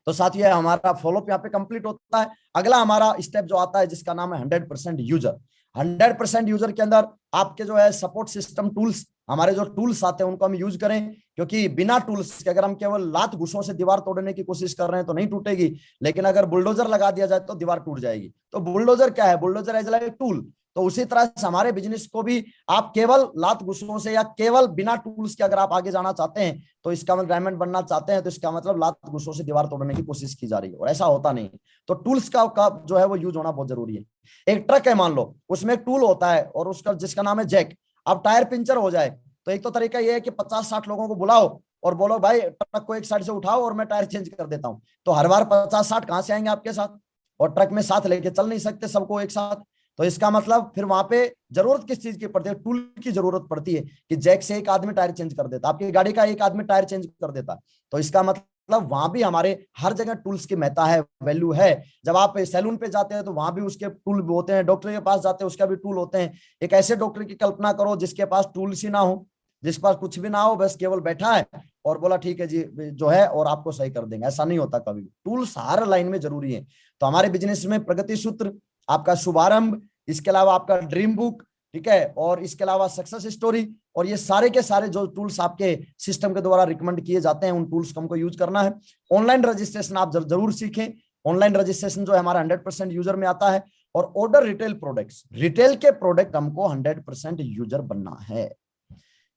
तो साथ ये हमारा फॉलोअप यहाँ पे कंप्लीट होता है। अगला हमारा स्टेप जो आता है जिसका नाम है 100% यूजर। 100% यूजर के अंदर आपके जो है सपोर्ट सिस्टम टूल्स, हमारे जो टूल्स आते हैं उनको हम यूज करें, क्योंकि बिना टूल्स के अगर हम केवल लात घुसों से दीवार तोड़ने की कोशिश कर रहे हैं तो नहीं टूटेगी, लेकिन अगर बुलडोजर लगा दिया जाए तो दीवार टूट जाएगी। तो बुलडोजर क्या है, बुलडोजर एज लाइक टूल। तो उसी तरह से हमारे बिजनेस को भी आप केवल लात घुसों से या केवल बिना टूल्स के अगर आप आगे जाना चाहते हैं, तो इसका मतलब डायमंड बनना चाहते हैं, तो इसका मतलब लात घुसों से दीवार तोड़ने की कोशिश की जा रही है, और ऐसा होता नहीं। तो टूल्स का जो है वो यूज होना बहुत जरूरी है। एक ट्रक है मान लो, उसमें एक टूल होता है और उसका जिसका नाम है जैक। अब टायर पंचर हो जाए तो एक तो तरीका ये है कि 50-60 लोगों को बुलाओ और बोलो भाई ट्रक को एक साइड से उठाओ और मैं टायर चेंज कर देता हूं। तो हर बार 50-60 कहां से आएंगे आपके साथ, और ट्रक में साथ लेके चल नहीं सकते सबको एक साथ। तो इसका मतलब फिर वहां पे जरूरत किस चीज की पड़ती है, टूल की जरूरत पड़ती है कि जैक से एक आदमी टायर चेंज कर देता, आपकी गाड़ी का एक आदमी टायर चेंज कर देता। तो इसका मतलब वहां भी हमारे हर जगह टूल्स की महत्ता है, वैल्यू है। जब आप सैलून पे जाते हैं तो वहां भी उसके टूल होते हैं, डॉक्टर के पास जाते हैं उसका भी टूल होते हैं। एक ऐसे डॉक्टर की कल्पना करो जिसके पास टूल्स ही ना हो, जिसके पास कुछ भी ना हो, बस केवल बैठा है और बोला ठीक है जी जो है और आपको सही कर देंगे। ऐसा नहीं होता कभी, टूल्स हर लाइन में जरूरी है। तो हमारे बिजनेस में प्रगति सूत्र, आपका शुभारंभ, इसके अलावा आपका ड्रीम बुक, ठीक है, और इसके अलावा सक्सेस स्टोरी, और ये सारे के सारे जो टूल्स आपके सिस्टम के द्वारा रिकमेंड किए जाते हैं उन टूल्स को हमको यूज करना है। ऑनलाइन रजिस्ट्रेशन आप जरूर सीखें। ऑनलाइन रजिस्ट्रेशन जो है हमारा 100% यूजर में आता है। और ऑर्डर रिटेल प्रोडक्ट्स, रिटेल के प्रोडक्ट हमको 100% यूजर बनना है।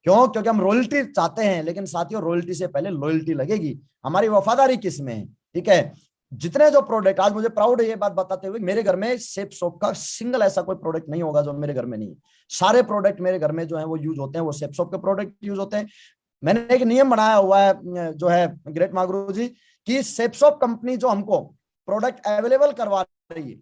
क्यों? क्योंकि हम रॉयल्टी चाहते हैं, लेकिन साथियों रॉयल्टी से पहले लॉयल्टी लगेगी। हमारी वफादारी किस में है, ठीक है। जितने जो प्रोडक्ट, आज मुझे प्राउड है ये बात बताते हुए, मेरे घर में सेफ सोप का सिंगल ऐसा कोई प्रोडक्ट नहीं होगा जो मेरे घर में नहीं है। सारे प्रोडक्ट मेरे घर में जो है वो यूज होते हैं, वो सेफ सोप के प्रोडक्ट यूज होते हैं। मैंने एक नियम बनाया हुआ है जो है ग्रेट मागरू जी, कि सेपसॉप कंपनी जो हमको प्रोडक्ट अवेलेबल करवा रही है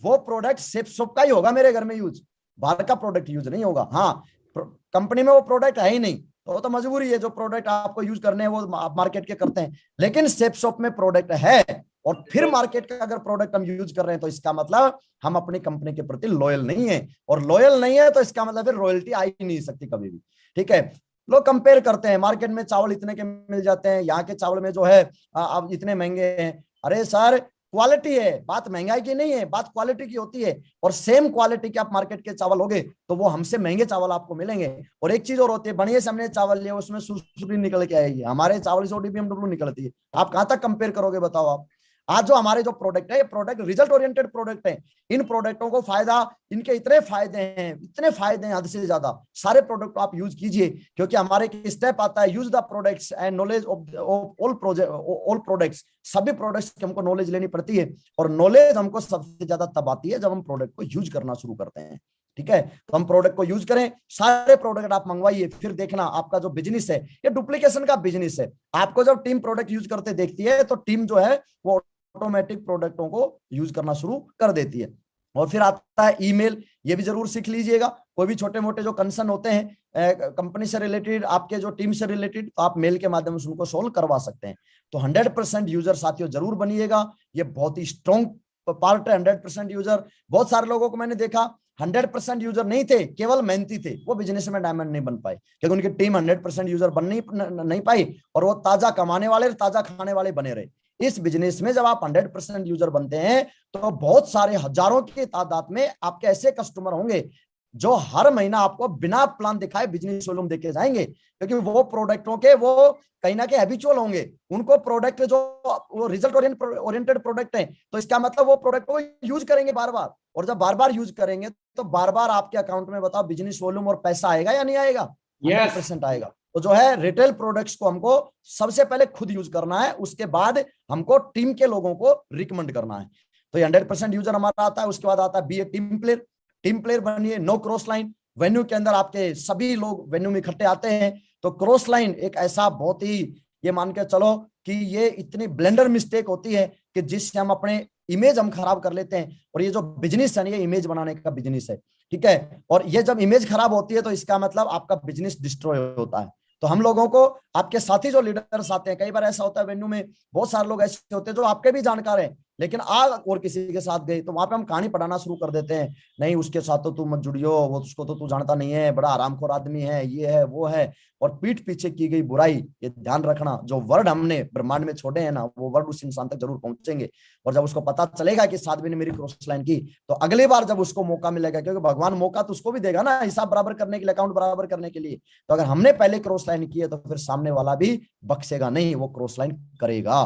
वो प्रोडक्ट सेपसॉप का ही होगा मेरे घर में यूज, बाहर का प्रोडक्ट यूज नहीं होगा। हाँ, कंपनी में वो प्रोडक्ट है ही नहीं तो मजबूरी है, जो प्रोडक्ट आपको यूज करने हैं वो आप मार्केट के करते हैं, लेकिन सेपसॉप में प्रोडक्ट है और फिर मार्केट का अगर प्रोडक्ट हम यूज कर रहे हैं तो इसका मतलब हम अपनी कंपनी के प्रति लॉयल नहीं है, और लॉयल नहीं है तो इसका मतलब फिर रॉयल्टी आ ही नहीं सकती कभी भी। ठीक है, लोग कंपेयर करते हैं, मार्केट में चावल इतने के मिल जाते हैं, यहाँ के चावल में जो है अब इतने महंगे हैं। अरे सर, क्वालिटी है, बात महंगाई की नहीं है, बात क्वालिटी की होती है। और सेम क्वालिटी के आप मार्केट के चावल होगे तो वो हमसे महंगे चावल आपको मिलेंगे। और एक चीज और होती है, बढ़िया से हमने चावल लिया उसमें सुसुरी निकल के आएगी, हमारे चावल से ODBMW निकलती है। आप कहां तक कंपेयर करोगे बताओ आप। आज जो हमारे जो प्रोडक्ट है, ये प्रोडक्ट रिजल्ट ओरिएंटेड प्रोडक्ट है। इन प्रोडक्टों को फायदा, इनके इतने फायदे हैं हद से ज्यादा। सारे प्रोडक्ट आप यूज कीजिए, क्योंकि हमारे एक स्टेप आता है, use the products and knowledge of all products. सभी प्रोडक्ट्स की हमको नॉलेज लेनी पड़ती है, और नॉलेज हमको सबसे ज्यादा तब आती है जब हम प्रोडक्ट को यूज करना शुरू करते हैं। ठीक है, तो हम प्रोडक्ट को यूज करें, सारे प्रोडक्ट आप मंगवाइए, फिर देखना आपका जो बिजनेस है ये डुप्लीकेशन का बिजनेस है। आपको जब टीम प्रोडक्ट यूज करते देखती है तो टीम जो है वो ऑटोमेटिक प्रोडक्टों को यूज करना शुरू कर देती है। और फिर आता है ईमेल, ये भी जरूर सीख लीजिएगा। कोई भी छोटे मोटे जो कंसर्न होते हैं कंपनी से रिलेटेड, आपके जो टीम से रिलेटेड, तो आप मेल के माध्यम से उनको सोल्व करवा सकते हैं। तो 100% यूजर साथियों जरूर बनिएगा, ये बहुत ही स्ट्रॉन्ग पार्ट है 100% यूजर। बहुत सारे लोगों को मैंने देखा 100% यूजर नहीं थे, केवल मेहनती थे, वो बिजनेस में डायमंड नहीं बन पाए, क्योंकि उनकी टीम 100% यूजर बन नहीं पाई, और वो ताजा कमाने वाले, ताजा खाने वाले बने रहे। इस बिजनेस में जब आप 100% यूजर बनते हैं तो बहुत सारे हजारों की तादाद में आपके ऐसे कस्टमर होंगे जो हर महीना आपको बिना प्लान दिखाए बिजनेस वॉल्यूम देके जाएंगे, क्योंकि वो प्रोडक्टों के वो कहीं ना कहीं हैबिचुअल होंगे। उनको प्रोडक्ट जो वो रिजल्ट ओरिएंटेड प्रोडक्ट है, तो इसका मतलब वो प्रोडक्ट को यूज करेंगे बार बार, और जब बार बार यूज करेंगे तो बार बार आपके अकाउंट में बताओ बिजनेस वॉल्यूम और पैसा आएगा या नहीं आएगा? 100% आएगा। तो जो है रिटेल प्रोडक्ट्स को हमको सबसे पहले खुद यूज करना है, उसके बाद हमको टीम के लोगों को रिकमेंड करना है। तो ये 100% यूजर हमारा आता है। उसके बाद आता है बी ए टीम प्लेयर। टीम प्लेयर बनिए, नो क्रॉस लाइन। वेन्यू के अंदर आपके सभी लोग वेन्यू में इकट्ठे आते हैं, तो क्रॉस लाइन एक ऐसा बहुत ही, ये मान के चलो कि ये इतनी ब्लेंडर मिस्टेक होती है कि जिससे हम अपने इमेज हम खराब कर लेते हैं। और ये जो बिजनेस है, ये इमेज बनाने का बिजनेस है। ठीक है, और ये जब इमेज खराब होती है तो इसका मतलब आपका बिजनेस डिस्ट्रॉय होता है। तो हम लोगों को, आपके साथी जो लीडर्स आते हैं, कई बार ऐसा होता है वेन्यू में बहुत सारे लोग ऐसे होते हैं जो आपके भी जानकार हैं, लेकिन और किसी के साथ गए तो वहां पे हम कहानी पढ़ाना शुरू कर देते हैं, नहीं उसके साथ तो तू मत जुड़ियो, वो उसको तो तू जानता नहीं है, बड़ा आरामखोर आदमी है, ये है वो है। और पीठ पीछे की गई बुराई, ये ध्यान रखना, जो वर्ड हमने ब्रह्मांड में छोड़े हैं ना, वो वर्ड उस इंसान तक जरूर पहुंचेंगे। और जब उसको पता चलेगा कि साध्वी ने मेरी क्रॉस लाइन की, तो अगली बार जब उसको मौका मिलेगा, क्योंकि भगवान मौका तो उसको भी देगा ना, हिसाब बराबर करने के लिए, अकाउंट बराबर करने के लिए। तो अगर हमने पहले क्रॉस लाइन की है तो फिर सामने वाला भी बख्शेगा नहीं, वो क्रॉस लाइन करेगा।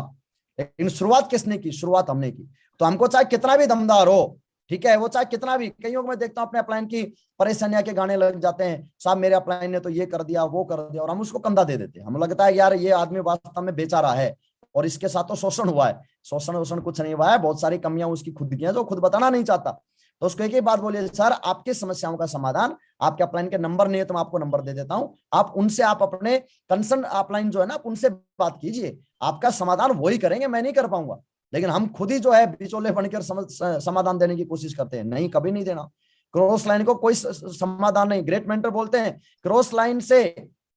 लेकिन शुरुआत किसने की? शुरुआत हमने की। तो हमको चाहे कितना भी दमदार हो, ठीक है, वो चाहे कितना भी, कईयों को मैं देखता हूं अपने अपलाइन की परेशानियां के गाने लग जाते हैं, साहब मेरे अपलाइन ने तो ये कर दिया वो कर दिया, और हम उसको कंधा दे देते हैं। हमें लगता है यार ये आदमी वास्तव में बेचारा है और इसके साथ तो शोषण हुआ है। शोषण कुछ नहीं हुआ है, बहुत सारी कमियां उसकी खुद की हैं जो खुद बताना नहीं चाहता। तो उसको एक ही बात बोलिए, सर आपकी समस्याओं का समाधान, आपके अपलाइन के नंबर नहीं है तो मैं आपको नंबर दे देता हूं, आप उनसे, आप अपने कंसर्न अपलाइन जो है ना, आप उनसे बात कीजिए, आपका समाधान वही करेंगे, मैं नहीं कर पाऊंगा। लेकिन हम खुद ही जो है बिचौले बनकर समाधान देने की कोशिश करते हैं, नहीं, कभी नहीं देना। क्रॉस लाइन को कोई समाधान नहीं। ग्रेट मेंटर बोलते हैं क्रॉस लाइन से,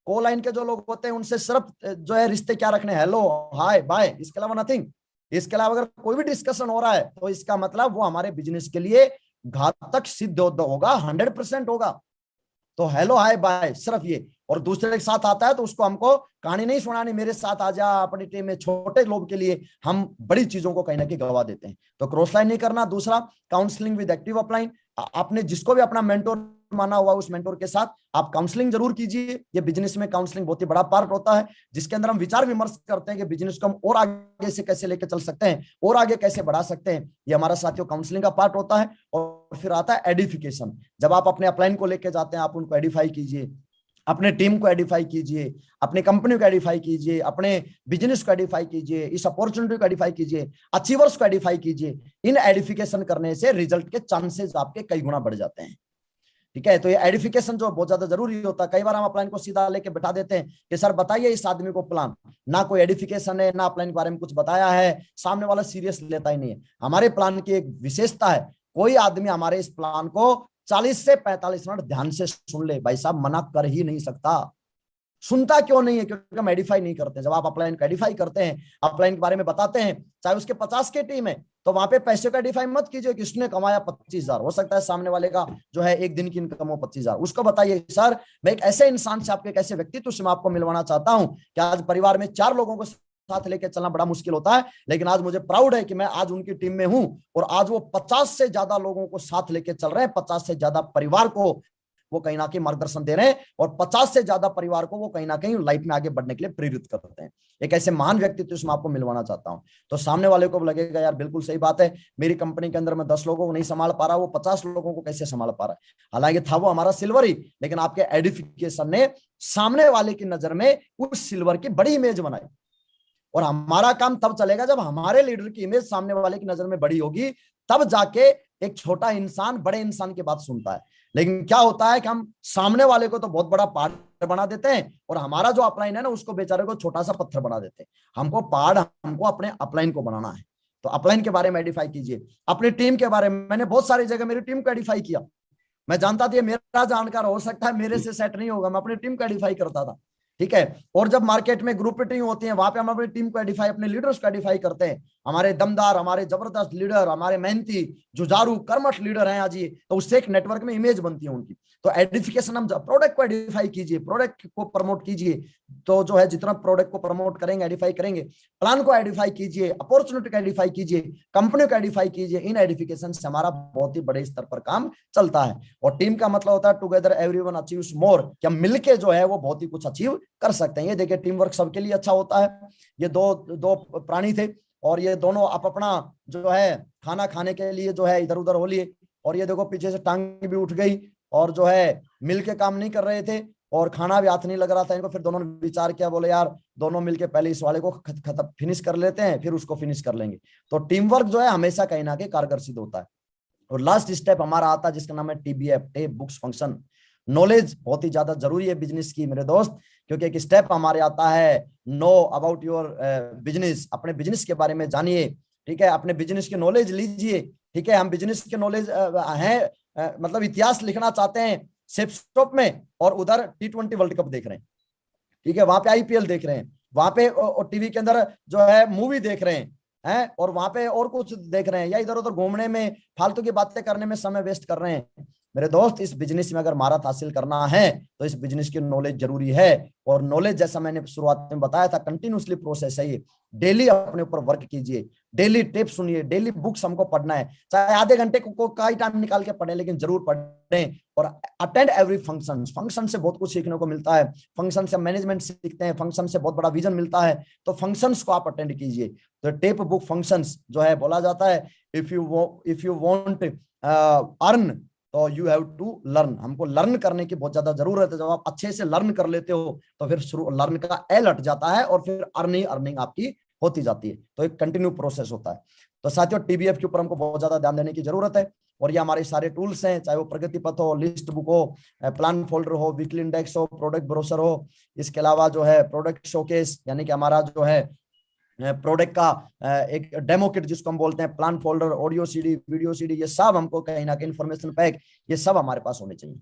को लाइन के जो लोग होते हैं उनसे सिर्फ जो है रिश्ते क्या रखने, हेलो हाय बाय, इसके अलावा नथिंग। इसके अलावा अगर कोई भी डिस्कशन हो रहा है तो इसका मतलब वो हमारे बिजनेस के लिए घातक सिद्ध होगा, 100% होगा। तो हेलो हाय बाय सिर्फ ये। और दूसरे के साथ आता है तो उसको हमको कहानी नहीं सुनानी, मेरे साथ आ जा अपनी टीम में, छोटे लोग के लिए हम बड़ी चीजों को कहीं ना कहीं गवा देते हैं। तो क्रॉस लाइन नहीं करना। दूसरा, काउंसलिंग विद एक्टिव अपलाइन। आपने जिसको भी अपना मेंटोर माना हुआ, उस मेंटोर के साथ आप काउंसलिंग जरूर कीजिए। ये बिजनेस में काउंसलिंग बहुत ही बड़ा पार्ट होता है, जिसके अंदर हम विचार विमर्श करते हैं कि बिजनेस को हम और आगे से कैसे लेकर चल सकते हैं, और आगे कैसे बढ़ा सकते हैं। ये हमारा साथियों काउंसलिंग का पार्ट होता है। और फिर आता है एडिफिकेशन। जब आप अपने अपलाइन को लेकर जाते हैं, आप उनको एडिफाई कीजिए, अपने टीम को एडिफाई कीजिए, अपनी कंपनी को एडिफाई कीजिए, अपने बिजनेस को एडिफाई कीजिए, इस अपॉर्चुनिटी को एडिफाई कीजिए, अचीवर्स को एडिफाई कीजिए। इन एडिफिकेशन करने से रिजल्ट के चांसेस आपके कई गुना बढ़ जाते हैं। ठीक है, तो ये एडिफिकेशन जो बहुत ज्यादा जरूरी होता है। कई बार हम अपलाइन को सीधा लेके बैठा देते हैं कि सर बताइए इस आदमी को प्लान, ना कोई एडिफिकेशन है, ना अपलाइन के बारे में कुछ बताया है, सामने वाला सीरियस लेता ही नहीं है। हमारे प्लान की एक विशेषता है, कोई आदमी हमारे इस प्लान को 40 से 45 मिनट ध्यान से सुन ले, भाई साहब मना कर ही नहीं सकता। सुनता क्यों नहीं है? क्योंकि हम एडिफाई नहीं करते। जब आप अपलाइन को एडिफाई करते हैं, अपलाइन के बारे में बताते हैं, चाहे उसके 50 की टीम है, तो वहां पे पैसे का एडिफाई मत कीजिए कि उसने कमाया 25,000, हो सकता है सामने वाले का जो है एक दिन की इनकम हो 25,000। उसको बताइए सर मैं एक ऐसे इंसान से, आपके एक ऐसे व्यक्तित्व से मैं आपको मिलवाना चाहता हूं कि आज परिवार में 4 लोगों को साथ लेके चलना बड़ा मुश्किल होता है, लेकिन आज मुझे प्राउड है कि मैं आज उनकी टीम में हूं और आज वो 50 से ज्यादा लोगों को साथ लेके चल रहे हैं, 50 से ज्यादा परिवार को वो कहीं ना कहीं मार्गदर्शन दे रहे हैं और 50 से ज्यादा परिवार को वो कहीं ना कहीं लाइफ में आगे बढ़ने के लिए प्रेरित करते हैं। एक ऐसे महान व्यक्तित्व से मैं आपको मिलवाना चाहता हूं। तो सामने वाले को लगेगा यार बिल्कुल सही बात है, मेरी कंपनी के अंदर मैं 10 लोगों को नहीं संभाल पा रहा, वो 50 लोगों को कैसे संभाल पा रहा है। हालांकि था वो हमारा सिल्वर ही, लेकिन आपके एडिफिकेशन ने सामने वाले की नजर में उस सिल्वर की बड़ी इमेज बनाई। और हमारा काम तब चलेगा जब हमारे लीडर की इमेज सामने वाले की नजर में बड़ी होगी, तब जाके एक छोटा इंसान बड़े इंसान की बात सुनता है। लेकिन क्या होता है कि हम सामने वाले को तो बहुत बड़ा पहाड़ बना देते हैं और हमारा जो अपलाइन है ना उसको बेचारे को छोटा सा पत्थर बना देते हैं। हमको पहाड़, हमको अपने अपलाइन को बनाना है। तो अपलाइन के बारे में एडिफाई कीजिए। अपनी टीम के बारे में मैंने बहुत सारी जगह मेरी टीम को एडिफाई किया। मैं जानता था मेरा जानकार हो सकता है मेरे से सेट नहीं होगा, मैं अपनी टीम को एडिफाई करता था। ठीक है, और जब मार्केट में ग्रुप मीटिंग होती है वहां पे हम अपनी टीम को एडिफाई, अपने लीडर्स को एडिफाई करते हैं। हमारे दमदार, हमारे जबरदस्त लीडर, हमारे मेहनती, जुझारू, कर्मठ लीडर हैं आज ये, तो उससे एक नेटवर्क में इमेज बनती है उनकी। तो एडिफिकेशन, हम प्रोडक्ट को एडिफाई कीजिए, प्रोडक्ट को प्रमोट कीजिए। तो जो है जितना प्रोडक्ट को प्रमोट करेंगे, एडिफाई करेंगे, प्लान को एडिफाई कीजिए, अपॉर्चुनिटी को एडिफाई कीजिए, कंपनी को एडिफाई कीजिए। इन एडिफिकेशन से हमारा बहुत ही बड़े स्तर पर काम चलता है। और टीम का मतलब होता है टुगेदर एवरीवन अचीव्स मोर, कि हम मिलके जो है वो बहुत ही कुछ अचीव कर सकते हैं। ये देखिए टीम वर्क सबके लिए अच्छा होता है। ये दो प्राणी थे और ये दोनों आप अपना जो है खाना खाने के लिए जो है इधर उधर हो लिए, और ये देखो पीछे से टांग भी उठ गई और जो है मिलके काम नहीं कर रहे थे और खाना भी हाथ नहीं लग रहा था इनको। फिर दोनों ने विचार किया, बोले यार दोनों मिलके पहले इस वाले को खत्म फिनिश कर लेते हैं, फिर उसको फिनिश कर लेंगे। तो टीम वर्क जो है हमेशा कहीं ना कहीं कारगर सिद्ध होता है। और लास्ट स्टेप हमारा आता है जिसका नाम है TBF, tape books function. Knowledge बहुत ही ज्यादा जरूरी है बिजनेस की मेरे दोस्त, क्योंकि एक स्टेप हमारे आता है नो अबाउट योर बिजनेस। अपने बिजनेस के बारे में जानिए। ठीक है, अपने बिजनेस की नॉलेज लीजिए। ठीक है, हम बिजनेस के नॉलेज है मतलब इतिहास लिखना चाहते हैं सेफ स्टॉप में, और उधर T20 वर्ल्ड कप देख रहे हैं। ठीक है, वहां पे IPL देख रहे हैं, वहां पे टीवी के अंदर जो है मूवी देख रहे हैं, और वहां पे और कुछ देख रहे हैं, या इधर उधर घूमने में फालतू की बातें करने में समय वेस्ट कर रहे हैं। मेरे दोस्त, इस बिजनेस में अगर महारत हासिल करना है तो इस बिजनेस की नॉलेज जरूरी है। और नॉलेज जैसा मैंने शुरुआत में बताया था, कंटिन्यूसली प्रोसेस है ये। डेली अपने ऊपर वर्क कीजिए, डेली टिप्स सुनिए, डेली बुक्स हमको पढ़ना है, चाहे आधे घंटे को का ही टाइम निकाल के पढ़े, लेकिन जरूर पढ़ें। और अटेंड एवरी फंक्शन। फंक्शन से बहुत कुछ सीखने को मिलता है, फंक्शन से मैनेजमेंट सीखते हैं, फंक्शन से बहुत बड़ा विजन मिलता है। तो फंक्शंस को आप अटेंड कीजिए। तो टेप बुक फंक्शंस जो है बोला जाता है, इफ यू वांट अर्न तो यू हैव टू लर्न। हमको लर्न करने की बहुत ज्यादा जरूरत है। जब आप अच्छे से लर्न कर लेते हो तो फिर लर्न का एल हट जाता है और फिर अर्निंग आपकी होती जाती है। तो एक कंटिन्यू प्रोसेस होता है। तो साथियों, TBF के ऊपर हमको बहुत ज्यादा ध्यान देने की जरूरत है। और ये हमारे सारे टूल्स हैं, चाहे वो प्रगति पथ हो, लिस्ट बुक हो, प्लान फोल्डर हो, वीकली इंडेक्स हो, प्रोडक्ट ब्रोशर हो, इसके अलावा जो है प्रोडक्ट शोकेस, यानी कि हमारा जो है प्रोडक्ट का एक डेमो किट जिसको हम बोलते हैं, plan folder, audio CD, video CD, ये सब हमको कहीं ना कहीं इन्फॉर्मेशन पैक, ये सब हमारे पास होने चाहिए।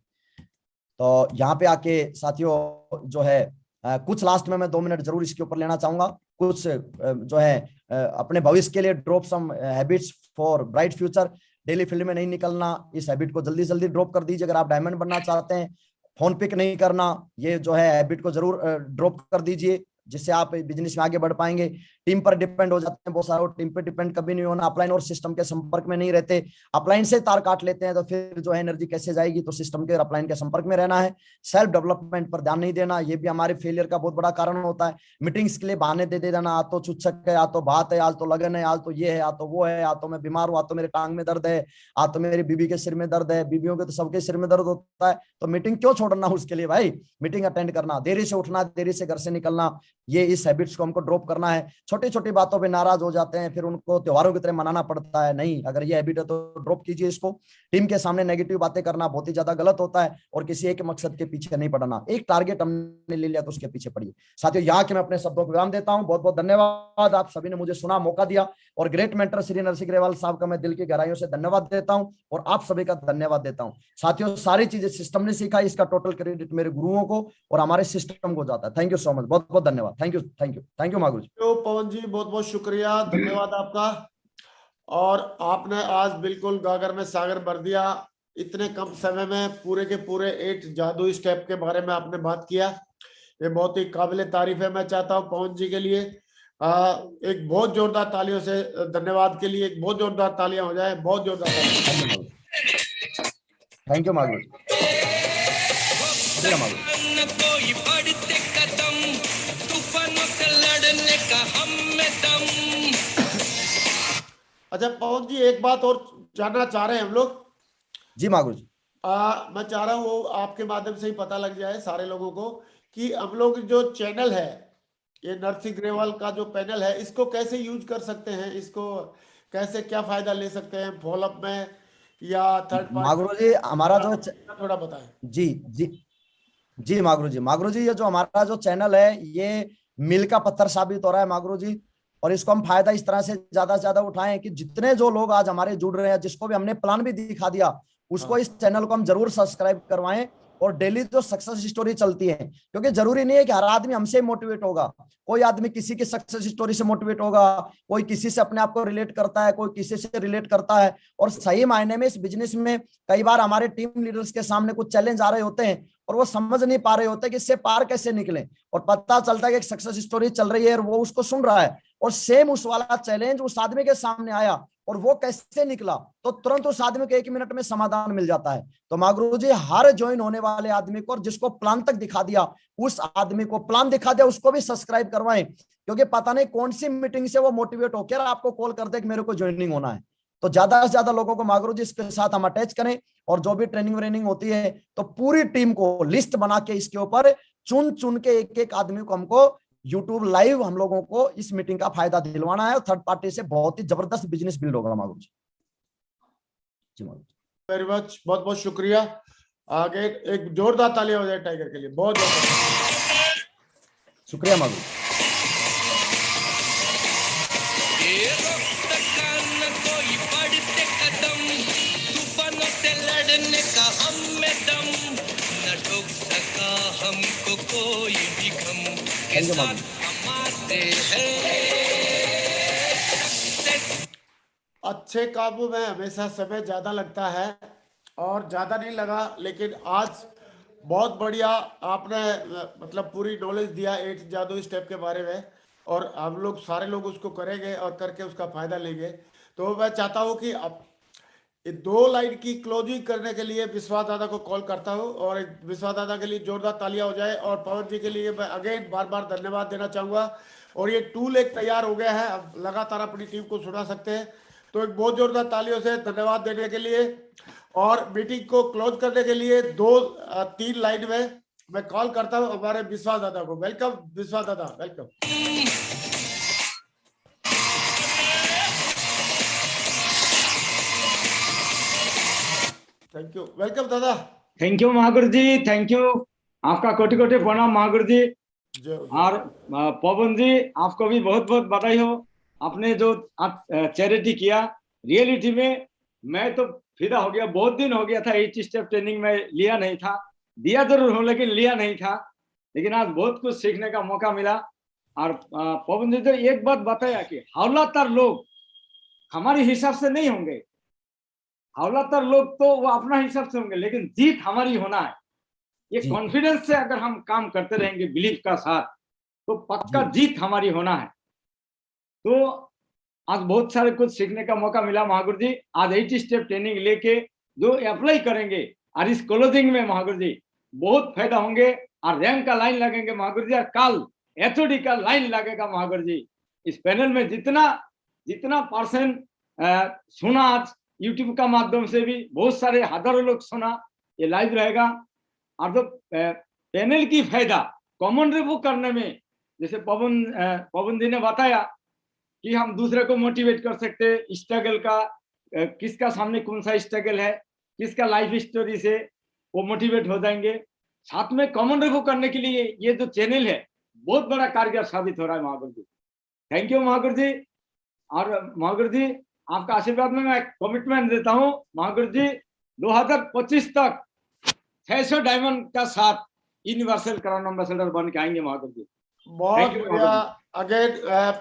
तो यहाँ पे आके साथियों जो है कुछ लास्ट में मैं 2 मिनट जरूर इसके ऊपर लेना चाहूंगा। कुछ जो है अपने भविष्य के लिए drop some habits for bright future. Daily field में नहीं निकलना, इस हैबिट को जल्दी जल्दी ड्रॉप कर दीजिए। अगर आप डायमंड बनना चाहते हैं, फोन पिक नहीं करना, ये जो है हैबिट को जरूर ड्रॉप कर दीजिए, जिससे आप बिजनेस में आगे बढ़ पाएंगे। टीम पर डिपेंड हो जाते हैं बहुत सारे, टीम पे डिपेंड कभी नहीं होना, अपलाइन और सिस्टम के संपर्क में नहीं रहते, अपलाइन से तार काट लेते हैं तो फिर जो है एनर्जी कैसे जाएगी, तो सिस्टम के और अपलाइन के संपर्क में रहना है, सेल्फ डेवलपमेंट पर ध्यान नहीं देना, ये भी हमारे फेलियर का बहुत बड़ा कारण होता है, मीटिंग्स के लिए बहाने दे देना, आज तो चुच्छक है, आज तो बात है, आज तो लगन है, आज तो ये है, आज तो वो है, आज तो मैं बीमार हूँ, आज तो मेरे टांग में दर्द है, आज तो मेरी बीबी के सिर में दर्द है, बीबियों के तो सबके सिर में दर्द होता है, तो मीटिंग क्यों छोड़ना उसके लिए भाई, मीटिंग अटेंड करना, देरी से उठना, देरी से घर से निकलना, ये इस हैबिट्स को हमको ड्रॉप करना है। छोटी छोटी बातों पे नाराज हो जाते हैं, फिर उनको त्योहारों की तरह मनाना पड़ता है, नहीं, अगर ये हैबिट है तो ड्रॉप कीजिए इसको। टीम के सामने नेगेटिव बातें करना बहुत ही ज्यादा गलत होता है, और किसी एक मकसद के पीछे नहीं पड़ना, एक टारगेट हमने ले लिया तो उसके पीछे पड़िए। साथियों, यहाँ के मैं अपने शब्दों को विराम देता हूँ, बहुत बहुत धन्यवाद, आप सभी ने मुझे सुना, मौका दिया, और ग्रेट मेंटर श्री नरसिंह ग्रेवाल साहब का मैं दिल की गहराइयों से धन्यवाद देता हूँ, और आप सभी का धन्यवाद देता हूँ। साथियों, सारी चीजें सिस्टम ने सीखा, इसका टोटल क्रेडिट मेरे गुरुओं को और हमारे सिस्टम को जाता है। थैंक यू सो मच, बहुत बहुत धन्यवाद, thank you, thank you, thank you मागुरु जी। तो पवन जी बहुत बहुत शुक्रिया, धन्यवाद आपका। और आपने आज बिल्कुल गागर में सागर भर दिया, इतने कम समय में पूरे के पूरे 8 जादुई स्टेप के बारे में आपने बात किया, ये बहुत ही काबिल तारीफ है। मैं चाहता हूँ पवन जी के लिए एक बहुत जोरदार तालियों से धन्यवाद के लिए एक बहुत जोरदार तालियां हो जाए, बहुत जोरदार तालियां। थैंक यू मागुरु जी। न कोई बढ़ते कदम, तूफानों से लड़ने का हम में दम। अच्छा पवन जी, एक बात और जानना चाह रहे हैं हम लोग। जी मागुरु जी। मैं चाह रहा हूँ वो आपके माध्यम से ही पता लग जाए सारे लोगों को कि हम लोग जो चैनल है, ये नरसिंह ग्रेवाल का जो पैनल है, इसको कैसे यूज कर सकते हैं, इसको कैसे क्या फायदा ले सकते हैं फॉलोअप में या थर्ड मागुरु जी, हमारा जो थोड़ा बताएं। जी जी जी मागुरु जी, मागुरु जी, ये जो हमारा जो चैनल है, ये मील का पत्थर साबित हो रहा है मागुरु जी, और इसको हम फायदा इस तरह से ज्यादा उठाएं कि जितने जो लोग आज हमारे जुड़ रहे हैं, जिसको भी हमने प्लान भी दिखा दिया, उसको इस चैनल को हम जरूर सब्सक्राइब करवाएं, और डेली जो सक्सेस स्टोरी चलती है, क्योंकि जरूरी नहीं है कि हर आदमी हमसे मोटिवेट होगा, कोई आदमी किसी की सक्सेस स्टोरी से मोटिवेट होगा, कोई किसी से अपने आप को रिलेट करता है, कोई किसी से रिलेट करता है, और सही मायने में इस बिजनेस में कई बार हमारे टीम लीडर्स के सामने कुछ चैलेंज आ रहे होते हैं, और वो समझ नहीं पा रहे होते कि इससे पार कैसे निकले, और पता चलता है कि एक सक्सेस स्टोरी चल रही है और वो उसको सुन रहा है, और सेम उस वाला चैलेंज उस आदमी के सामने आया और वो कैसे निकला, तो तुरंत उस आदमी को 1 मिनट में समाधान मिल जाता है। तो मागुरु जी, हर ज्वाइन होने वाले आदमी को और जिसको प्लान तक दिखा दिया, उस आदमी को प्लान दिखा दिया, उसको भी सब्सक्राइब करवाएं, क्योंकि पता नहीं कौन सी मीटिंग से वो मोटिवेट होकर आपको कॉल कर दे कि मेरे को ज्वाइनिंग होना है। तो ज्यादा से ज्यादा लोगों को मागुरु जी इसके साथ हम अटैच करें, और जो भी ट्रेनिंग व्रेनिंग होती है तो पूरी टीम को लिस्ट बना के इसके ऊपर चुन चुन के एक एक आदमी को हमको यूट्यूब लाइव हम लोगों को इस मीटिंग का फायदा दिलवाना है, और थर्ड पार्टी से बहुत ही जबरदस्त बिजनेस बिल्ड होगा मागुरु जी। जी मागुरु जी, वेरी मच, बहुत बहुत शुक्रिया। आगे एक जोरदार तालियां हो जाए टाइगर के लिए, बहुत जोरदार। शुक्रिया मागुरु। ये रोक सका न कोई बढ़ते कदम, तूफानों से लड़ने का हम में दम, न रोक सका हमको कोई भी गम, के साथ हमारे हैं। अच्छे कामों में हमेशा समय ज्यादा लगता है, और ज्यादा नहीं लगा, लेकिन आज बहुत बढ़िया आपने मतलब पूरी नॉलेज दिया 8 जादुई स्टेप के बारे में, और हम लोग सारे लोग उसको करेंगे और करके उसका फायदा लेंगे। तो मैं चाहता हूँ कि अब 2 लाइन की क्लोजिंग करने के लिए विश्वास दादा को कॉल करता हूँ, और विश्वास दादा के लिए जोरदार तालियां हो जाए, और पवन जी के लिए मैं अगेन बार बार धन्यवाद देना चाहूंगा। और ये टूल एक तैयार हो गया है, अब लगातार अपनी टीम को सुना सकते हैं, तो एक बहुत जोरदार तालियों से धन्यवाद देने के लिए। और मीटिंग को क्लोज करने के लिए 2-3 लाइन में मैं कॉल करता हूँ हमारे विश्वास दादा को। वेलकम विश्वास दादा, वेलकम। थैंक यू, वेलकम दादा। थैंक यू महागुरु जी, थैंक यू, आपका कोटि कोटि प्रणाम महागुरु जी। और पवन जी, आपको भी बहुत बहुत बधाई हो, आपने जो चैरिटी किया, रियलिटी में मैं तो फिदा हो गया। बहुत दिन हो गया था 8 स्टेप ट्रेनिंग में लिया नहीं था, दिया जरूर हूँ लेकिन लिया नहीं था, लेकिन आज बहुत कुछ सीखने का मौका मिला। और पवन जी जो एक बात बताया कि हौलातर लोग हमारे हिसाब से नहीं होंगे, हौलातर लोग तो वो अपना हिसाब से होंगे, लेकिन जीत हमारी होना है। ये कॉन्फिडेंस से अगर हम काम करते रहेंगे बिलीफ का साथ, तो पक्का जीत हमारी होना है। तो आज बहुत सारे कुछ सीखने का मौका मिला महागुरु जी। आज 80 स्टेप ट्रेनिंग लेके जो अप्लाई करेंगे और इस क्लोजिंग में महागुरु जी बहुत फायदा होंगे और रैंक का लाइन लगेंगे महागुरु जी, और कल एचओडी का लाइन लगेगा महागुरु जी। इस पैनल में जितना पर्सन सुना आज यूट्यूब का माध्यम से भी बहुत सारे हजारों लोग सुना, ये लाइव रहेगा। और जो पैनल की फायदा कॉमन रिव्यू करने में, जैसे पवन जी ने बताया कि हम दूसरे को मोटिवेट कर सकते, स्ट्रगल का किसका सामने कौन सा स्ट्रगल है, किसका लाइफ स्टोरी से वो मोटिवेट हो जाएंगे। साथ में कॉमन रिव्यू करने के लिए ये जो चैनल है बहुत बड़ा कारगर साबित हो रहा है महागुरु जी। थैंक यू महागुरु जी। और महागुरु जी आपका आशीर्वाद में मैं कमिटमेंट देता हूँ महागुरु जी 2025 तक 600 डायमंड का साथ यूनिवर्सल क्राउन एम्बेसडर बन के आएंगे महागुरु जी। बहुत बढ़िया। अगेन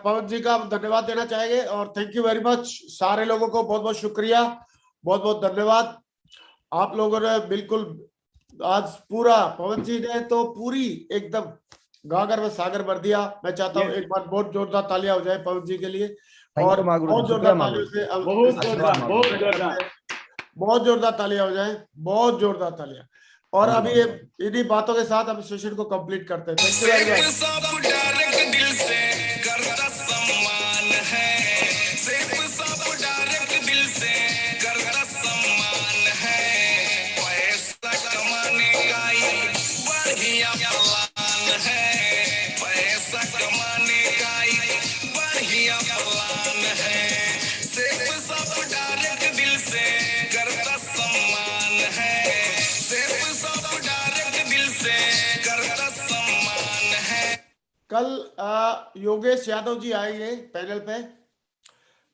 पवन जी का धन्यवाद देना चाहेंगे और थैंक यू वेरी मच। सारे लोगों को बहुत बहुत शुक्रिया, बहुत बहुत धन्यवाद। आप लोगों ने बिल्कुल आज पूरा, पवन जी ने तो पूरी एकदम गागर में सागर भर दिया। मैं चाहता हूँ एक बार बहुत जोरदार तालियां हो जाए पवन जी के लिए, और बहुत जोरदार तालियों से बहुत जोरदार तालियां हो जाए, बहुत जोरदार तालियां। और अभी इन्हीं बातों के साथ हम सेशन को कंप्लीट करते हैं। Thank you very much. दिल से करता सम्मान है, सिर्फ सब डायरेक्ट दिल से करता सम्मान है। पैसा कमाने का ये बढ़िया प्लान है, पैसा कमाने का ये बढ़िया प्लान है। सिर्फ सब डायरेक्ट दिल से करता सम्मान है, सिर्फ सब डायरेक्ट दिल से करता सम्मान है। कल योगेश यादव जी आएंगे पैनल पे,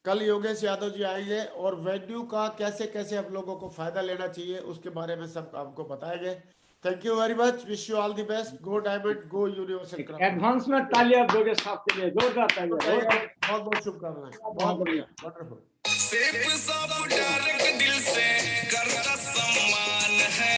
कल योगेश यादव जी आएंगे और वेन्यू का कैसे कैसे आप लोगों को फायदा लेना चाहिए उसके बारे में सब आपको बताएंगे। Thank you very much, wish you all the best. Go diamond, go universal crown. Advance में तालियां योगेश साहब के लिए, जोरदार तालियां। बहुत बहुत शुभकामनाएं, बहुत बढ़िया, वंडरफुल। सिर्फ सब डायरेक्ट दिल से करता सम्मान है।